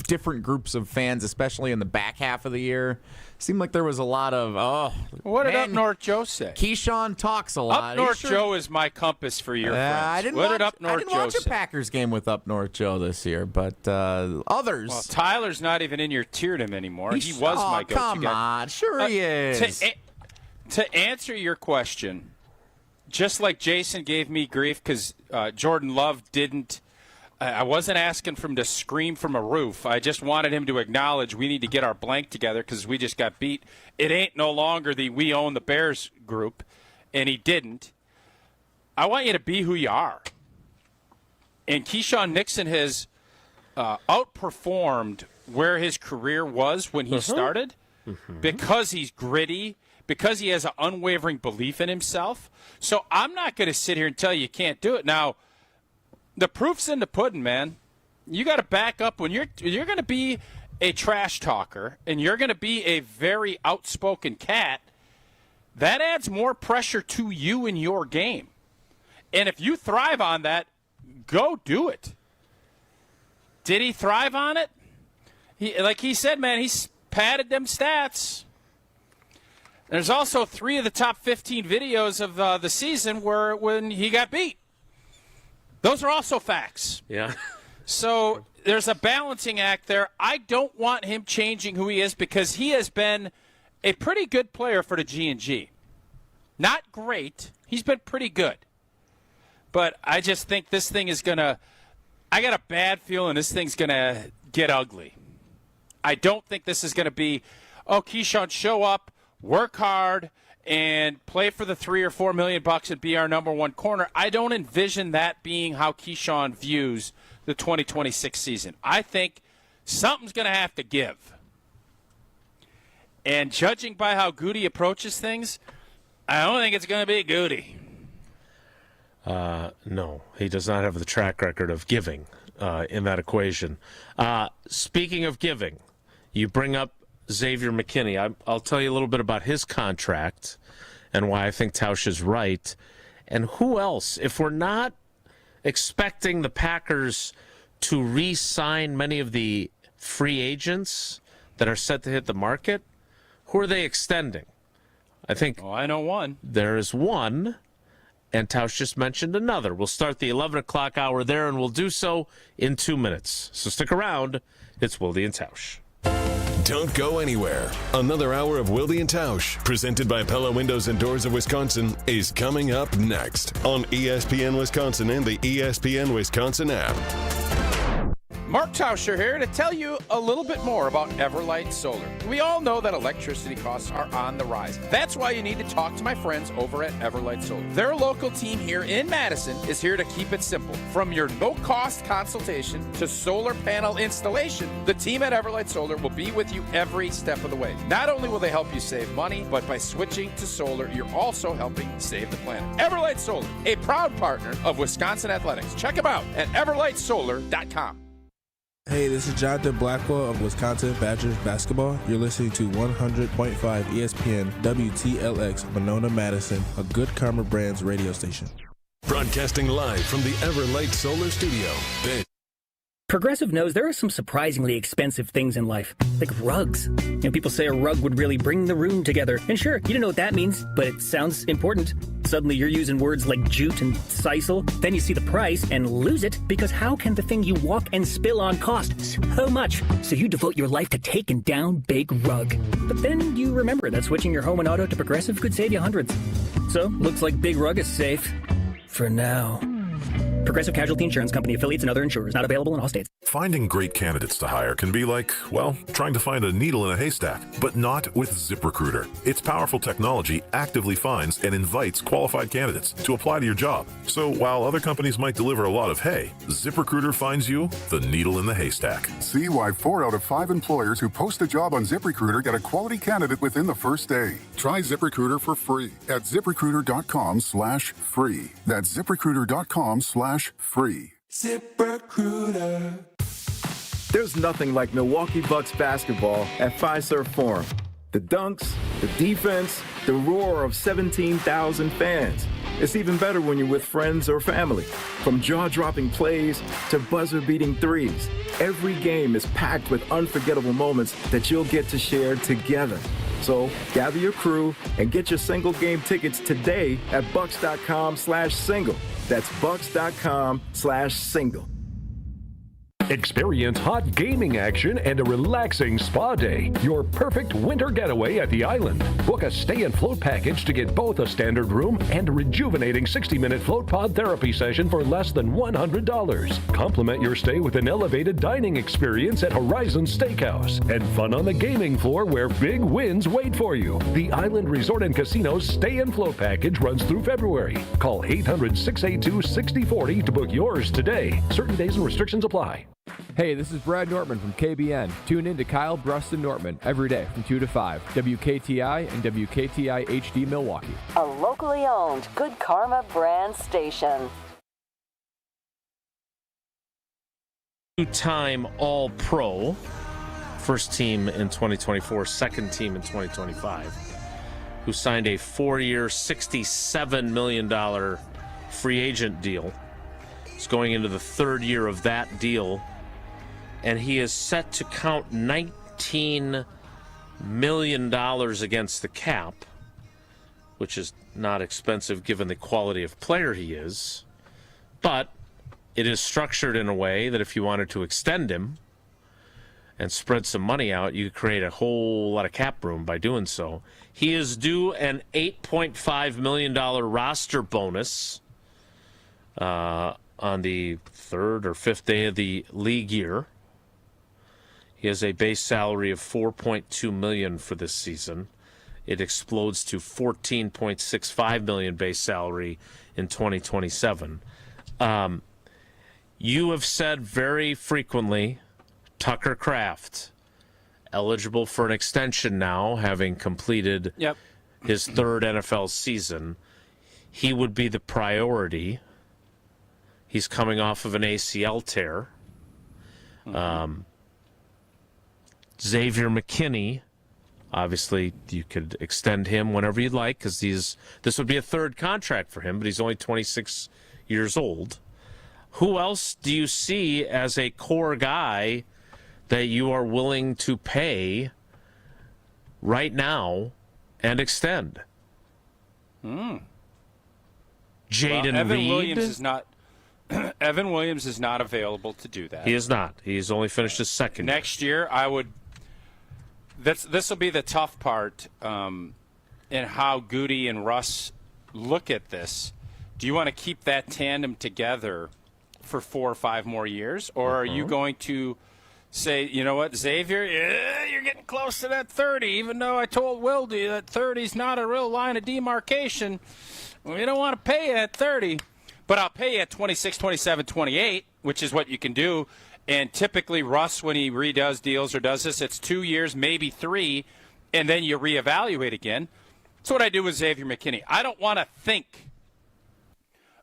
different groups of fans, especially in the back half of the year, seemed like there was a lot of, what did Up North Joe say? Keyshawn talks a lot. Up North Joe is my compass for your friends. What did Up North Joe say? I didn't watch a Packers game with Up North Joe this year, but others. Well, Tyler's not even in your tierdom anymore. He was my go-to guy. Come on, sure he is. To answer your question, just like Jason gave me grief because Jordan Love didn't. I wasn't asking for him to scream from a roof. I just wanted him to acknowledge we need to get our blank together because we just got beat. It ain't no longer the we own the Bears group, and he didn't. I want you to be who you are. And Keyshawn Nixon has outperformed where his career was when he started because he's gritty, because he has an unwavering belief in himself. So I'm not going to sit here and tell you can't do it. Now, the proof's in the pudding, man. You got to back up when you're going to be a trash talker and you're going to be a very outspoken cat. That adds more pressure to you in your game. And if you thrive on that, go do it. Did he thrive on it? Like he said, man, he's padded them stats. There's also 3 of the top 15 videos of the season when he got beat. Those are also facts. Yeah. So there's a balancing act there. I don't want him changing who he is because he has been a pretty good player for the G&G. Not great. He's been pretty good. But I just think this thing is going to – I got a bad feeling this thing's going to get ugly. I don't think this is going to be, Keyshawn, show up, work hard, and play for the $3 or $4 million and be our number one corner. I don't envision that being how Keyshawn views the 2026 season. I think something's going to have to give. And judging by how Goody approaches things, I don't think it's going to be Goody. No, he does not have the track record of giving in that equation. Speaking of giving, you bring up Xavier McKinney. I'll tell you a little bit about his contract and why I think Tausch is right. And who else? If we're not expecting the Packers to re-sign many of the free agents that are set to hit the market, who are they extending? I think I know one. There is one, and Tausch just mentioned another. We'll start the 11 o'clock hour there, and we'll do so in 2 minutes. So stick around. It's Wilde and Tausch. Don't go anywhere. Another hour of Wilde and Tausch, presented by Pella Windows and Doors of Wisconsin, is coming up next on ESPN Wisconsin and the ESPN Wisconsin app. Mark Tauscher here to tell you a little bit more about Everlight Solar. We all know that electricity costs are on the rise. That's why you need to talk to my friends over at Everlight Solar. Their local team here in Madison is here to keep it simple. From your no-cost consultation to solar panel installation, the team at Everlight Solar will be with you every step of the way. Not only will they help you save money, but by switching to solar, you're also helping save the planet. Everlight Solar, a proud partner of Wisconsin Athletics. Check them out at everlightsolar.com. Hey, this is Jonathan Blackwell of Wisconsin Badgers basketball. You're listening to 100.5 ESPN WTLX Monona, Madison, a Good Karma Brands radio station. Broadcasting live from the Everlight Solar Studio. This Progressive knows there are some surprisingly expensive things in life, like rugs. People say a rug would really bring the room together. And sure, you don't know what that means, but it sounds important. Suddenly you're using words like jute and sisal. Then you see the price and lose it, because how can the thing you walk and spill on cost so much? So you devote your life to taking down Big Rug. But then you remember that switching your home and auto to Progressive could save you hundreds. So, looks like Big Rug is safe. For now. Progressive Casualty Insurance Company, affiliates, and other insurers. Not available in all states. Finding great candidates to hire can be like, well, trying to find a needle in a haystack, but not with ZipRecruiter. Its powerful technology actively finds and invites qualified candidates to apply to your job. So while other companies might deliver a lot of hay, ZipRecruiter finds you the needle in the haystack. See why 4 out of 5 employers who post a job on ZipRecruiter get a quality candidate within the first day. Try ZipRecruiter for free at ZipRecruiter.com/free. That's ZipRecruiter.com/free. ZipRecruiter. There's nothing like Milwaukee Bucks basketball at Fiserv Forum. The dunks, the defense, the roar of 17,000 fans. It's even better when you're with friends or family. From jaw-dropping plays to buzzer-beating threes, every game is packed with unforgettable moments that you'll get to share together. So gather your crew and get your single game tickets today at bucks.com/single. That's bucks.com/single. Experience hot gaming action and a relaxing spa day. Your perfect winter getaway at the island. Book a stay and float package to get both a standard room and a rejuvenating 60-minute float pod therapy session for less than $100. Complement your stay with an elevated dining experience at Horizon Steakhouse and fun on the gaming floor where big wins wait for you. The Island Resort and Casino's stay and float package runs through February. Call 800-682-6040 to book yours today. Certain days and restrictions apply. Hey, this is Brad Nortman from KBN. Tune in to Kyle Bruston Nortman every day from 2 to 5. WKTI and WKTI HD Milwaukee. A locally owned Good Karma brand station. Two-time All-Pro, first team in 2024, second team in 2025, who signed a 4-year, $67 million free agent deal. He's going into the third year of that deal, and he is set to count $19 million against the cap, which is not expensive given the quality of player he is. But it is structured in a way that if you wanted to extend him and spread some money out, you could create a whole lot of cap room by doing so. He is due an $8.5 million roster bonus on the third or fifth day of the league year. He has a base salary of $4.2 million for this season. It explodes to $14.65 million base salary in 2027. You have said very frequently, Tucker Kraft, eligible for an extension now, having completed his third NFL season. He would be the priority. He's coming off of an ACL tear. Xavier McKinney, obviously you could extend him whenever you'd like, because this would be a third contract for him, but he's only 26 years old. Who else do you see as a core guy that you are willing to pay right now and extend? Jaden Reed? Evan Williams is not available to do that. He is not. He's only finished his second year. Next year, I would. This will be the tough part in how Goody and Russ look at this. Do you want to keep that tandem together for 4 or 5 more years, or are you going to say, you know what, Xavier, you're getting close to that 30, even though I told Wilde that 30 is not a real line of demarcation. We don't want to pay you at 30. But I'll pay you at 26, 27, 28, which is what you can do. And typically, Russ, when he redoes deals or does this, it's 2 years, maybe 3, and then you reevaluate again. That's what I do with Xavier McKinney. I don't want to think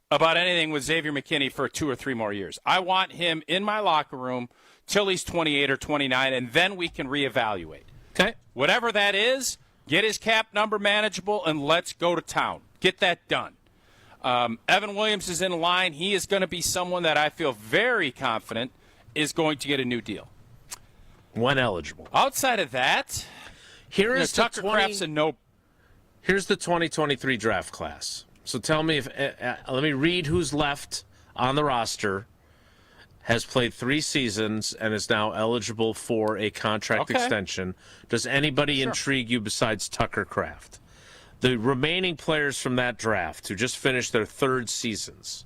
about anything with Xavier McKinney for 2 or 3 more years. I want him in my locker room till he's 28 or 29, and then we can reevaluate. Okay. Whatever that is, get his cap number manageable, and let's go to town. Get that done. Evan Williams is in line. He is going to be someone that I feel very confident is going to get a new deal. When eligible. Outside of that, here's Tucker Kraft's a no. Here's the 2023 draft class. So tell me if let me read who's left on the roster. Has played 3 seasons and is now eligible for a contract extension. Does anybody intrigue you besides Tucker Kraft? The remaining players from that draft who just finished their 3rd seasons.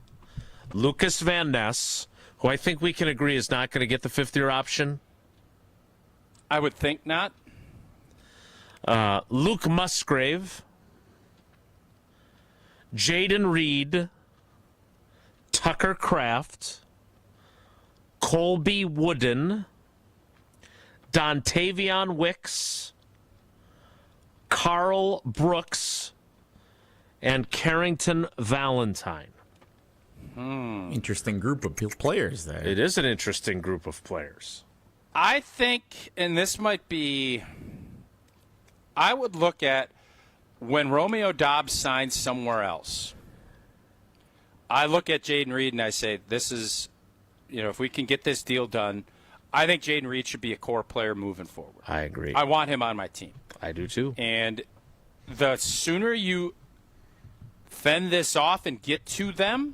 Lucas Van Ness, who I think we can agree is not going to get the 5th-year option. I would think not. Luke Musgrave. Jaden Reed. Tucker Kraft. Colby Wooden, Dontavion Wicks, Carl Brooks, and Carrington Valentine. Interesting group of players there. It is an interesting group of players. I think, and this might be, I would look at when Romeo Doubs signs somewhere else. I look at Jaden Reed and I say, this is, if we can get this deal done, I think Jaden Reed should be a core player moving forward. I agree. I want him on my team. I do too. And the sooner you fend this off and get to them,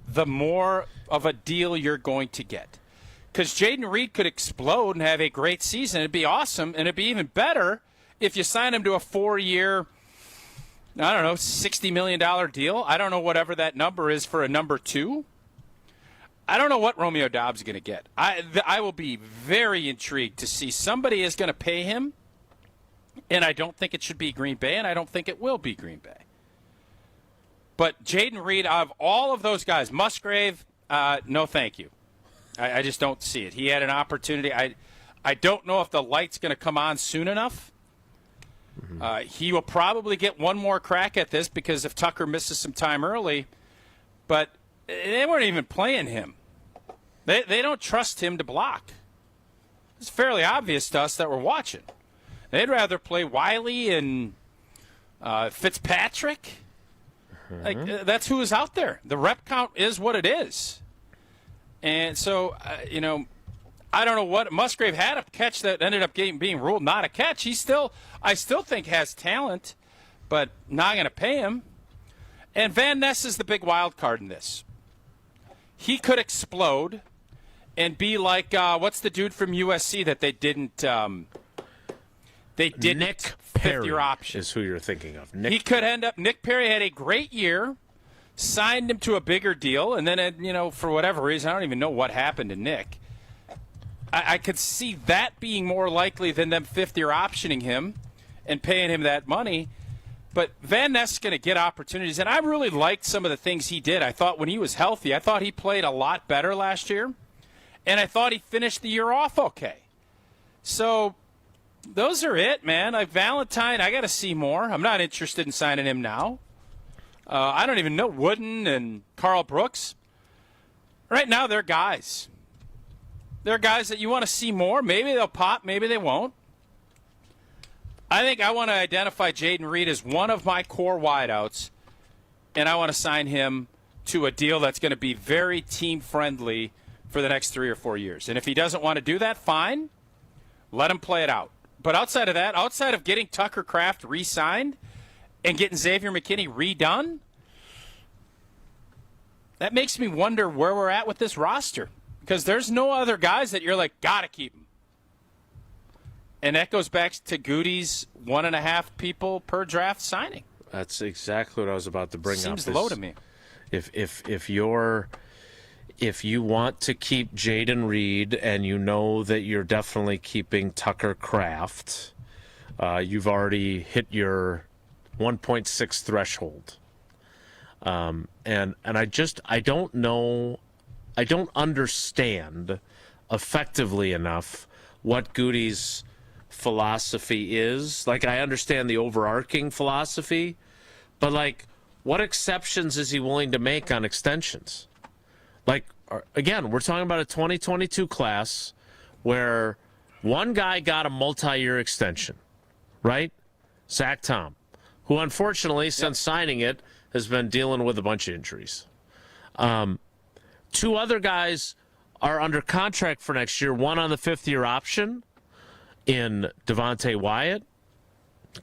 the more of a deal you're going to get. Because Jaden Reed could explode and have a great season. It'd be awesome, and it'd be even better if you sign him to a 4-year, I don't know, $60 million deal. I don't know whatever that number is for a number 2. I don't know what Romeo Doubs is going to get. I will be very intrigued to see somebody is going to pay him, and I don't think it should be Green Bay, and I don't think it will be Green Bay. But Jaden Reed, out of all of those guys, Musgrave, no thank you. I just don't see it. He had an opportunity. I don't know if the light's going to come on soon enough. He will probably get one more crack at this because if Tucker misses some time early, but they weren't even playing him. They don't trust him to block. It's fairly obvious to us that we're watching. They'd rather play Wiley and Fitzpatrick. That's who is out there. The rep count is what it is. And so, I don't know what Musgrave had a catch that ended up being ruled not a catch. I still think has talent, but not going to pay him. And Van Ness is the big wild card in this. He could explode and be like what's the dude from USC that they didn't Nick Perry your option is who you're thinking of. He could end up. Nick Perry had a great year, signed him to a bigger deal, and then for whatever reason, I don't even know what happened to Nick. I could see that being more likely than them 5th-year optioning him and paying him that money. But Van Ness is going to get opportunities, and I really liked some of the things he did. I thought when he was healthy, I thought he played a lot better last year, and I thought he finished the year off okay. So those are it, man. Like Valentine, I got to see more. I'm not interested in signing him now. I don't even know Wooden and Carl Brooks. Right now, they're guys. They're guys that you want to see more. Maybe they'll pop, maybe they won't. I think I want to identify Jaden Reed as one of my core wideouts, and I want to sign him to a deal that's going to be very team-friendly for the next 3 or 4 years. And if he doesn't want to do that, fine. Let him play it out. But outside of that, outside of getting Tucker Kraft re-signed and getting Xavier McKinney redone, that makes me wonder where we're at with this roster. Because there's no other guys that you're like, got to keep them. And that goes back to Goody's 1.5 people per draft signing. That's exactly what I was about to bring up. Seems low to me. If you want to keep Jaden Reed and you know that you're definitely keeping Tucker Kraft, you've already hit your 1.6 threshold. And I don't know, I don't understand effectively enough what Goody's philosophy is. Like, I understand the overarching philosophy, but like, what exceptions is he willing to make on extensions? Like, again, we're talking about a 2022 class where one guy got a multi-year extension, right? Zach Tom, who unfortunately, since signing it, has been dealing with a bunch of injuries. 2 other guys are under contract for next year, one on the 5th-year option in Devontae Wyatt.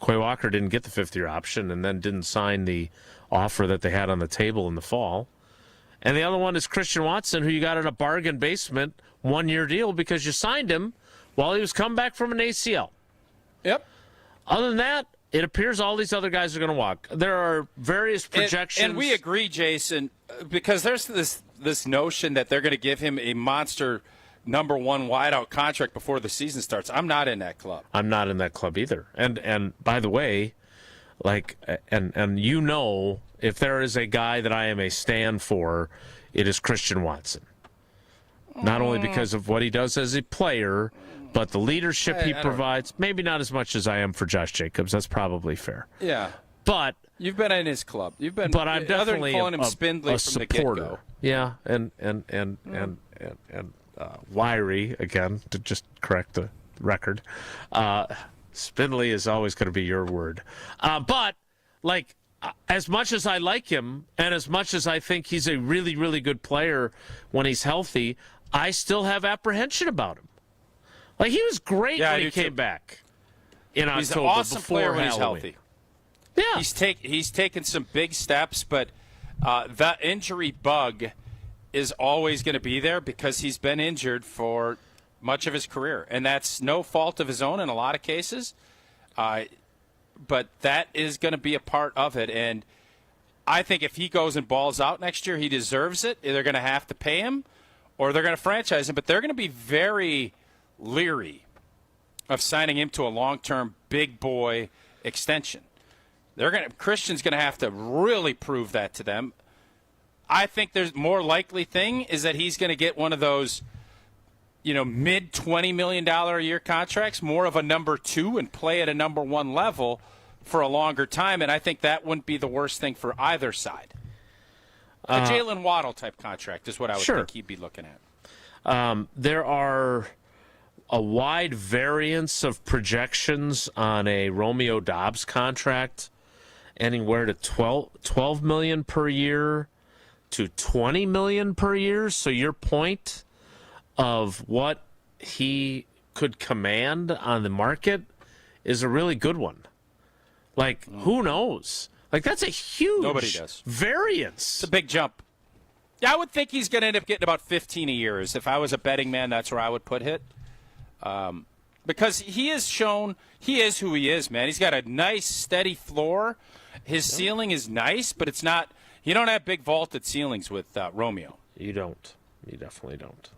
Quay Walker didn't get the 5th-year option and then didn't sign the offer that they had on the table in the fall. And the other one is Christian Watson, who you got in a bargain basement 1-year deal because you signed him while he was coming back from an ACL. Yep. Other than that, it appears all these other guys are going to walk. There are various projections. And we agree, Jason, because there's this notion that they're going to give him a monster number 1 wideout contract before the season starts. I'm not in that club. I'm not in that club either. And by the way, and you know, if there is a guy that I am a stand for, it is Christian Watson. Not only because of what he does as a player, but the leadership he provides. Maybe not as much as I am for Josh Jacobs. That's probably fair. Yeah. But you've been in his club. You've been. But I'm definitely calling him spindly a from supporter. The get-go. Yeah, and wiry again to just correct the record. Spindly is always going to be your word. But like, as much as I like him, and as much as I think he's a really, really good player when he's healthy, I still have apprehension about him. Like, he was great when he came back in October. He's an awesome player when Halloween. he's healthy. Yeah, he's taken some big steps, but that injury bug is always going to be there because he's been injured for much of his career, and that's no fault of his own in a lot of cases. But that is going to be a part of it, and I think if he goes and balls out next year, he deserves it. They're going to have to pay him, or they're going to franchise him, but they're going to be very leery of signing him to a long-term big boy extension. Christian's going to have to really prove that to them. I think there's more likely thing is that he's going to get one of those, mid $20 million a year contracts, more of a number 2 and play at a number 1 level for a longer time. And I think that wouldn't be the worst thing for either side. A Jalen Waddle type contract is what I would think he'd be looking at. There are a wide variance of projections on a Romeo Doubs contract, anywhere to $12 million per year to $20 million per year. So your point of what he could command on the market is a really good one. Like, who knows? Like, that's a huge variance. It's a big jump. Yeah, I would think he's going to end up getting about 15 a year. If I was a betting man, that's where I would put it. Because he has shown he is who he is, man. He's got a nice, steady floor. His ceiling is nice, but it's not – you don't have big vaulted ceilings with Romeo. You don't. You definitely don't.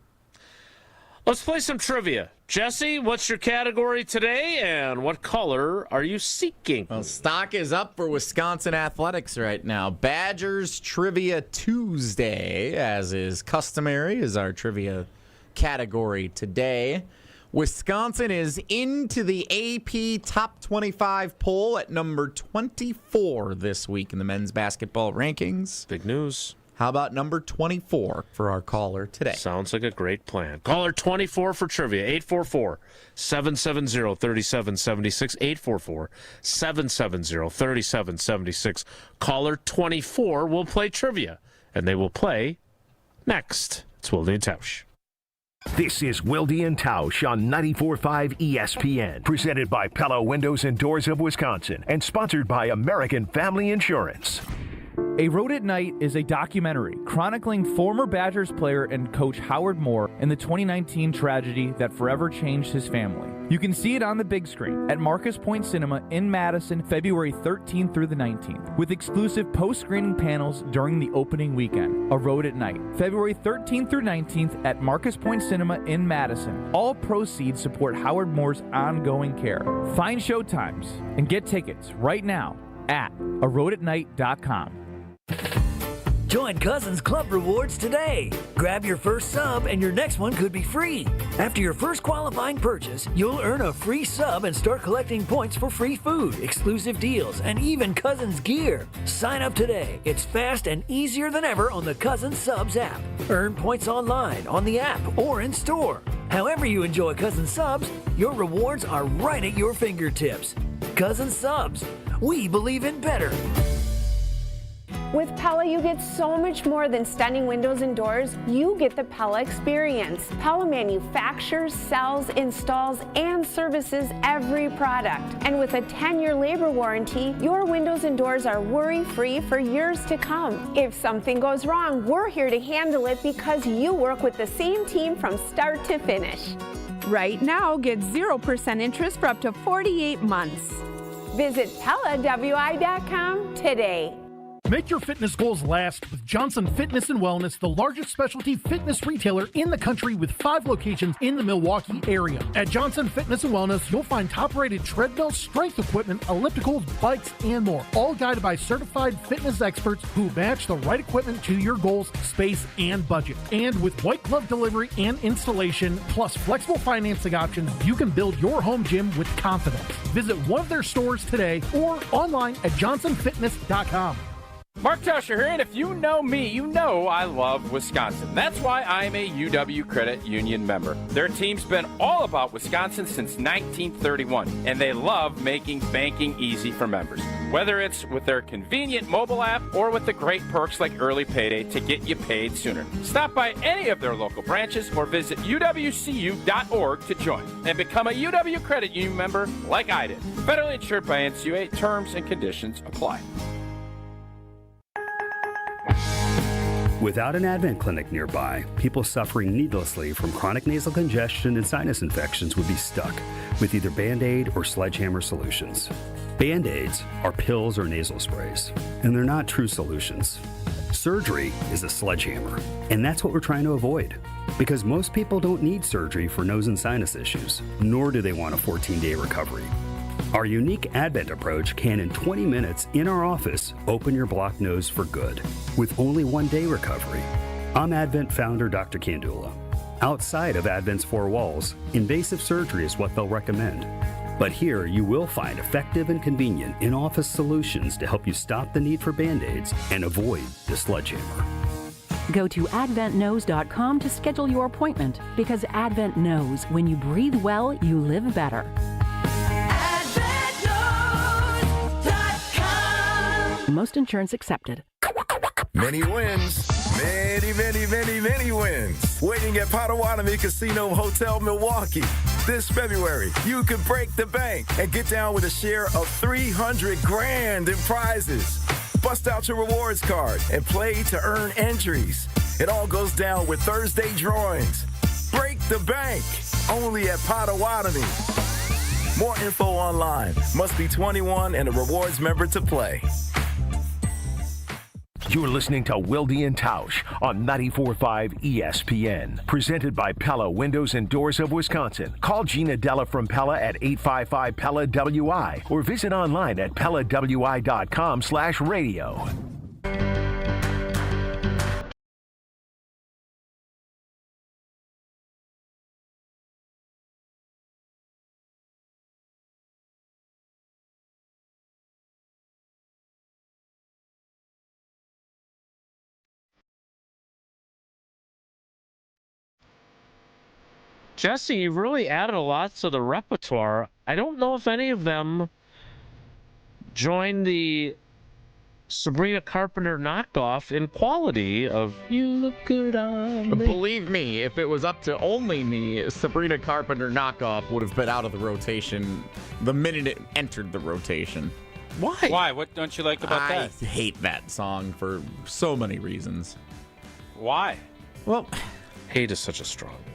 Let's play some trivia. Jesse, what's your category today, and what color are you seeking? Well, stock is up for Wisconsin athletics right now. Badgers Trivia Tuesday, as is customary, is our trivia category today. Wisconsin is into the AP Top 25 poll at number 24 this week in the men's basketball rankings. Big news. How about number 24 for our caller today? Sounds like a great plan. Caller 24 for trivia, 844-770-3776, 844-770-3776. Caller 24 will play trivia, and they will play next. It's Wilde Tausch. This is Wilde Tausch on 94.5 ESPN, presented by Pella Windows and Doors of Wisconsin, and sponsored by American Family Insurance. A Road at Night is a documentary chronicling former Badgers player and coach Howard Moore and the 2019 tragedy that forever changed his family. You can see it on the big screen at Marcus Point Cinema in Madison, February 13th through the 19th, with exclusive post-screening panels during the opening weekend. A Road at Night, February 13th through 19th at Marcus Point Cinema in Madison. All proceeds support Howard Moore's ongoing care. Find showtimes and get tickets right now at aroadatnight.com. Join Cousins Club Rewards today. Grab your first sub and your next one could be free. After your first qualifying purchase, you'll earn a free sub and start collecting points for free food, exclusive deals, and even Cousins gear. Sign up today. It's fast and easier than ever on the Cousins Subs app. Earn points online, on the app, or in store. However you enjoy Cousins Subs, your rewards are right at your fingertips. Cousins Subs. We believe in better. With Pella, you get so much more than stunning windows and doors. You get the Pella experience. Pella manufactures, sells, installs, and services every product. And with a 10-year labor warranty, your windows and doors are worry-free for years to come. If something goes wrong, we're here to handle it because you work with the same team from start to finish. Right now, get 0% interest for up to 48 months. Visit PellaWI.com today. Make your fitness goals last with Johnson Fitness and Wellness, the largest specialty fitness retailer in the country with 5 locations in the Milwaukee area. At Johnson Fitness and Wellness, you'll find top-rated treadmills, strength equipment, ellipticals, bikes, and more, all guided by certified fitness experts who match the right equipment to your goals, space, and budget. And with white glove delivery and installation, plus flexible financing options, you can build your home gym with confidence. Visit one of their stores today or online at johnsonfitness.com. Mark Tauscher here, and if you know me, you know I love Wisconsin. That's why I'm a UW Credit Union member. Their team's been all about Wisconsin since 1931, and they love making banking easy for members. Whether it's with their convenient mobile app or with the great perks like early payday to get you paid sooner. Stop by any of their local branches or visit uwcu.org to join and become a UW Credit Union member like I did. Federally insured by NCUA. Terms and conditions apply. Without an Advent clinic nearby, people suffering needlessly from chronic nasal congestion and sinus infections would be stuck with either Band-Aid or sledgehammer solutions. Band-Aids are pills or nasal sprays, and they're not true solutions. Surgery is a sledgehammer, and that's what we're trying to avoid. Because most people don't need surgery for nose and sinus issues, nor do they want a 14-day recovery. Our unique Advent approach can, in 20 minutes in our office, open your blocked nose for good, with only 1-day recovery. I'm Advent founder Dr. Kandula. Outside of Advent's 4 walls, invasive surgery is what they'll recommend. But here, you will find effective and convenient in-office solutions to help you stop the need for Band-Aids and avoid the sledgehammer. Go to adventknows.com to schedule your appointment, because Advent knows when you breathe well, you live better. Most insurance accepted. Many wins. Many wins. Waiting at Potawatomi Casino Hotel Milwaukee. This February, you can break the bank and get down with a share of $300,000 in prizes. Bust out your rewards card and play to earn entries. It all goes down with Thursday drawings. Break the bank. Only at Potawatomi. More info online. Must be 21 and a rewards member to play. You're listening to Wilde Tausch on 94.5 ESPN. Presented by Pella Windows and Doors of Wisconsin. Call Gina Della from Pella at 855-PELLA-WI or visit online at PellaWI.com/radio. Jesse, you really added a lot to the repertoire. I don't know if any of them joined the Sabrina Carpenter knockoff in quality of You Look Good on Me. Believe me, if it was up to only me, Sabrina Carpenter knockoff would have been out of the rotation the minute it entered the rotation. Why? Why? What don't you like about that? I hate that song for so many reasons. Why? Well, hate is such a strong word.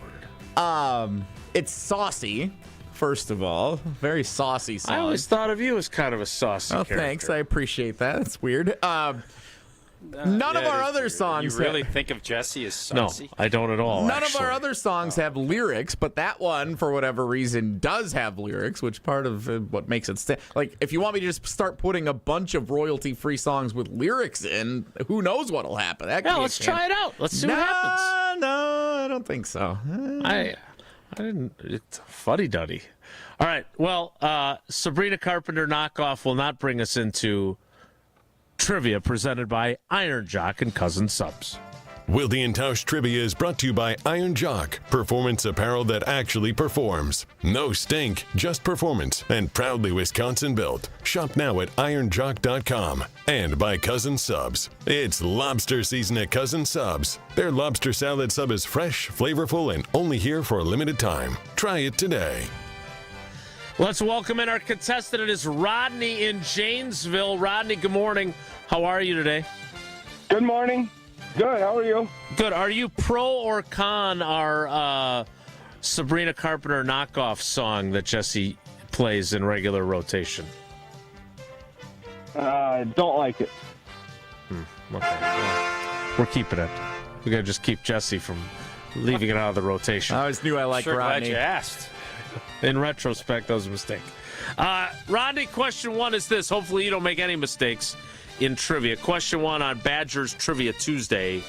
It's saucy, first of all. Very saucy song. I always thought of you as kind of a saucy character. Thanks. I appreciate that. It's weird. None of our other songs. You really think of Jesse as saucy? No, I don't at all. None of our other songs have lyrics, but that one, for whatever reason, does have lyrics, which part of what makes it like. If you want me to just start putting a bunch of royalty-free songs with lyrics in, who knows what'll happen? Yeah, let's try it out. Let's see what happens. No, I don't think so. I didn't. It's fuddy-duddy. All right. Well, Sabrina Carpenter knockoff will not bring us into trivia presented by Iron Jock and Cousin Subs. Wilde Tausch Trivia is brought to you by Iron Jock, performance apparel that actually performs. No stink, just performance, and proudly Wisconsin built. Shop now at ironjock.com. And by Cousin Subs. It's lobster season at Cousin Subs. Their lobster salad sub is fresh, flavorful, and only here for a limited time. Try it today. Let's welcome in our contestant. It is Rodney in Janesville. Rodney, good morning. How are you today? Good morning. Good. How are you? Good. Are you pro or con our Sabrina Carpenter knockoff song that Jesse plays in regular rotation? Don't like it. Okay. Well, we're keeping it. We got to just keep Jesse from leaving it out of the rotation. I always knew I liked Rodney. Glad you asked. In retrospect, that was a mistake. Rodney, question one is this. Hopefully you don't make any mistakes in trivia. Question one on Badgers Trivia Tuesday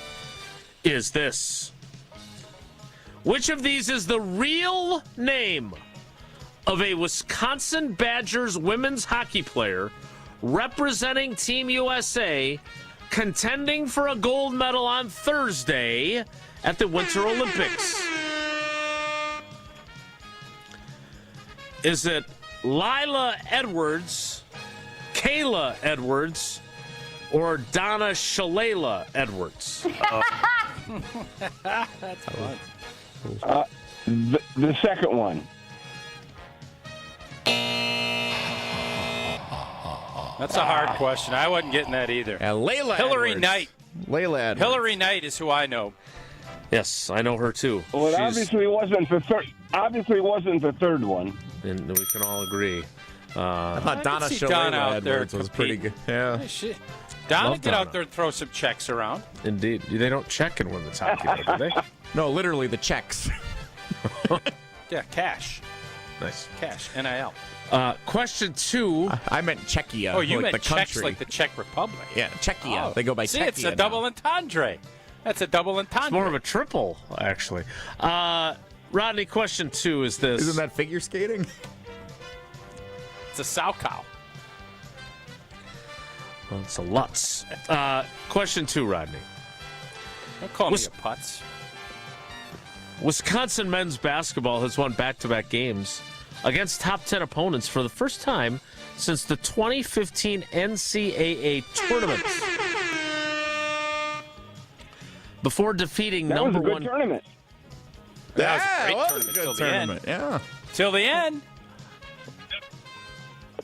is this. Which of these is the real name of a Wisconsin Badgers women's hockey player representing Team USA contending for a gold medal on Thursday at the Winter Olympics? Is it Lila Edwards, Kayla Edwards, or Donna Shalala Edwards? That's fun. The second one. That's a hard question. I wasn't getting that either. Layla Hillary Edwards. Knight. Layla Edwards. Hillary Knight is who I know. Yes, I know her too. Well, it obviously wasn't the third. Obviously, wasn't the third one. And we can all agree. I thought Donna Shalala Edwards was pretty good. Yeah. Hey, Donna, Love get Donna. out there and throw some checks around. Indeed. They don't check in women's hockey, though, do they? No, literally the checks. Yeah, cash. Nice. Cash. NIL. Question two. I meant Czechia. Oh, you like meant the Czechs country. like the Czech Republic. Yeah, Czechia. Oh. They go by See, Czechia. it's a double entendre. That's a double entendre. It's more of a triple, actually. Rodney, question two is this. Isn't that figure skating? It's a sow cow. Well, it's a Lutz. Question two, Rodney. Don't call me a putz. Wisconsin men's basketball has won back-to-back games against top 10 opponents for the first time since the 2015 NCAA tournament. Before defeating That number was a one. good tournament. That Yeah, was a it great was a tournament. good till the end. tournament. Yeah. Till the end.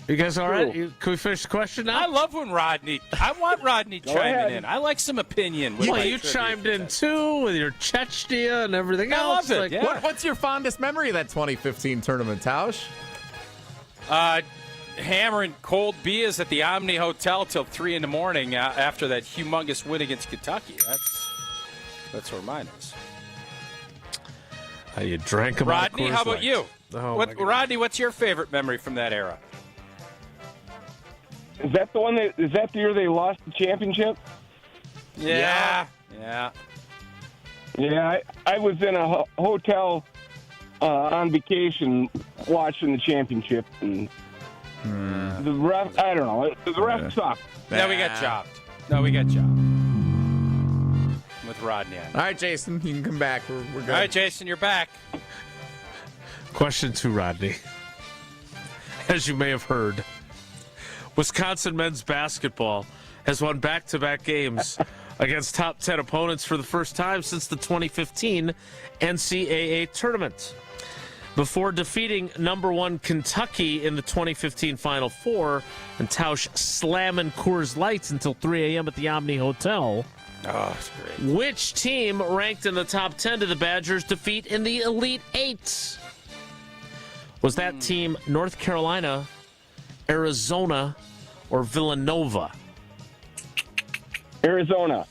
You guys all right? Cool. Can we finish the question now? I love when Rodney. I want Rodney chiming ahead. in. I like some opinion. with Well, my you trivia chimed in contest. too with your Chechnya and everything I else. love it, yeah. What's your fondest memory of that 2015 tournament, Tausch? Hammering cold beers at the Omni Hotel till 3 in the morning after that humongous win against Kentucky. That's where mine is. You drank them Rodney, how about you? Oh, my God. Rodney, what's your favorite memory from that era? Is that the one? Is that the year they lost the championship? Yeah. Yeah, I was in a hotel on vacation watching the championship, and the ref. I don't know. The ref sucked. No, we got jobbed. With Rodney on. All right, Jason, you can come back. We're good. All right, Jason, you're back. Question two, Rodney. As you may have heard, Wisconsin men's basketball has won back-to-back games against top 10 opponents for the first time since the 2015 NCAA tournament. Before defeating number one Kentucky in the 2015 Final Four and Tausch slamming Coors Lights until 3 a.m. at the Omni Hotel. Oh, that's great. Which team ranked in the top 10 to the Badgers' defeat in the Elite Eight? Was that team North Carolina, Arizona, or Villanova? Arizona.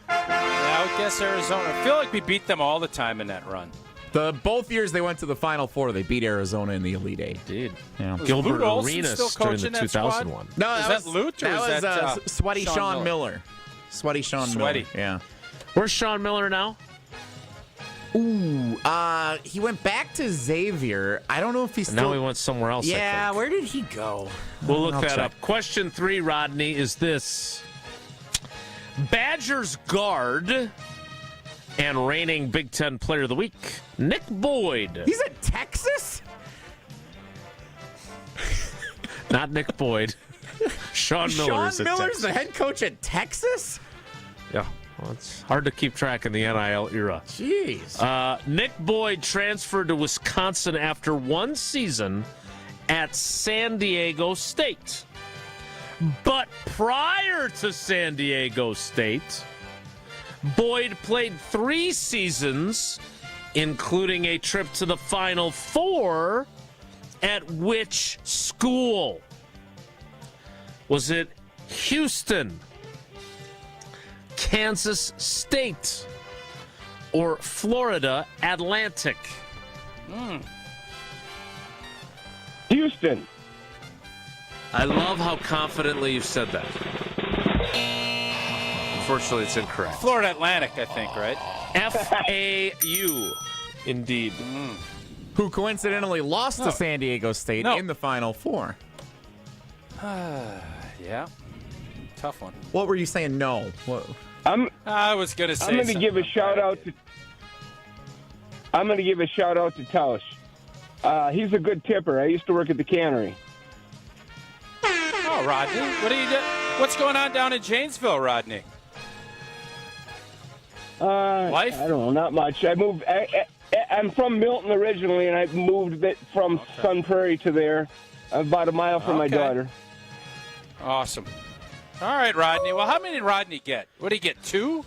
Yeah, I would guess Arizona. I feel like we beat them all the time in that run. Both years they went to the Final Four, they beat Arizona in the Elite Eight. Did. Yeah. Gilbert Lute Olson Arenas still during the coaching that 2001. squad? No, Is that Lute or that is that Sweaty Sean Miller? Sweaty Sean Sweaty. Miller. Yeah. Where's Sean Miller now? Ooh, he went back to Xavier. I don't know if he's And still. now he went somewhere else. Yeah, I think. where did he go? We'll look I'll that check. up. Question three, Rodney, is this. Badgers guard and reigning Big Ten Player of the Week, Nick Boyd. He's at Texas? Not Nick Boyd. Sean Miller's the head coach at Texas? Yeah. Well, it's hard to keep track in the NIL era. Jeez. Nick Boyd transferred to Wisconsin after one season at San Diego State. But prior to San Diego State, Boyd played 3 seasons, including a trip to the Final Four. At which school? Was it Houston, Kansas State, or Florida Atlantic? Houston. I love how confidently you said that. Unfortunately, it's incorrect. Florida Atlantic, I think, right? FAU, indeed. Who coincidentally lost to San Diego State in the Final Four. Yeah. Tough one. What were you saying? No. What? I was going to say I'm going to give a shout out to Tausch. He's a good tipper. I used to work at the cannery. Oh, Rodney. What are you doing? What's going on down in Janesville, Rodney? Life? I don't know, not much. I moved. I'm from Milton originally, and I moved from Sun Prairie to there, about a mile from my daughter. Awesome. All right, Rodney. Well, how many did Rodney get? What did he get, 2?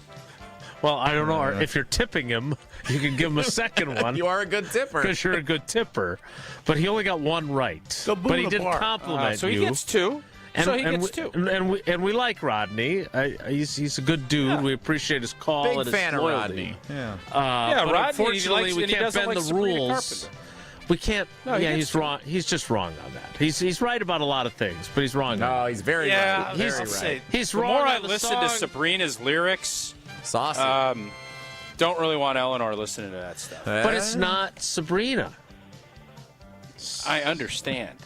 Well, I don't know. If you're tipping him, you can give him a second one. You are a good tipper. Because you're a good tipper. But he only got 1 right. But he did compliment you. So he gets 2. And we like Rodney. He's a good dude. Yeah. We appreciate his call Big and his fan loyalty. of Rodney. Yeah. But Rodney. Unfortunately, we can't bend the rules. We can't. No, he's wrong. He's just wrong on that. He's right about a lot of things, but he's wrong. No, he's very right. He's right. He's the wrong. more I on the listen song. to Sabrina's lyrics, saucy. Don't really want Eleanor listening to that stuff. But it's not Sabrina. I understand.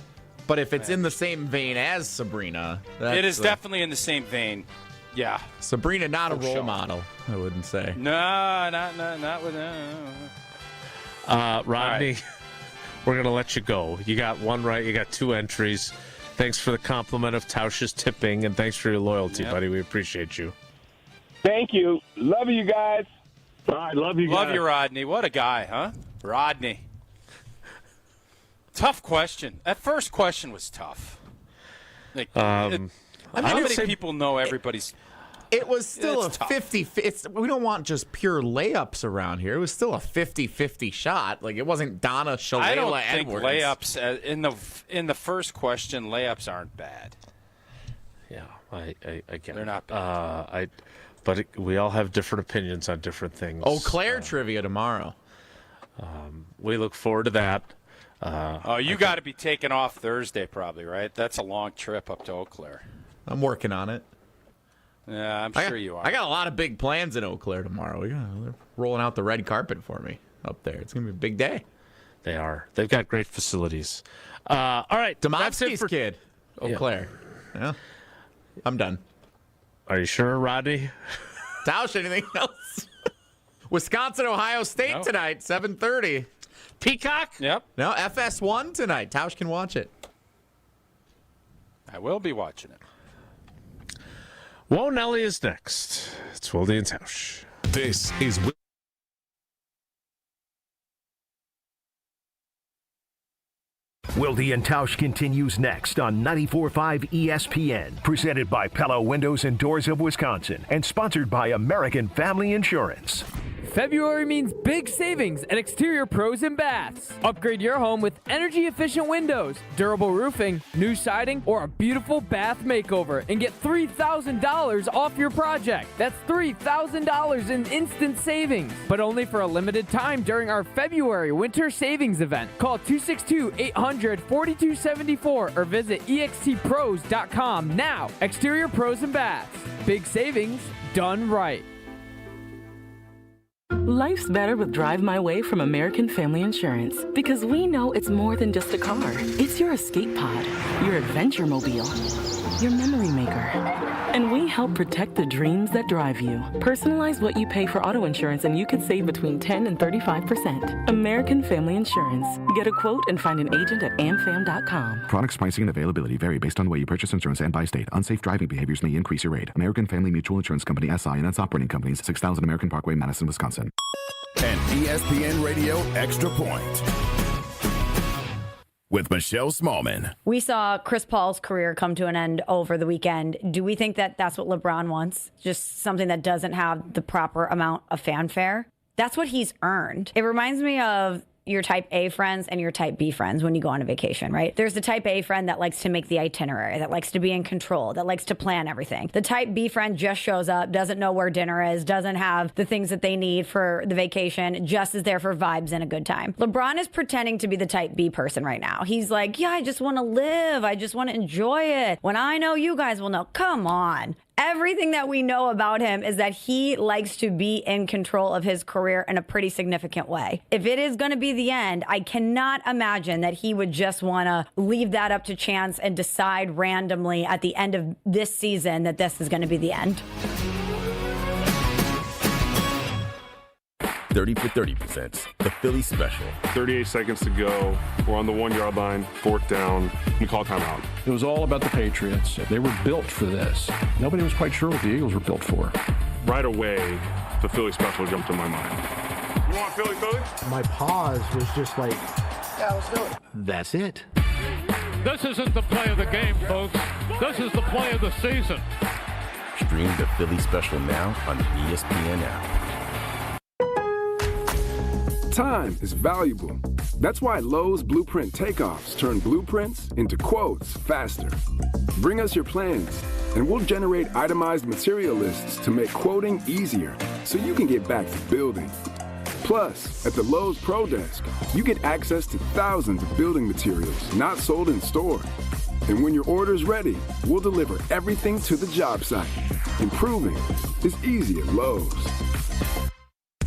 But if it's in the same vein as Sabrina, it is definitely in the same vein. Yeah. Sabrina, not a role model, I wouldn't say. No, not with Rodney, right. We're going to let you go. You got 1 right. You got 2 entries. Thanks for the compliment of Tausch's tipping, and thanks for your loyalty, buddy. We appreciate you. Thank you. Love you guys. I love you guys. Love you, Rodney. What a guy, huh? Rodney. Tough question. That first question was tough. Like, how many people know everybody's... It was still a 50-50. We don't want just pure layups around here. It was still a 50-50 shot. Like, it wasn't Donna Shalala I don't think Edwards. layups in the first question. Layups aren't bad. Yeah, I get They're not bad. We all have different opinions on different things. Eau Claire trivia tomorrow. We look forward to that. You got to be taken off Thursday, probably, right? That's a long trip up to Eau Claire. I'm working on it. Yeah, I'm sure you are. I got a lot of big plans in Eau Claire tomorrow. They're rolling out the red carpet for me up there. It's going to be a big day. They are. They've got great facilities. All right. Demovsky's kid, Eau Claire. Yeah. I'm done. Are you sure, Rodney? Tausch, anything else? Wisconsin, Ohio State tonight, 7:30. Peacock? Yep. No, FS1 tonight. Tausch can watch it. I will be watching it. Whoa, Nelly is next. It's Wilde and Tausch. This is Wilde and Tausch continues next on 94.5 ESPN, presented by Pella Windows and Doors of Wisconsin, and sponsored by American Family Insurance. February means big savings at Exterior Pros and Baths. Upgrade your home with energy-efficient windows, durable roofing, new siding, or a beautiful bath makeover, and get $3,000 off your project. That's $3,000 in instant savings, but only for a limited time during our February winter savings event. Call 262-800-4274 or visit extpros.com now. Exterior Pros and Baths. Big savings done right. Life's better with Drive My Way from American Family Insurance, because we know it's more than just a car. It's your escape pod, your adventure mobile. your memory maker. And we help protect the dreams that drive you. Personalize what you pay for auto insurance and you could save between 10 and 35%. American Family Insurance. Get a quote and find an agent at amfam.com. Products, pricing, and availability vary based on the way you purchase insurance and by state. Unsafe driving behaviors may increase your rate. American Family Mutual Insurance Company, SI, and its operating companies, 6000 American Parkway, Madison, Wisconsin. An ESPN Radio Extra Point with Michelle Smallman. We saw Chris Paul's career come to an end over the weekend. Do we think that that's what LeBron wants? Just something that doesn't have the proper amount of fanfare? That's what he's earned. It reminds me of your type A friends and your type B friends when you go on a vacation, right? There's the type A friend that likes to make the itinerary, that likes to be in control, that likes to plan everything. The type B friend just shows up, doesn't know where dinner is, doesn't have the things that they need for the vacation, just is there for vibes and a good time. LeBron is pretending to be the type B person right now. He's like, yeah, I just want to live. I just want to enjoy it. When I know, you guys will know. Come on. Everything that we know about him is that he likes to be in control of his career in a pretty significant way. If it is going to be the end, I cannot imagine that he would just want to leave that up to chance and decide randomly at the end of this season that this is going to be the end. 30 for 30 presents the Philly Special. 38 seconds to go. We're on the 1 yard line, 4th down. We call timeout. It was all about the Patriots. They were built for this. Nobody was quite sure what the Eagles were built for. Right away, the Philly Special jumped in my mind. You want Philly? My pause was just like, yeah, let's do it. That's it. This isn't the play of the game, folks. This is the play of the season. Stream the Philly Special now on the ESPN app. Time is valuable. That's why Lowe's Blueprint Takeoffs turn blueprints into quotes faster. Bring us your plans, and we'll generate itemized material lists to make quoting easier so you can get back to building. Plus, at the Lowe's Pro Desk, you get access to thousands of building materials not sold in store. And when your order's ready, we'll deliver everything to the job site. Improving is easy at Lowe's.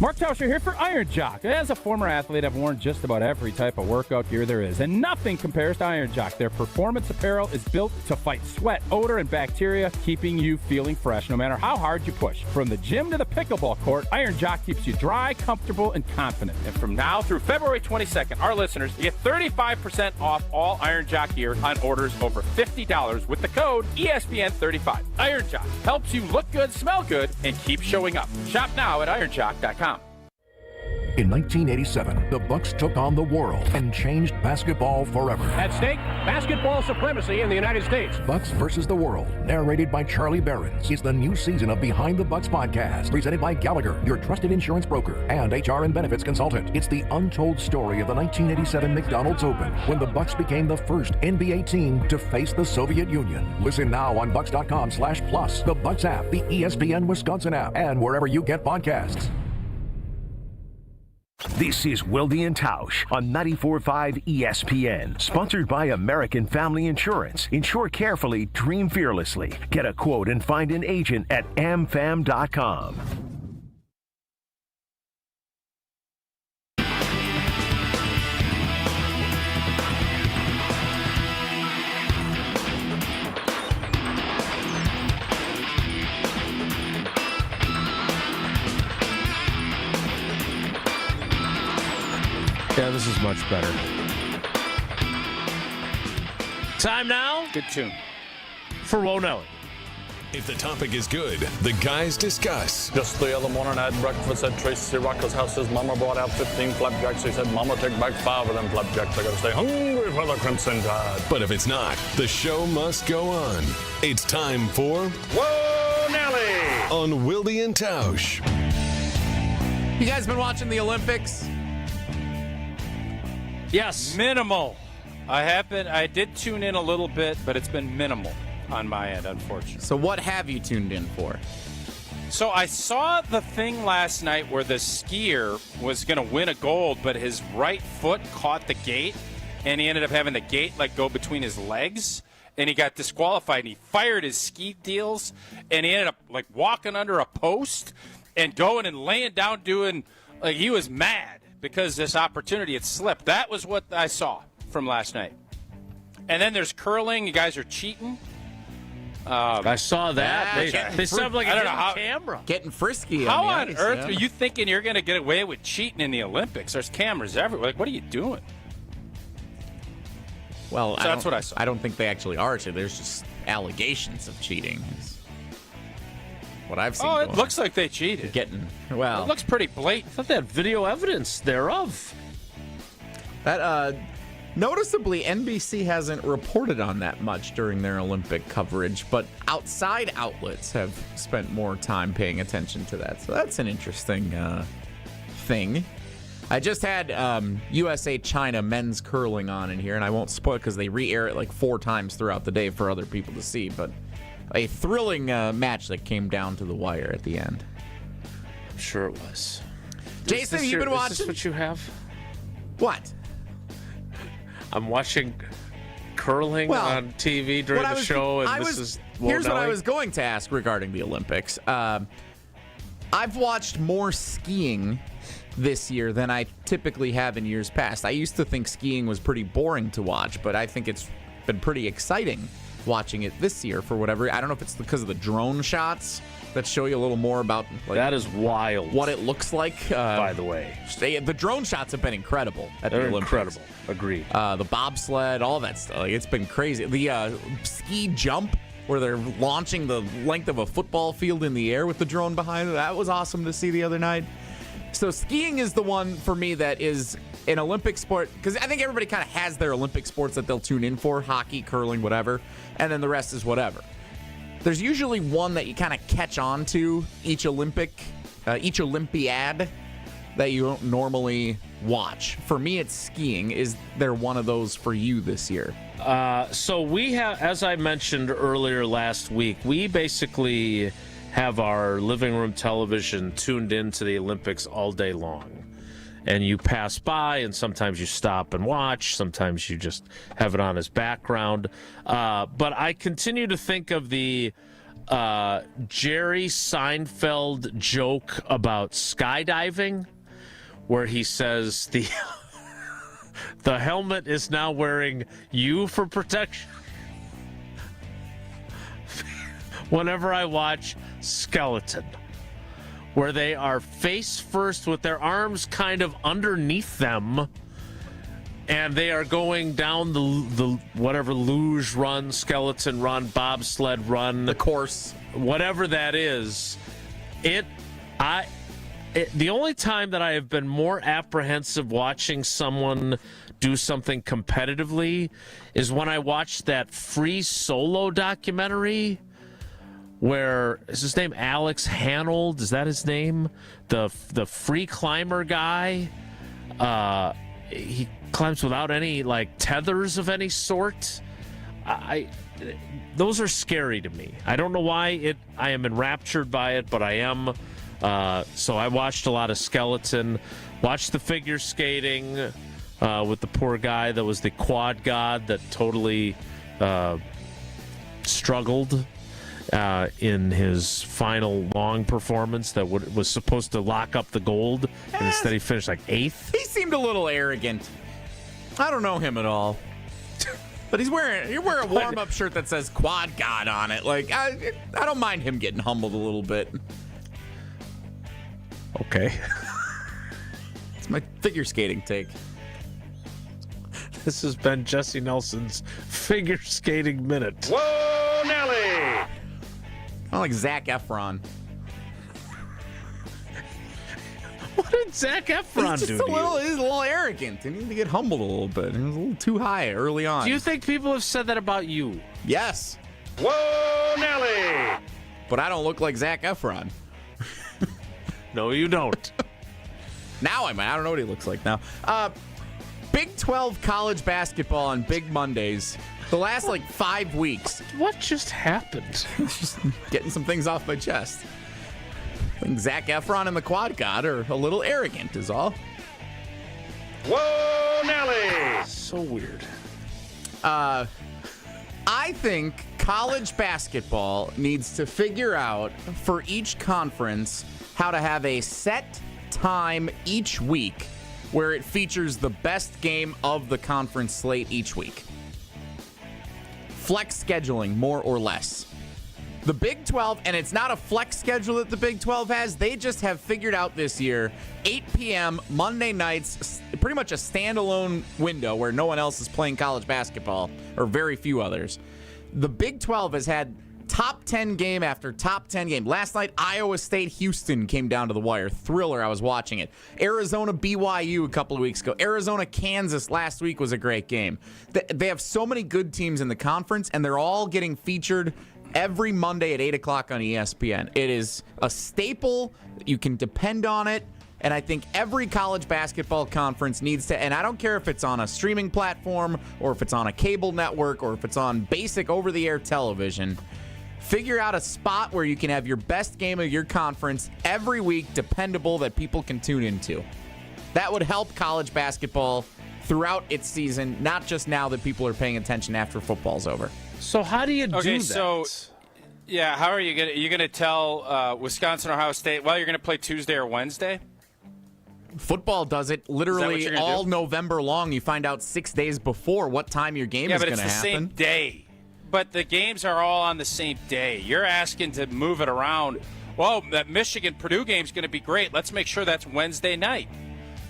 Mark Tauscher here for Iron Jock. As a former athlete, I've worn just about every type of workout gear there is, and nothing compares to Iron Jock. Their performance apparel is built to fight sweat, odor, and bacteria, keeping you feeling fresh no matter how hard you push. From the gym to the pickleball court, Iron Jock keeps you dry, comfortable, and confident. And from now through February 22nd, our listeners get 35% off all Iron Jock gear on orders over $50 with the code ESPN35. Iron Jock helps you look good, smell good, and keep showing up. Shop now at ironjock.com. In 1987, the Bucks took on the world and changed basketball forever. At stake, basketball supremacy in the United States. Bucks versus the World, narrated by Charlie Behrens, is the new season of Behind the Bucks podcast, presented by Gallagher, your trusted insurance broker and HR and benefits consultant. It's the untold story of the 1987 McDonald's Open, when the Bucks became the first NBA team to face the Soviet Union. Listen now on Bucks.com/plus, the Bucks app, the ESPN Wisconsin app, and wherever you get podcasts. This is Wilde Tausch on 94.5 ESPN. Sponsored by American Family Insurance. Insure carefully, dream fearlessly. Get a quote and find an agent at amfam.com. Yeah, this is much better. Time now. Good tune. For Whoa Nelly. If the topic is good, the guys discuss. Just the other morning I had breakfast at Tracy Rocker's house. His mama brought out 15 flapjacks. He said, Mama, take back 5 of them flapjacks. I gotta stay hungry for the Crimson Tide. But if it's not, the show must go on. It's time for Whoa Nelly on Wilde Tausch. You guys been watching the Olympics? Yes. Minimal. I did tune in a little bit, but it's been minimal on my end, unfortunately. So what have you tuned in for? So I saw the thing last night where the skier was going to win a gold, but his right foot caught the gate, and he ended up having the gate go between his legs, and he got disqualified, and he fired his ski deals, and he ended up walking under a post and going and laying down doing he was mad because this opportunity had slipped. That was what I saw from last night. And then there's curling. You guys are cheating. I saw that. They sound like a camera. Getting frisky. How on on earth are you thinking you're going to get away with cheating in the Olympics? There's cameras everywhere. Like, what are you doing? Well, so that's what I saw. I don't think they actually are. There's just allegations of cheating. What I've seen. Oh, it looks like they cheated. It looks pretty blatant. I thought they had video evidence thereof. That noticeably, NBC hasn't reported on that much during their Olympic coverage, but outside outlets have spent more time paying attention to that. So that's an interesting thing. I just had USA China men's curling on in here, and I won't spoil it because they re-air it like 4 times throughout the day for other people to see, but a thrilling match that came down to the wire at the end. I'm sure it was. Jason, you've been watching? Is this what you have? What? I'm watching curling on TV during the show, and here's what I was going to ask regarding the Olympics. I've watched more skiing this year than I typically have in years past. I used to think skiing was pretty boring to watch, but I think it's been pretty exciting watching it this year for whatever. I don't know if it's because of the drone shots that show you a little more about that is wild what it looks like. By the way, the drone shots have been incredible at the Olympics. Incredible. Agreed. The bobsled, all that stuff. It's been crazy. The ski jump where they're launching the length of a football field in the air with the drone behind it. That was awesome to see the other night. So skiing is the one for me that is an Olympic sport, because I think everybody kind of has their Olympic sports that they'll tune in for, hockey, curling, whatever, and then the rest is whatever. There's usually one that you kind of catch on to each Olympiad that you don't normally watch. For me, it's skiing. Is there one of those for you this year? So we have, as I mentioned earlier last week, we basically have our living room television tuned into the Olympics all day long. And you pass by, and sometimes you stop and watch. Sometimes you just have it on as background. But I continue to think of the Jerry Seinfeld joke about skydiving, where he says the helmet is now wearing you for protection. Whenever I watch Skeleton, where they are face first with their arms kind of underneath them, and they are going down the whatever luge run, skeleton run, bobsled run, the course, whatever that is. The only time that I have been more apprehensive watching someone do something competitively is when I watched that Free Solo documentary. Where is his name? Alex Hanold? Is that his name? The free climber guy. He climbs without any tethers of any sort. Those are scary to me. I don't know why I am enraptured by it, but I am. So I watched a lot of skeleton. Watched the figure skating with the poor guy that was the quad god that totally struggled. In his final long performance that was supposed to lock up the gold, and instead he finished 8th. He seemed a little arrogant. I don't know him at all. But you're wearing a warm-up shirt that says Quad God on it. I don't mind him getting humbled a little bit. Okay. It's my figure skating take. This has been Jesse Nelson's Figure Skating Minute. Whoa, Nelly! I like Zac Efron. What did Zac Efron do to you? He's a little arrogant. He needed to get humbled a little bit. He was a little too high early on. Do you think people have said that about you? Yes. Whoa, Nelly! But I don't look like Zac Efron. No, you don't. Now I don't know what he looks like now. Big 12 college basketball on Big Mondays. The last 5 weeks. What just happened? Just getting some things off my chest. I think Zac Efron and the Quad God are a little arrogant is all. Whoa, Nelly! So weird. I think college basketball needs to figure out for each conference how to have a set time each week where it features the best game of the conference slate each week. Flex scheduling, more or less. The Big 12, and it's not a flex schedule that the Big 12 has. They just have figured out this year, 8 p.m. Monday nights, pretty much a standalone window where no one else is playing college basketball, or very few others. The Big 12 has had top 10 game after top 10 game. Last night, Iowa State Houston came down to the wire. Thriller. I was watching it. Arizona BYU a couple of weeks ago. Arizona Kansas last week was a great game. They have so many good teams in the conference, and they're all getting featured every Monday at 8 o'clock on ESPN. It is a staple. You can depend on it. And I think every college basketball conference needs to, and I don't care if it's on a streaming platform or if it's on a cable network or if it's on basic over-the-air television, figure out a spot where you can have your best game of your conference every week, dependable, that people can tune into. That would help college basketball throughout its season, not just now that people are paying attention after football's over. So how do you do that? So, yeah, how are you going to? You're going to tell Wisconsin, Ohio State, well, you're going to play Tuesday or Wednesday? Football does it literally all November long. You find out 6 days before what time your game is going to happen. Yeah, but it's the same day. But the games are all on the same day. You're asking to move it around. Well, that Michigan-Purdue game is going to be great. Let's make sure that's Wednesday night.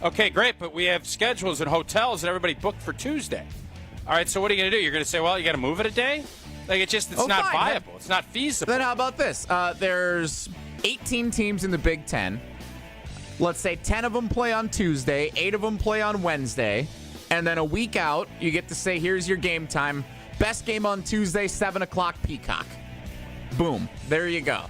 Okay, great, but we have schedules and hotels and everybody booked for Tuesday. All right, so what are you going to do? You're going to say, well, you got to move it a day? Like, it's not viable. It's not feasible. Then how about this? There's 18 teams in the Big Ten. Let's say 10 of them play on Tuesday, 8 of them play on Wednesday, and then a week out, you get to say, here's your game time. Best game on Tuesday, 7 o'clock, Peacock. Boom. There you go.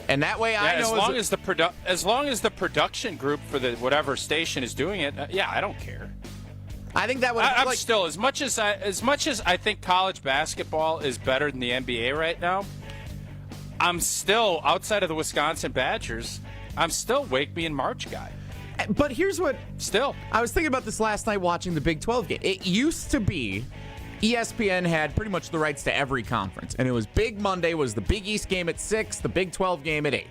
And that way I know as long as the production group for the whatever station is doing it, I don't care. I think that would. I'm still as much as I think college basketball is better than the NBA right now. I'm still outside of the Wisconsin Badgers. I'm still Wake Me in March guy. But here's what. Still, I was thinking about this last night watching the Big 12 game. It used to be ESPN had pretty much the rights to every conference, and it was Big Monday was the Big East game at 6, the Big 12 game at 8.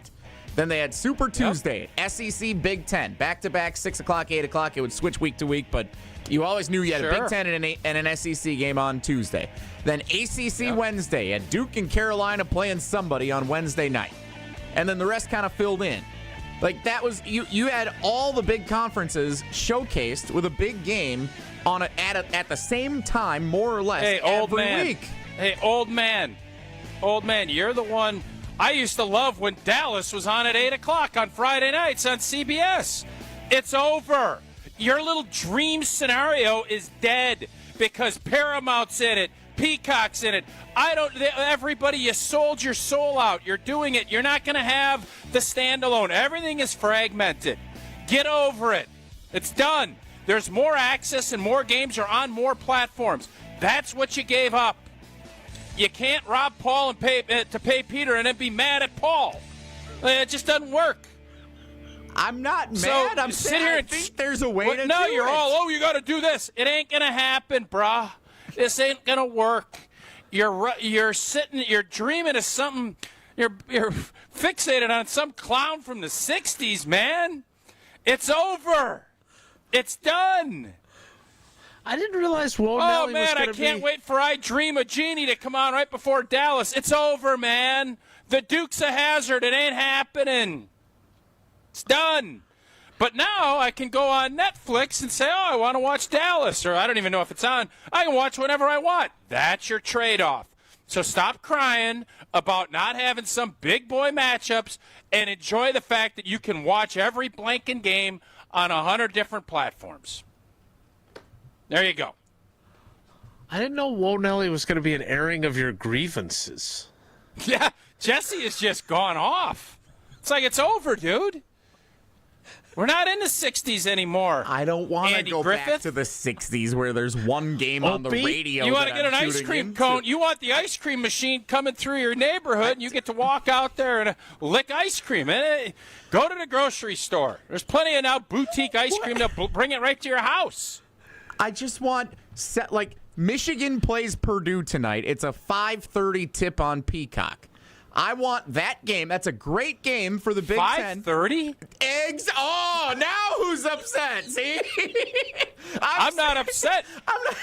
Then they had Super Tuesday, SEC, Big 10, back-to-back, 6 o'clock, 8 o'clock. It would switch week to week, but you always knew you had a Big 10 and an SEC game on Tuesday. Then ACC Wednesday, had Duke and Carolina playing somebody on Wednesday night. And then the rest kind of filled in. Like, that was, you had all the big conferences showcased with a big game on at the same time, more or less, every week. Hey, old man, you're the one. I used to love when Dallas was on at 8 o'clock on Friday nights on CBS. It's over. Your little dream scenario is dead because Paramount's in it, Peacock's in it. Everybody, you sold your soul out. You're doing it. You're not going to have the standalone. Everything is fragmented. Get over it. It's done. There's more access and more games are on more platforms. That's what you gave up. You can't rob Paul and pay Peter and then be mad at Paul. It just doesn't work. I'm not mad. I'm saying I think there's a way to do it. No, you're all, you got to do this. It ain't going to happen, brah. This ain't going to work. You're sitting, you're dreaming of something. You're fixated on some clown from the 60s, man. It's over. It's done. I didn't realize Wonelli was going to be... I can't wait for I Dream of Jeannie to come on right before Dallas. It's over, man. The Duke's a hazard. It ain't happening. It's done. But now I can go on Netflix and say, I want to watch Dallas, or I don't even know if it's on. I can watch whenever I want. That's your trade-off. So stop crying about not having some big boy matchups and enjoy the fact that you can watch every blanking game on 100 different platforms. There you go. I didn't know Wonelli was going to be an airing of your grievances. Yeah, Jesse has just gone off. It's like it's over, dude. We're not in the 60s anymore. I don't want to go back to the 60s where there's one game on the radio. You want to get an ice cream cone. You want the ice cream machine coming through your neighborhood, and you get to walk out there and lick ice cream. Go to the grocery store. There's plenty of now boutique ice cream to bring it right to your house. I just want Michigan plays Purdue tonight. It's a 5:30 tip on Peacock. I want that game. That's a great game for the Big Ten. 5:30? Eggs. Oh, now who's upset? See? I'm not upset.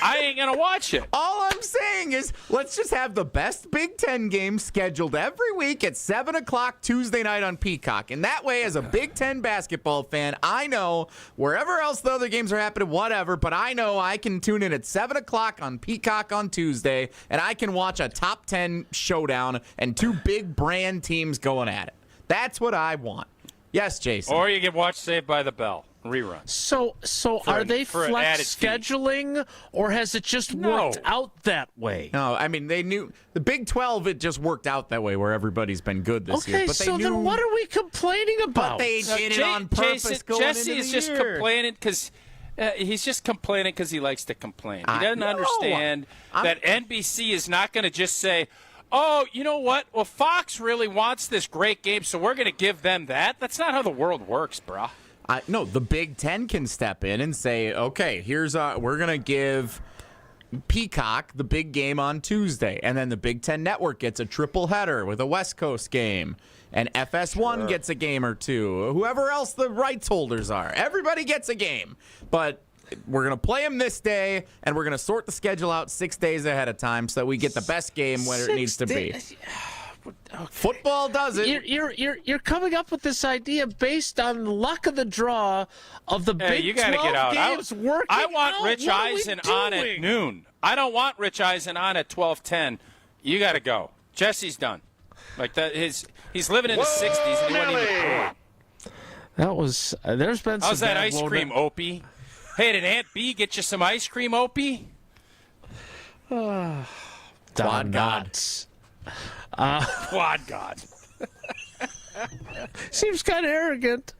I ain't going to watch it. All I'm saying is let's just have the best Big Ten game scheduled every week at 7 o'clock Tuesday night on Peacock. And that way, as a Big Ten basketball fan, I know wherever else the other games are happening, whatever, but I know I can tune in at 7 o'clock on Peacock on Tuesday, and I can watch a top 10 showdown and two big brand teams going at it. That's what I want. Yes, Jason. Or you can watch Saved by the Bell rerun. So are they flex scheduling, or has it just worked out that way? No, I mean, they knew the Big 12. It just worked out that way, where everybody's been good this year. But so then what are we complaining about? But they did it on purpose. Jesse is just complaining because. He's just complaining because he likes to complain. He doesn't understand that NBC is not going to just say, oh, you know what? Well, Fox really wants this great game, so we're going to give them that. That's not how the world works, brah. No, the Big Ten can step in and say, okay, we're going to give Peacock the big game on Tuesday, and then the Big Ten Network gets a triple header with a West Coast game. And FS1 gets a game or two. Whoever else the rights holders are. Everybody gets a game. But we're going to play them this day, and we're going to sort the schedule out 6 days ahead of time so that we get the best game where it needs to be. Okay. Football does it. You're coming up with this idea based on the luck of the draw of the Big 12 games working I want out. Rich Eisen on at noon. I don't want Rich Eisen on at 12:10. You got to go. Jesse's done. Like that, he's living in the 60s and he wasn't even born. That was there's been some. How's that ice cream, Opie? Hey, did Aunt B get you some ice cream, Opie? Quad gods. Quad God. Seems kind of arrogant.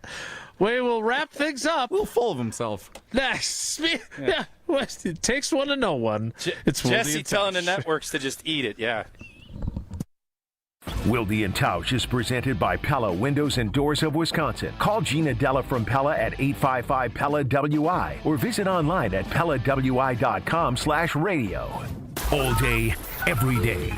We will wrap things up. A little full of himself. Nice. Yeah. It takes one to know one. It's Jesse telling the networks to just eat it. Yeah. Wilde Tausch is presented by Pella Windows and Doors of Wisconsin. Call Gina Della from Pella at 855-PELLA-WI or visit online at PellaWI.com/radio. All day, every day.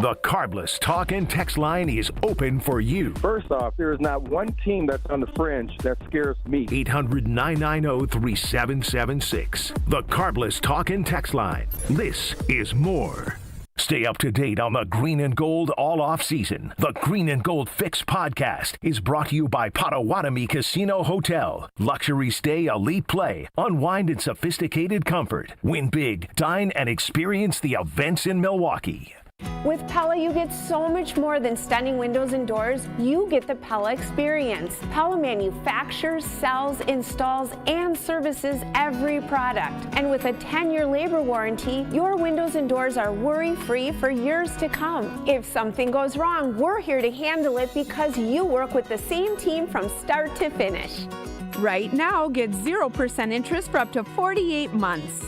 The Carbless Talk and Text line is open for you. First off, there is not one team that's on the fringe that scares me. 800-990-3776. The Carbless Talk and Text line. This is more. Stay up to date on the Green and Gold all off season. The Green and Gold Fix podcast is brought to you by Potawatomi Casino Hotel. Luxury stay, elite play, unwind in sophisticated comfort. Win big, dine, and experience the events in Milwaukee. With Pella, you get so much more than stunning windows and doors. You get the Pella experience. Pella manufactures, sells, installs, and services every product. And with a 10-year labor warranty, your windows and doors are worry-free for years to come. If something goes wrong, we're here to handle it because you work with the same team from start to finish. Right now, get 0% interest for up to 48 months.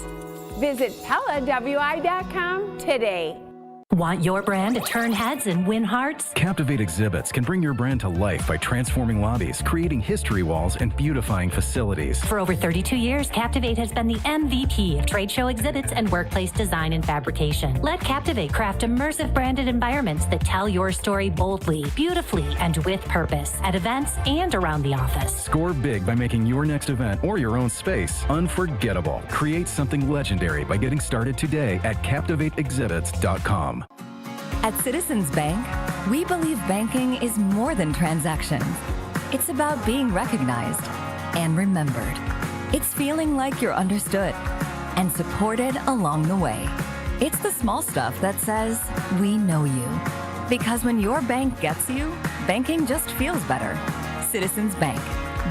Visit PellaWI.com today. Want your brand to turn heads and win hearts? Captivate Exhibits can bring your brand to life by transforming lobbies, creating history walls, and beautifying facilities. For over 32 years, Captivate has been the MVP of trade show exhibits and workplace design and fabrication. Let Captivate craft immersive branded environments that tell your story boldly, beautifully, and with purpose at events and around the office. Score big by making your next event or your own space unforgettable. Create something legendary by getting started today at CaptivateExhibits.com. At Citizens Bank, we believe banking is more than transactions. It's about being recognized and remembered. It's feeling like you're understood and supported along the way. It's the small stuff that says, we know you. Because when your bank gets you, banking just feels better. Citizens Bank.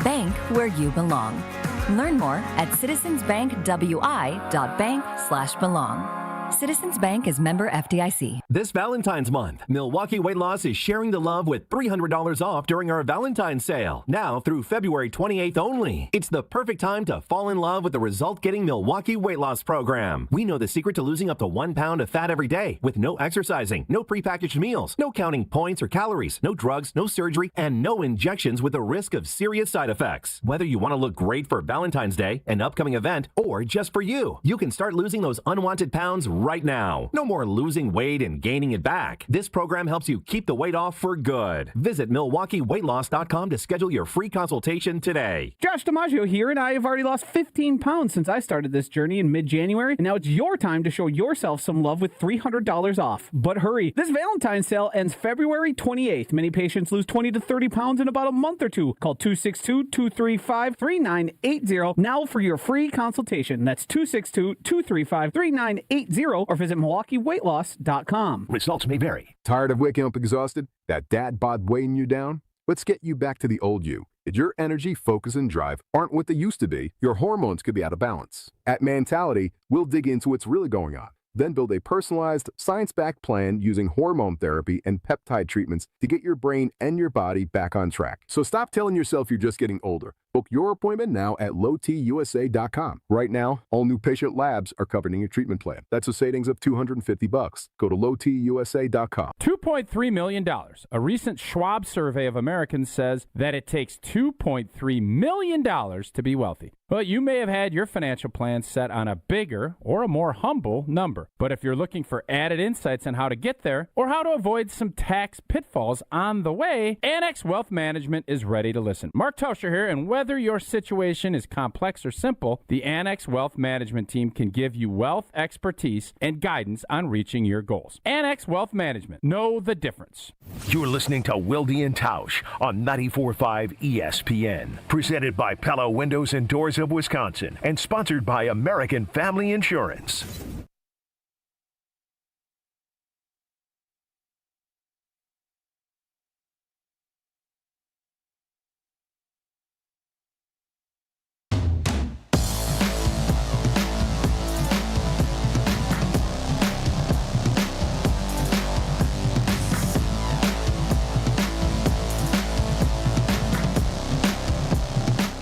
Bank where you belong. Learn more at citizensbankwi.bank/belong. Citizens Bank is member FDIC. This Valentine's month, Milwaukee Weight Loss is sharing the love with $300 off during our Valentine's sale. Now through February 28th only. It's the perfect time to fall in love with the result-getting Milwaukee Weight Loss program. We know the secret to losing up to 1 pound of fat every day with no exercising, no prepackaged meals, no counting points or calories, no drugs, no surgery, and no injections with the risk of serious side effects. Whether you want to look great for Valentine's Day, an upcoming event, or just for you, you can start losing those unwanted pounds right now. No more losing weight and gaining it back. This program helps you keep the weight off for good. Visit MilwaukeeWeightLoss.com to schedule your free consultation today. Josh DiMaggio here, and I have already lost 15 pounds since I started this journey in mid-January, and now it's your time to show yourself some love with $300 off. But hurry, this Valentine's sale ends February 28th. Many patients lose 20 to 30 pounds in about a month or two. Call 262-235-3980 now for your free consultation. That's 262-235-3980 or visit MilwaukeeWeightLoss.com. Results may vary. Tired of waking up exhausted? That dad bod weighing you down? Let's get you back to the old you. If your energy, focus, and drive aren't what they used to be, your hormones could be out of balance. At Mentality, we'll dig into what's really going on, then build a personalized, science-backed plan using hormone therapy and peptide treatments to get your brain and your body back on track. So stop telling yourself you're just getting older. Book your appointment now at lowtusa.com. Right now, all new patient labs are covered in your treatment plan. That's a savings of $250. Go to lowtusa.com. $2.3 million. A recent Schwab survey of Americans says that it takes $2.3 million to be wealthy. Well, you may have had your financial plan set on a bigger or a more humble number. But if you're looking for added insights on how to get there or how to avoid some tax pitfalls on the way, Annex Wealth Management is ready to listen. Mark Tauscher here, and whether your situation is complex or simple, the Annex Wealth Management team can give you wealth expertise and guidance on reaching your goals. Annex Wealth Management. Know the difference. You're listening to Wilde Tausch on 94.5 ESPN. Presented by Pella Windows and Doors of Wisconsin and sponsored by American Family Insurance.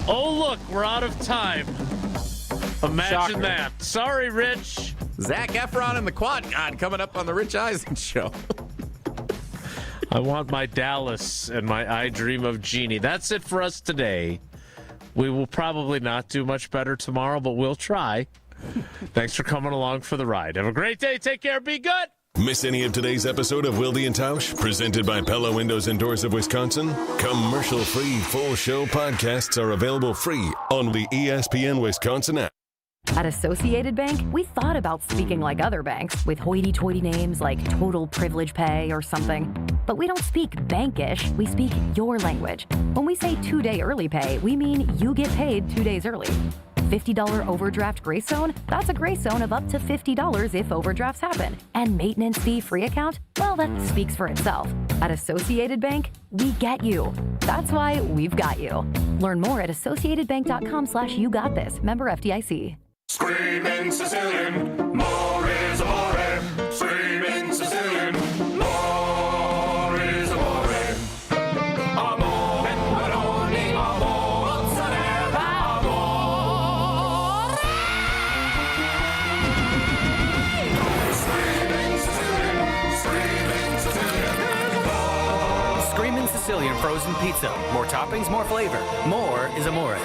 Oh, look, we're out of time. Imagine Shocker. that. Sorry, Rich. Zac Efron and the Quad God coming up on the Rich Eisen Show. I want my Dallas and my I Dream of Jeannie. That's it for us today. We will probably not do much better tomorrow, but we'll try. Thanks for coming along for the ride. Have a great day. Take care. Be good. Miss any of today's episode of Wilde and Tausch, presented by Pella Windows and Doors of Wisconsin? Commercial-free full show podcasts are available free on the ESPN Wisconsin app. At Associated Bank, we thought about speaking like other banks with hoity-toity names like Total Privilege Pay or something. But we don't speak bankish, we speak your language. When we say 2-day early pay, we mean you get paid 2 days early. $50 overdraft grace zone? That's a grace zone of up to $50 if overdrafts happen. And maintenance fee free account? Well, that speaks for itself. At Associated Bank, we get you. That's why we've got you. Learn more at associatedbank.com/YouGotThis. Member FDIC. Screaming Sicilian, more is amore. Screaming Sicilian, more is amore. Amore and maroni, amore, mozzarella, amore. Screaming Sicilian, screaming Sicilian. Screaming Sicilian frozen pizza. More toppings, more flavor. More is amore.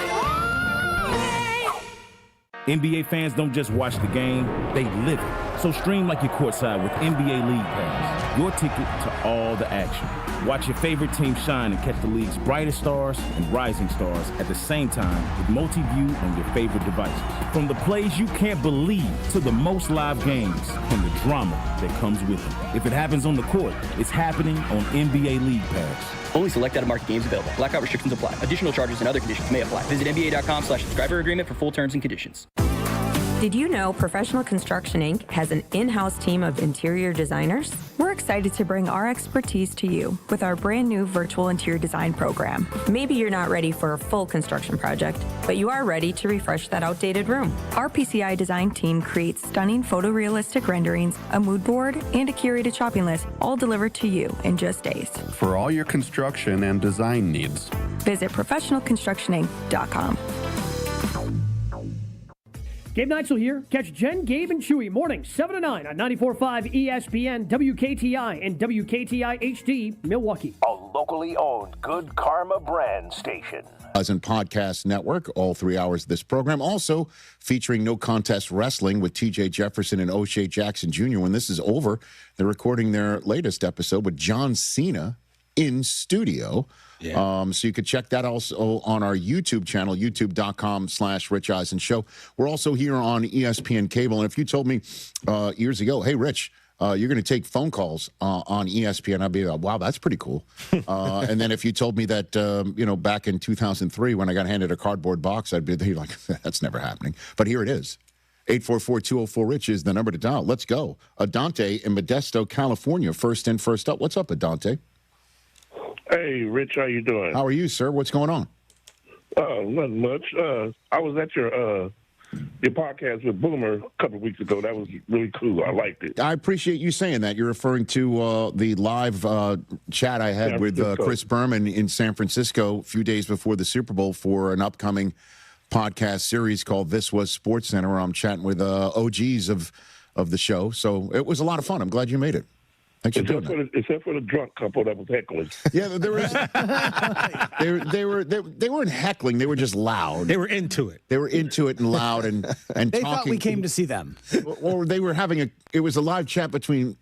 NBA fans don't just watch the game, they live it. So stream like you're courtside with NBA League Pass, your ticket to all the action. Watch your favorite team shine and catch the league's brightest stars and rising stars at the same time with multi-view on your favorite devices. From the plays you can't believe to the most live games and the drama that comes with it. If it happens on the court, it's happening on NBA League Pass. Only select out-of-market games available. Blackout restrictions apply. Additional charges and other conditions may apply. Visit NBA.com/subscriber agreement for full terms and conditions. Did you know Professional Construction, Inc. has an in-house team of interior designers? We're excited to bring our expertise to you with our brand new virtual interior design program. Maybe you're not ready for a full construction project, but you are ready to refresh that outdated room. Our PCI design team creates stunning photorealistic renderings, a mood board, and a curated shopping list, all delivered to you in just days. For all your construction and design needs, visit professionalconstructioninc.com. Gabe Neitzel here. Catch Jen, Gabe, and Chewy mornings 7 to 9 on 94.5 ESPN, WKTI, and WKTI HD, Milwaukee. A locally owned Good Karma brand station. And Podcast Network, all 3 hours of this program. Also featuring No Contest Wrestling with TJ Jefferson and O'Shea Jackson Jr. When this is over, they're recording their latest episode with John Cena in studio. Yeah. So you could check that also on our YouTube channel, youtube.com/Rich Eisen Show. We're also here on ESPN Cable. And if you told me years ago, hey, Rich, you're going to take phone calls on ESPN, I'd be like, wow, that's pretty cool. And then if you told me that, back in 2003 when I got handed a cardboard box, I'd be like, that's never happening. But here it is. 844-204-RICH is the number to dial. Let's go. Adante in Modesto, California. First in, first up. What's up, Adante? Hey, Rich, how you doing? How are you, sir? What's going on? Nothing much. I was at your podcast with Boomer a couple of weeks ago. That was really cool. I liked it. I appreciate you saying that. You're referring to the live chat I had with Chris Berman in San Francisco a few days before the Super Bowl for an upcoming podcast series called This Was Sports Center, where I'm chatting with OGs of the show. So it was a lot of fun. I'm glad you made it. Thanks for doing that. Except for the drunk couple that was heckling. Yeah, there was. they weren't heckling. They were just loud. They were into it. They were into it and loud and they talking. thought we came to see them. Or they were having it was a live chat between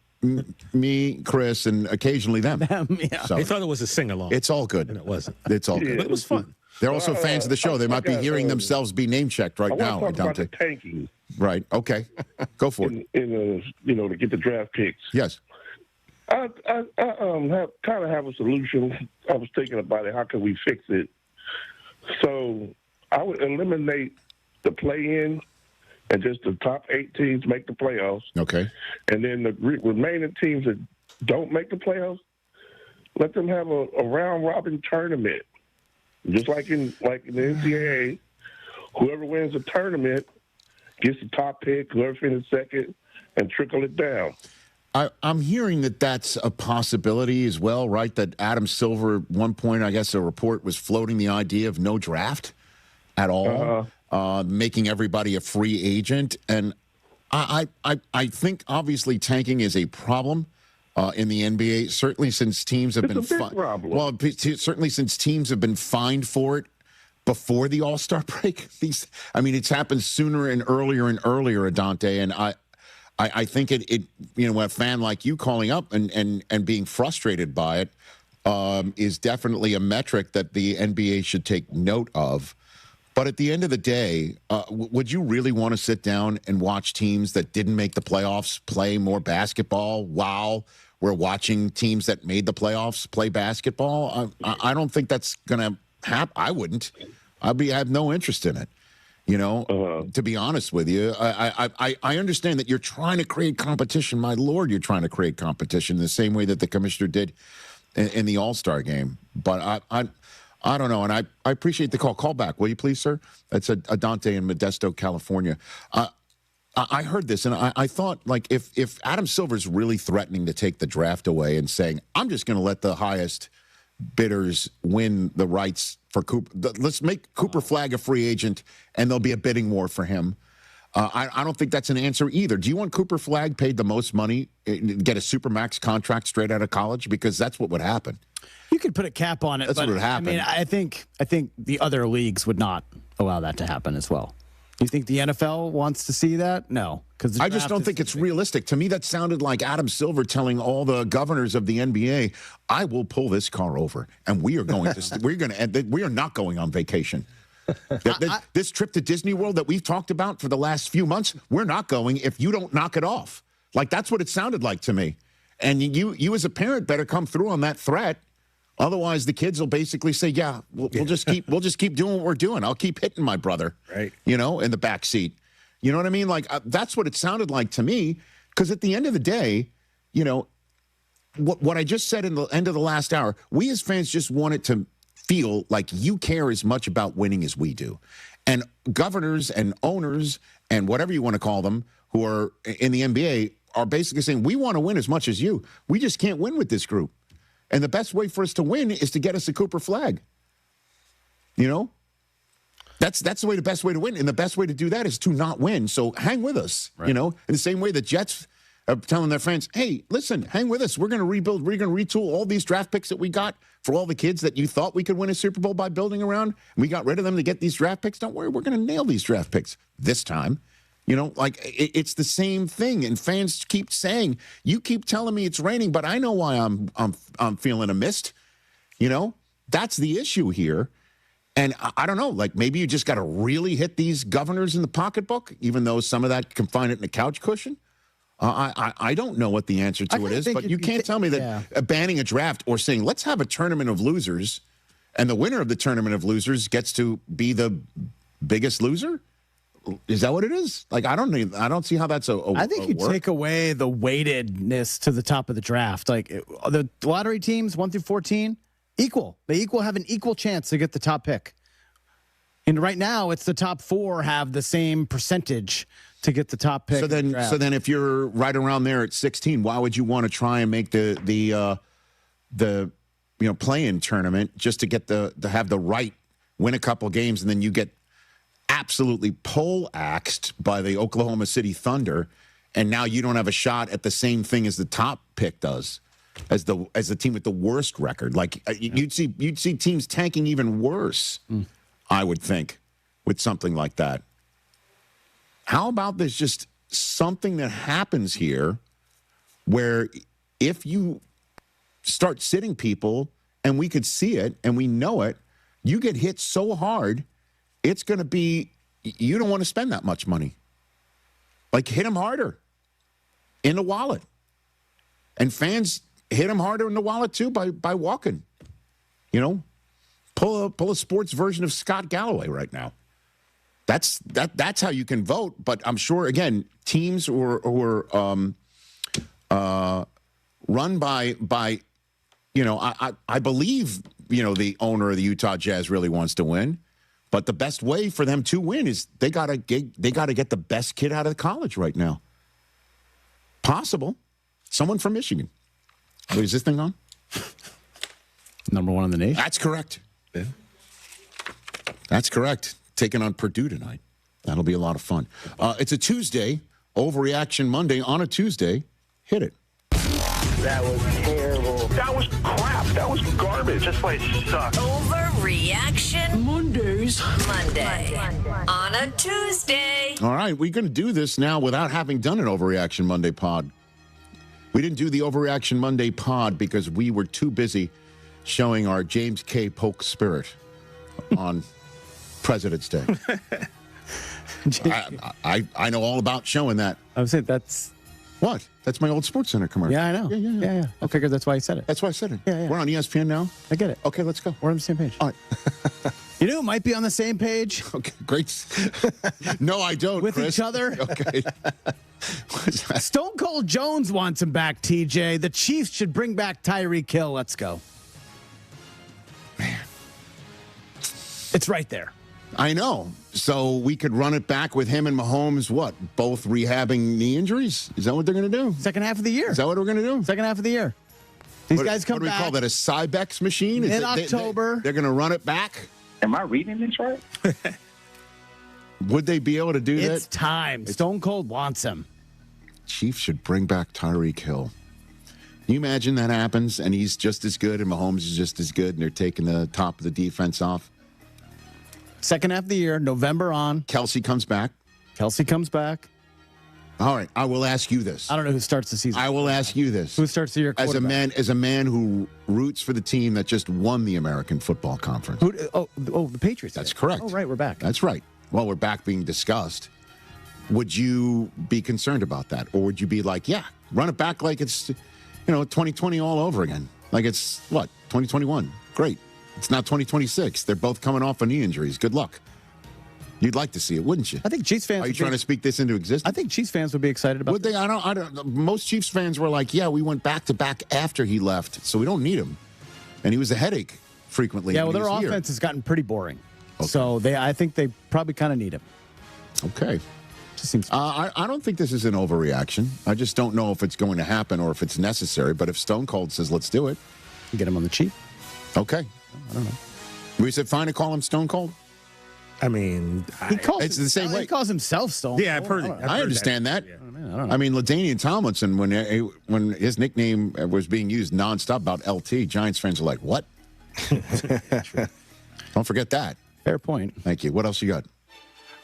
me, Chris, and occasionally them. Yeah. So, they thought it was a sing-along. It's all good. And it wasn't. It's all good. But it was fun. They're also fans of the show. They might be hearing themselves be name-checked right now. I want to talk about the tanking. Right. Okay. Go for it. To get the draft picks. Yes. I have a solution. I was thinking about it. How can we fix it? So I would eliminate the play-in and just the top 8 teams make the playoffs. Okay. And then the remaining teams that don't make the playoffs, let them have a round-robin tournament. Just like in the NCAA, whoever wins the tournament gets the top pick, whoever finishes second, and trickle it down. I'm hearing that that's a possibility as well, right? That Adam Silver, at one point, I guess a report was floating the idea of no draft at all, making everybody a free agent. And I think, obviously, tanking is a problem in the NBA, certainly since teams have been fined. Well, certainly since teams have been fined for it before the All-Star break. It's happened sooner and earlier, Adante, and I think a fan like you calling up and being frustrated by it is definitely a metric that the NBA should take note of. But at the end of the day, would you really want to sit down and watch teams that didn't make the playoffs play more basketball while we're watching teams that made the playoffs play basketball? I don't think that's going to happen. I wouldn't. I have no interest in it. To be honest with you, I understand that you're trying to create competition. My Lord, you're trying to create competition the same way that the commissioner did in the All-Star game. But I don't know, and I appreciate the call. Call back, will you please, sir? That's Adante in Modesto, California. I heard this, and I thought, like, if Adam Silver's really threatening to take the draft away and saying, I'm just going to let the highest bidders win the rights for Cooper. Let's make Cooper Flagg a free agent, and there'll be a bidding war for him. I don't think that's an answer either. Do you want Cooper Flagg paid the most money, get a Supermax contract straight out of college? Because that's what would happen. You could put a cap on it. That's what would happen. I think the other leagues would not allow that to happen as well. You think the NFL wants to see that? No. Because I just don't think it's realistic. To me, that sounded like Adam Silver telling all the governors of the NBA, I will pull this car over, and we are going to we are not going on vacation. This trip to Disney World that we've talked about for the last few months, we're not going if you don't knock it off. Like, that's what it sounded like to me. And you as a parent better come through on that threat. Otherwise, the kids will basically say, "Yeah, we'll just keep doing what we're doing. I'll keep hitting my brother, right? In the back seat. You know what I mean? Like that's what it sounded like to me. Because at the end of the day, what I just said in the end of the last hour, we as fans just want it to feel like you care as much about winning as we do, and governors and owners and whatever you want to call them who are in the NBA are basically saying we want to win as much as you. We just can't win with this group. And the best way for us to win is to get us a Cooper Flagg. That's the best way to win. And the best way to do that is to not win. So hang with us, in the same way the Jets telling their fans, hey, listen, hang with us. We're going to rebuild. We're going to retool all these draft picks that we got for all the kids that you thought we could win a Super Bowl by building around. We got rid of them to get these draft picks. Don't worry, we're going to nail these draft picks this time. You know, like it's the same thing. And fans keep saying, you keep telling me it's raining, but I know why I'm feeling a mist. You know, that's the issue here. And I don't know, like maybe you just got to really hit these governors in the pocketbook, even though some of that can find it in a couch cushion. I don't know what the answer to it is, but you can't tell me that banning a draft or saying, let's have a tournament of losers and the winner of the tournament of losers gets to be the biggest loser. Is that what it is? Like, I don't see how that's I think you take away the weightedness to the top of the draft. Like the lottery teams 1 through 14, equal. They have an equal chance to get the top pick. And right now, it's the top 4 have the same percentage to get the top pick. So then, if you're right around there at 16, why would you want to try and make the play-in tournament just to get to have the right win a couple games, and then you get absolutely pole-axed by the Oklahoma City Thunder, and now you don't have a shot at the same thing as the top pick does, as the team with the worst record. Like you'd see teams tanking even worse. I would think, with something like that. How about there's just something that happens here where if you start sitting people, and we could see it and we know it, you get hit so hard, it's going to be, you don't want to spend that much money. Like, hit them harder in the wallet. And fans hit them harder in the wallet, too, by walking. You know? Pull a sports version of Scott Galloway right now. That's how you can vote. But I'm sure, again, teams who are run by you know, I believe, you know, the owner of the Utah Jazz really wants to win. But the best way for them to win is they gotta get the best kid out of college right now. Possible. Someone from Michigan. Wait, is this thing on? Number 1 in the nation. That's correct. Yeah. That's correct. Taking on Purdue tonight. That'll be a lot of fun. It's a Tuesday. Overreaction Monday on a Tuesday. Hit it. That was terrible. That was crap. That was garbage. This place sucks. Overreaction Mondays. Monday. On a Tuesday. All right, we're going to do this now without having done an Overreaction Monday pod. We didn't do the Overreaction Monday pod because we were too busy showing our James K. Polk spirit on President's Day. I know all about showing that. I would say that's... What? That's my old SportsCenter commercial. Yeah, I know. Yeah. I figured that's why you said it. That's why I said it. Yeah. We're on ESPN now? I get it. Okay, let's go. We're on the same page. All right. You know who might be on the same page? Okay, great. No, I don't, with Chris. Each other? Okay. Stone Cold Jones wants him back, TJ. The Chiefs should bring back Tyreek Hill. Let's go. Man. It's right there. I know. So we could run it back with him and Mahomes, what? Both rehabbing knee injuries? Is that what they're going to do? Second half of the year. Is that what we're going to do? Second half of the year. These guys come back. What do we call that? A Cybex machine? In October. They're going to run it back? Am I reading this right? Would they be able to do that? It's time. Stone Cold wants him. Chiefs should bring back Tyreek Hill. Can you imagine that happens and he's just as good and Mahomes is just as good and they're taking the top of the defense off? Second half of the year, November on. Kelsey comes back. All right, I will ask you this. I don't know who starts the season. I will ask you this. Who starts the year quarterback? As a man who roots for the team that just won the American Football Conference. The Patriots. That's correct. Oh, right, we're back. That's right. Well, we're back being discussed. Would you be concerned about that? Or would you be like, yeah, run it back like it's, 2020 all over again? Like it's, 2021? Great. It's now 2026. They're both coming off of knee injuries. Good luck. You'd like to see it, wouldn't you? I think Chiefs fans. Are you trying to speak this into existence? I think Chiefs fans would be excited about. Would they? I don't. Most Chiefs fans were like, "Yeah, we went back to back after he left, so we don't need him." And he was a headache frequently. Yeah, well, their offense has gotten pretty boring, so I think they probably kind of need him. Okay. Just seems. I don't think this is an overreaction. I just don't know if it's going to happen or if it's necessary. But if Stone Cold says, "Let's do it," you get him on the cheap. Okay. I don't know. We said fine to call him Stone Cold. I mean, it's the same way. He calls himself Stone. Yeah, I've heard it. I understand that. I don't know. I mean, LaDainian Tomlinson, when his nickname was being used nonstop about LT, Giants fans are like, what? Don't forget that. Fair point. Thank you. What else you got?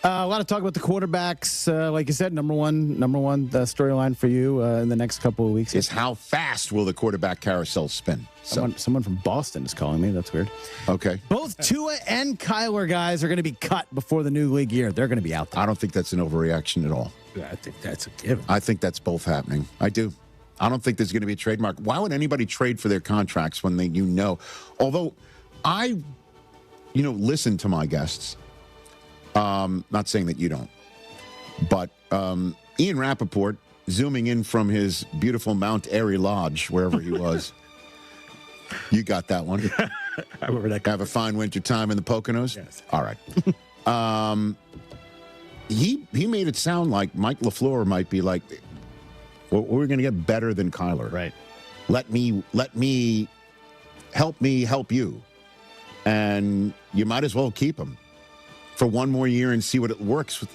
A lot of talk about the quarterbacks. Like you said, number one storyline for you in the next couple of weeks is how fast will the quarterback carousel spin? Someone from Boston is calling me. That's weird. Okay. Both Tua and Kyler guys are going to be cut before the new league year. They're going to be out there. I don't think that's an overreaction at all. Yeah, I think that's a given. I think that's both happening. I do. I don't think there's going to be a trademark. Why would anybody trade for their contracts when although I, listen to my guests. Not saying that you don't, but Ian Rappaport, zooming in from his beautiful Mount Airy Lodge, wherever he was. You got that one. I remember that. Have a fine winter time in the Poconos? Yes. All right. He made it sound like Mike LaFleur might be like, well, we're going to get better than Kyler. Right. Let me help you. And you might as well keep him for one more year and see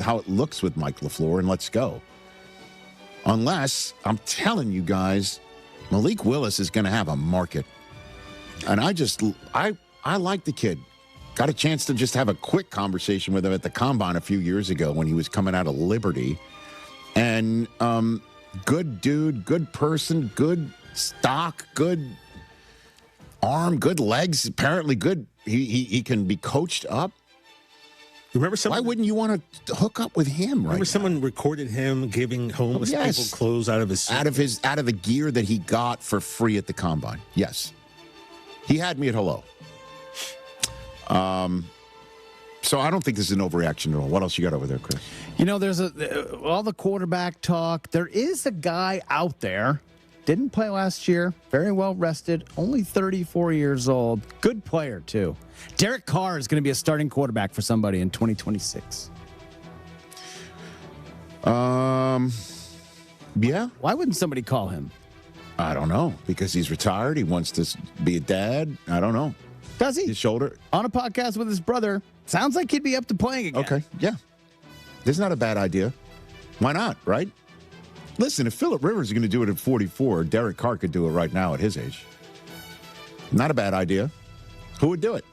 how it looks with Mike LaFleur, and let's go. Unless, I'm telling you guys, Malik Willis is going to have a market. And I like the kid. Got a chance to just have a quick conversation with him at the Combine a few years ago when he was coming out of Liberty. And good dude, good person, good stock, good arm, good legs, apparently good. He can be coached up. Why wouldn't you want to hook up with him? Remember someone recorded him giving homeless people clothes out of his suit? out of the gear that he got for free at the Combine. Yes, he had me at hello. So I don't think this is an overreaction at all. What else you got over there, Chris? There's all the quarterback talk. There is a guy out there. Didn't play last year. Very well rested. Only 34 years old. Good player, too. Derek Carr is going to be a starting quarterback for somebody in 2026. Yeah. Why wouldn't somebody call him? I don't know. Because he's retired. He wants to be a dad. I don't know. Does he? His shoulder. On a podcast with his brother. Sounds like he'd be up to playing again. Okay. Yeah. This is not a bad idea. Why not, right? Listen, if Phillip Rivers is going to do it at 44, Derek Carr could do it right now at his age. Not a bad idea. Who would do it?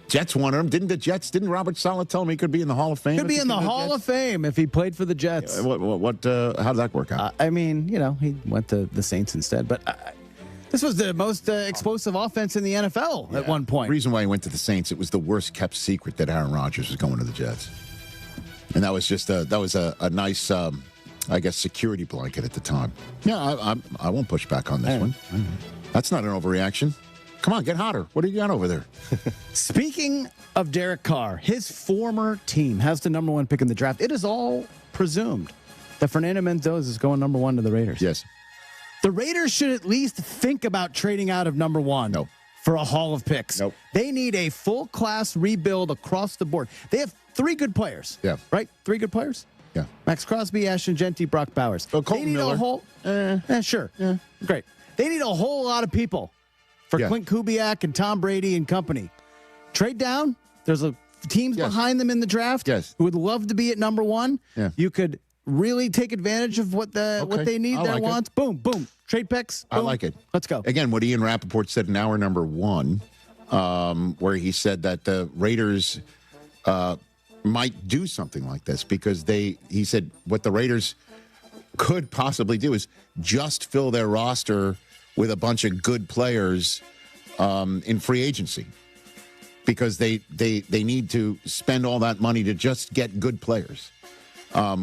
Jets wanted him. Didn't Robert Saleh tell him he could be in the Hall of Fame? Could be in the Hall of Fame if he played for the Jets. How did that work out? I mean, he went to the Saints instead. But this was the most explosive offense in the NFL at one point. The reason why he went to the Saints, it was the worst kept secret that Aaron Rodgers was going to the Jets. And that was just a nice, I guess, security blanket at the time. Yeah, I won't push back on this one. That's not an overreaction. Come on, get hotter. What do you got over there? Speaking of Derek Carr, his former team has the number one pick in the draft. It is all presumed that Fernando Mendoza is going number one to the Raiders. Yes. The Raiders should at least think about trading out of number one for a haul of picks. Nope. They need a full-class rebuild across the board. They have 3 good players. Yeah. Right? 3 good players? Yeah. Max Crosby, Ashton Genty, Brock Bowers. Oh, Colton Miller. Sure. Yeah. Great. They need a whole lot of people for Clint Kubiak and Tom Brady and company. Trade down. There's teams behind them in the draft who would love to be at number one. Yeah. You could really take advantage of what they need, their wants. Boom, boom. Trade picks. Boom. I like it. Let's go. Again, what Ian Rappaport said in hour number 1, where he said that the Raiders might do something like this because he said what the Raiders could possibly do is just fill their roster with a bunch of good players in free agency because they need to spend all that money to just get good players,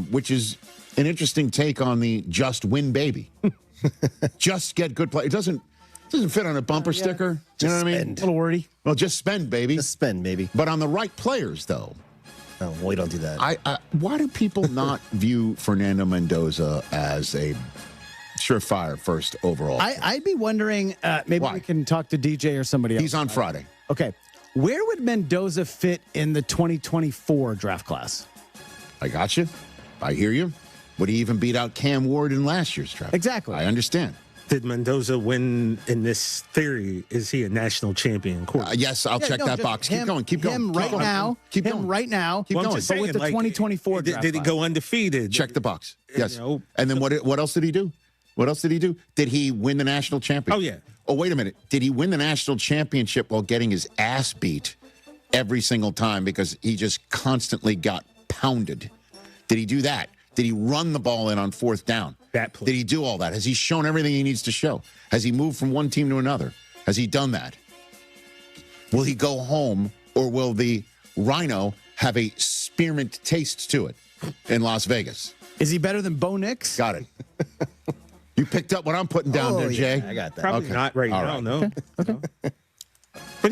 which is an interesting take on the just win baby. Just get good players. It doesn't fit on a bumper sticker. You know what I mean? A little wordy. Well, just spend, baby. Just spend, baby. But on the right players, though. No, we don't do that. Why do people not view Fernando Mendoza as a surefire first overall? I'd be wondering, maybe we can talk to DJ or somebody else. He's on Friday. Okay. Where would Mendoza fit in the 2024 draft class? I got you. I hear you. Would he even beat out Cam Ward in last year's draft? Exactly. I understand. Did Mendoza win in this theory? Is he a national champion? Yes, I'll check that box. Keep going. Him right now. Keep going. Right now. Keep going. But with the 2024 draft did he go undefeated? Check the box. Yes. And then what else did he do? Did he win the national championship? Oh, yeah. Oh, wait a minute. Did he win the national championship while getting his ass beat every single time because he just constantly got pounded? Did he do that? Did he run the ball in on fourth down? Did he do all that? Has he shown everything he needs to show? Has he moved from one team to another? Has he done that? Will he go home, or will the Rhino have a spearmint taste to it in Las Vegas? Is he better than Bo Nix? Got it. You picked up what I'm putting down there, Jay. I got that. Probably not right now. No. Okay.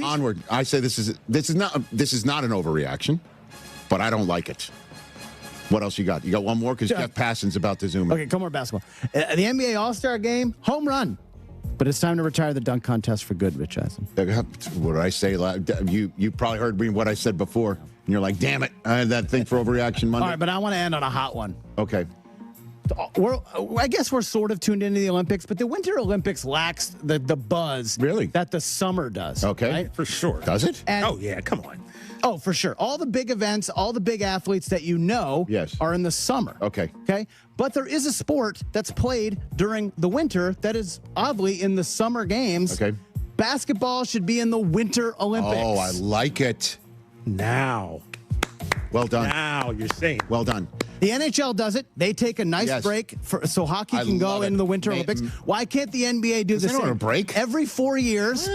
Onward. I say this is not an overreaction, but I don't like it. What else you got? You got one more? Because Jeff Passan's about to zoom in. Okay, come more basketball. The NBA All-Star Game, home run. But it's time to retire the dunk contest for good, Rich Eisen. What did I say? You probably heard me what I said before. And you're like, damn it. I had that thing for Overreaction Monday. All right, but I want to end on a hot one. Okay. I guess we're sort of tuned into the Olympics, but the Winter Olympics lacks the buzz that the summer does. Okay. Right? For sure. Does it? And yeah, come on. Oh, for sure. All the big events, all the big athletes that are in the summer. Okay. Okay. But there is a sport that's played during the winter that is oddly in the summer games. Okay. Basketball should be in the Winter Olympics. Oh, I like it. Now. Well done. Now you're saying. Well done. The NHL does it. They take a nice break so hockey can go into the Winter Olympics. Why can't the NBA do the same? They don't have a break. Every 4 years,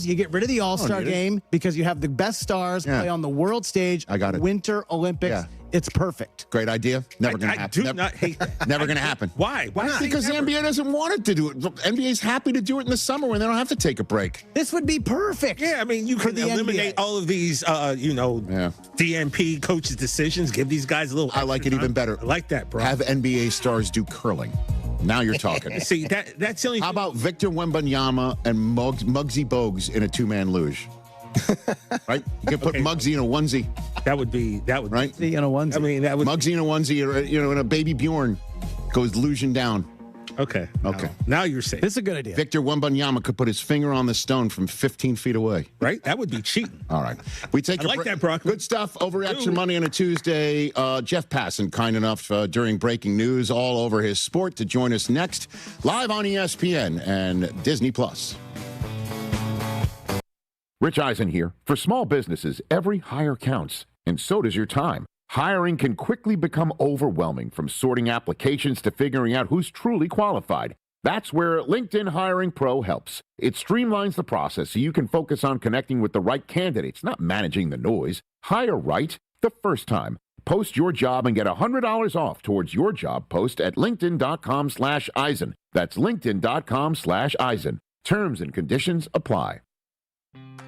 you get rid of the All-Star game because you have the best stars play on the world stage. I got it. Winter Olympics. Yeah. It's perfect. Great idea. Never going to happen. I do not hate that. Never going to happen. Why? Why not? Because the NBA doesn't want it to do it. NBA's happy to do it in the summer when they don't have to take a break. This would be perfect. Yeah, I mean, you could eliminate all of these, DNP coaches' decisions. Give these guys a little. I like it even better. I like that, bro. Have NBA stars do curling. Now you're talking. See, that's the only. How about Victor Wembanyama and Muggsy Bogues in a two-man luge? Right? You can put Muggsy in a onesie. That would be right. In a onesie. I mean, that would Muggsy in a onesie, or in a baby Bjorn goes luging down. Okay. Now you're saying this is a good idea. Victor Wembanyama could put his finger on the stone from 15 feet away. Right? That would be cheating. All right. We take. I like that, Brock. Good stuff. Overreaction Monday on a Tuesday. Jeff Passan, kind enough during breaking news all over his sport to join us next, live on ESPN and Disney Plus. Rich Eisen here. For small businesses, every hire counts, and so does your time. Hiring can quickly become overwhelming, from sorting applications to figuring out who's truly qualified. That's where LinkedIn Hiring Pro helps. It streamlines the process so you can focus on connecting with the right candidates, not managing the noise. Hire right the first time. Post your job and get $100 off towards your job post at linkedin.com/Eisen. That's linkedin.com/Eisen. Terms and conditions apply.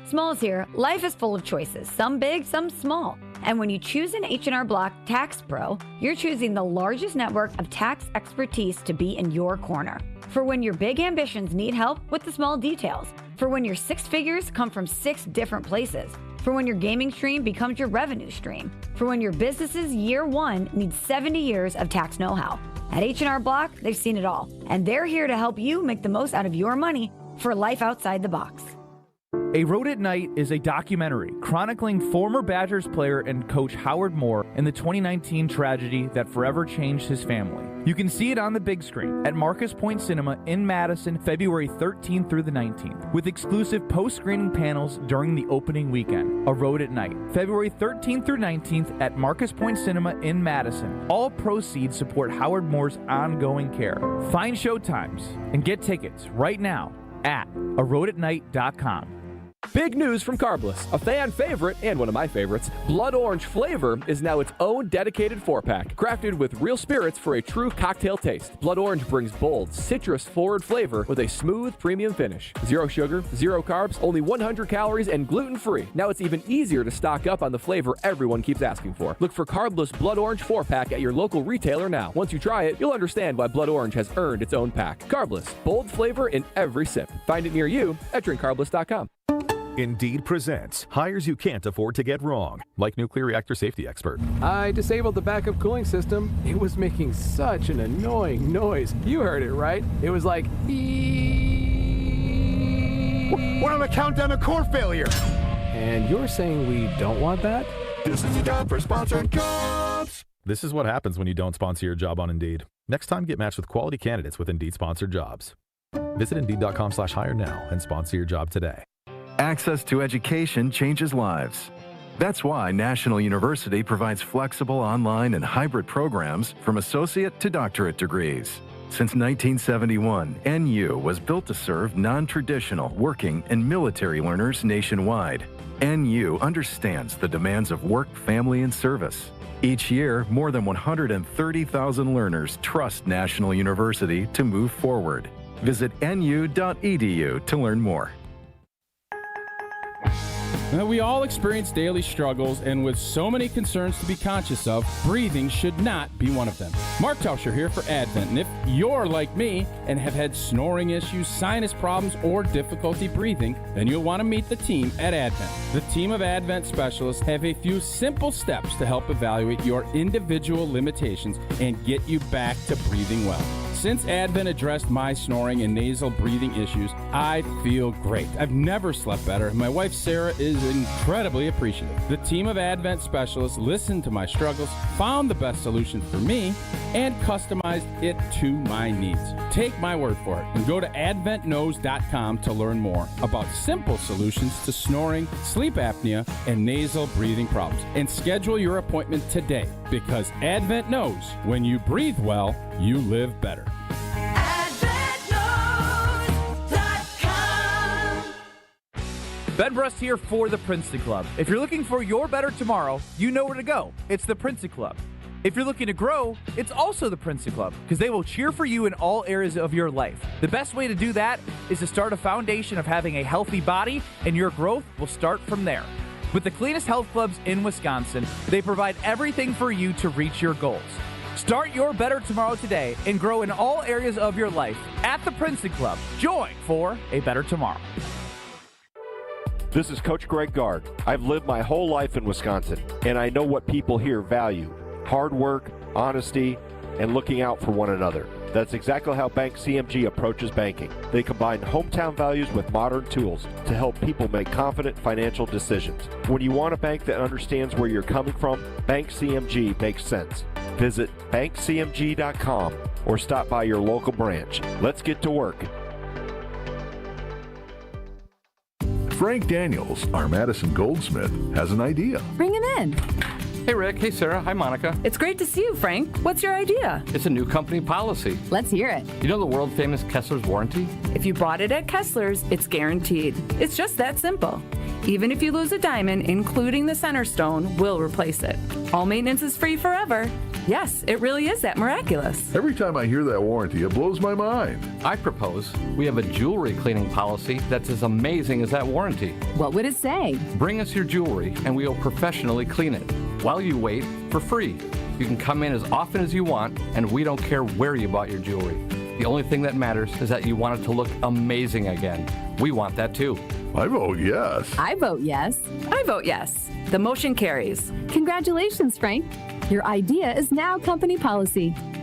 Smalls here. Life is full of choices, some big, some small. And when you choose an H&R Block Tax Pro, you're choosing the largest network of tax expertise to be in your corner. For when your big ambitions need help with the small details. For when your six figures come from 6 different places. For when your gaming stream becomes your revenue stream. For when your business's year one needs 70 years of tax know-how. At H&R Block, they've seen it all. And they're here to help you make the most out of your money for life outside the box. A Road at Night is a documentary chronicling former Badgers player and coach Howard Moore and the 2019 tragedy that forever changed his family. You can see it on the big screen at Marcus Point Cinema in Madison, February 13th through the 19th, with exclusive post-screening panels during the opening weekend. A Road at Night, February 13th through 19th at Marcus Point Cinema in Madison. All proceeds support Howard Moore's ongoing care. Find showtimes and get tickets right now at aroadatnight.com. Big news from Carbless, a fan favorite and one of my favorites. Blood Orange flavor is now its own dedicated 4-pack, crafted with real spirits for a true cocktail taste. Blood Orange brings bold, citrus-forward flavor with a smooth, premium finish. 0 sugar, 0 carbs, only 100 calories, and gluten-free. Now it's even easier to stock up on the flavor everyone keeps asking for. Look for Carbless Blood Orange 4-pack at your local retailer now. Once you try it, you'll understand why Blood Orange has earned its own pack. Carbless, bold flavor in every sip. Find it near you at drinkcarbless.com. Indeed presents hires you can't afford to get wrong, like nuclear reactor safety expert. I disabled the backup cooling system. It was making such an annoying noise. You heard it, right? It was like, We're on the countdown to core failure. And you're saying we don't want that? This is a job for sponsored jobs. This is what happens when you don't sponsor your job on Indeed. Next time, get matched with quality candidates with Indeed sponsored jobs. Visit Indeed.com/hire now and sponsor your job today. Access to education changes lives. That's why National University provides flexible online and hybrid programs from associate to doctorate degrees. Since 1971, NU was built to serve non-traditional working and military learners nationwide. NU understands the demands of work, family, and service. Each year, more than 130,000 learners trust National University to move forward. Visit nu.edu to learn more. We all experience daily struggles, and with so many concerns to be conscious of, breathing should not be one of them. Mark Tauscher here for Advent, and if you're like me and have had snoring issues, sinus problems, or difficulty breathing, then you'll want to meet the team at Advent. The team of Advent specialists have a few simple steps to help evaluate your individual limitations and get you back to breathing well. Since Advent addressed my snoring and nasal breathing issues, I feel great. I've never slept better. My wife, Sarah, is incredibly appreciative. The team of Advent specialists listened to my struggles, found the best solution for me, and customized it to my needs. Take my word for it and go to adventknows.com to learn more about simple solutions to snoring, sleep apnea, and nasal breathing problems. And schedule your appointment today, because Advent knows when you breathe well, you live better. Ben Brust here for the Princeton Club. If you're looking for your better tomorrow, you know where to go. It's the Princeton Club. If you're looking to grow, it's also the Princeton Club, because they will cheer for you in all areas of your life. The best way to do that is to start a foundation of having a healthy body, and your growth will start from there. With the cleanest health clubs in Wisconsin, they provide everything for you to reach your goals. Start your better tomorrow today and grow in all areas of your life at the Princeton Club. Join for a better tomorrow. This is Coach Greg Gard. I've lived my whole life in Wisconsin, and I know what people here value: hard work, honesty, and looking out for one another. That's exactly how Bank CMG approaches banking. They combine hometown values with modern tools to help people make confident financial decisions. When you want a bank that understands where you're coming from, Bank CMG makes sense. Visit bankcmg.com or stop by your local branch. Let's get to work. Frank Daniels, our Madison Goldsmith, has an idea. Bring him in. Hey, Rick. Hey, Sarah. Hi, Monica. It's great to see you, Frank. What's your idea? It's a new company policy. Let's hear it. You know the world-famous Kessler's warranty? If you bought it at Kessler's, it's guaranteed. It's just that simple. Even if you lose a diamond, including the center stone, we'll replace it. All maintenance is free forever. Yes, it really is that miraculous. Every time I hear that warranty, it blows my mind. I propose we have a jewelry cleaning policy that's as amazing as that warranty. What would it say? Bring us your jewelry and we will professionally clean it. While you wait, for free. You can come in as often as you want, and we don't care where you bought your jewelry. The only thing that matters is that you want it to look amazing again. We want that too. I vote yes. I vote yes. I vote yes. The motion carries. Congratulations, Frank. Your idea is now company policy.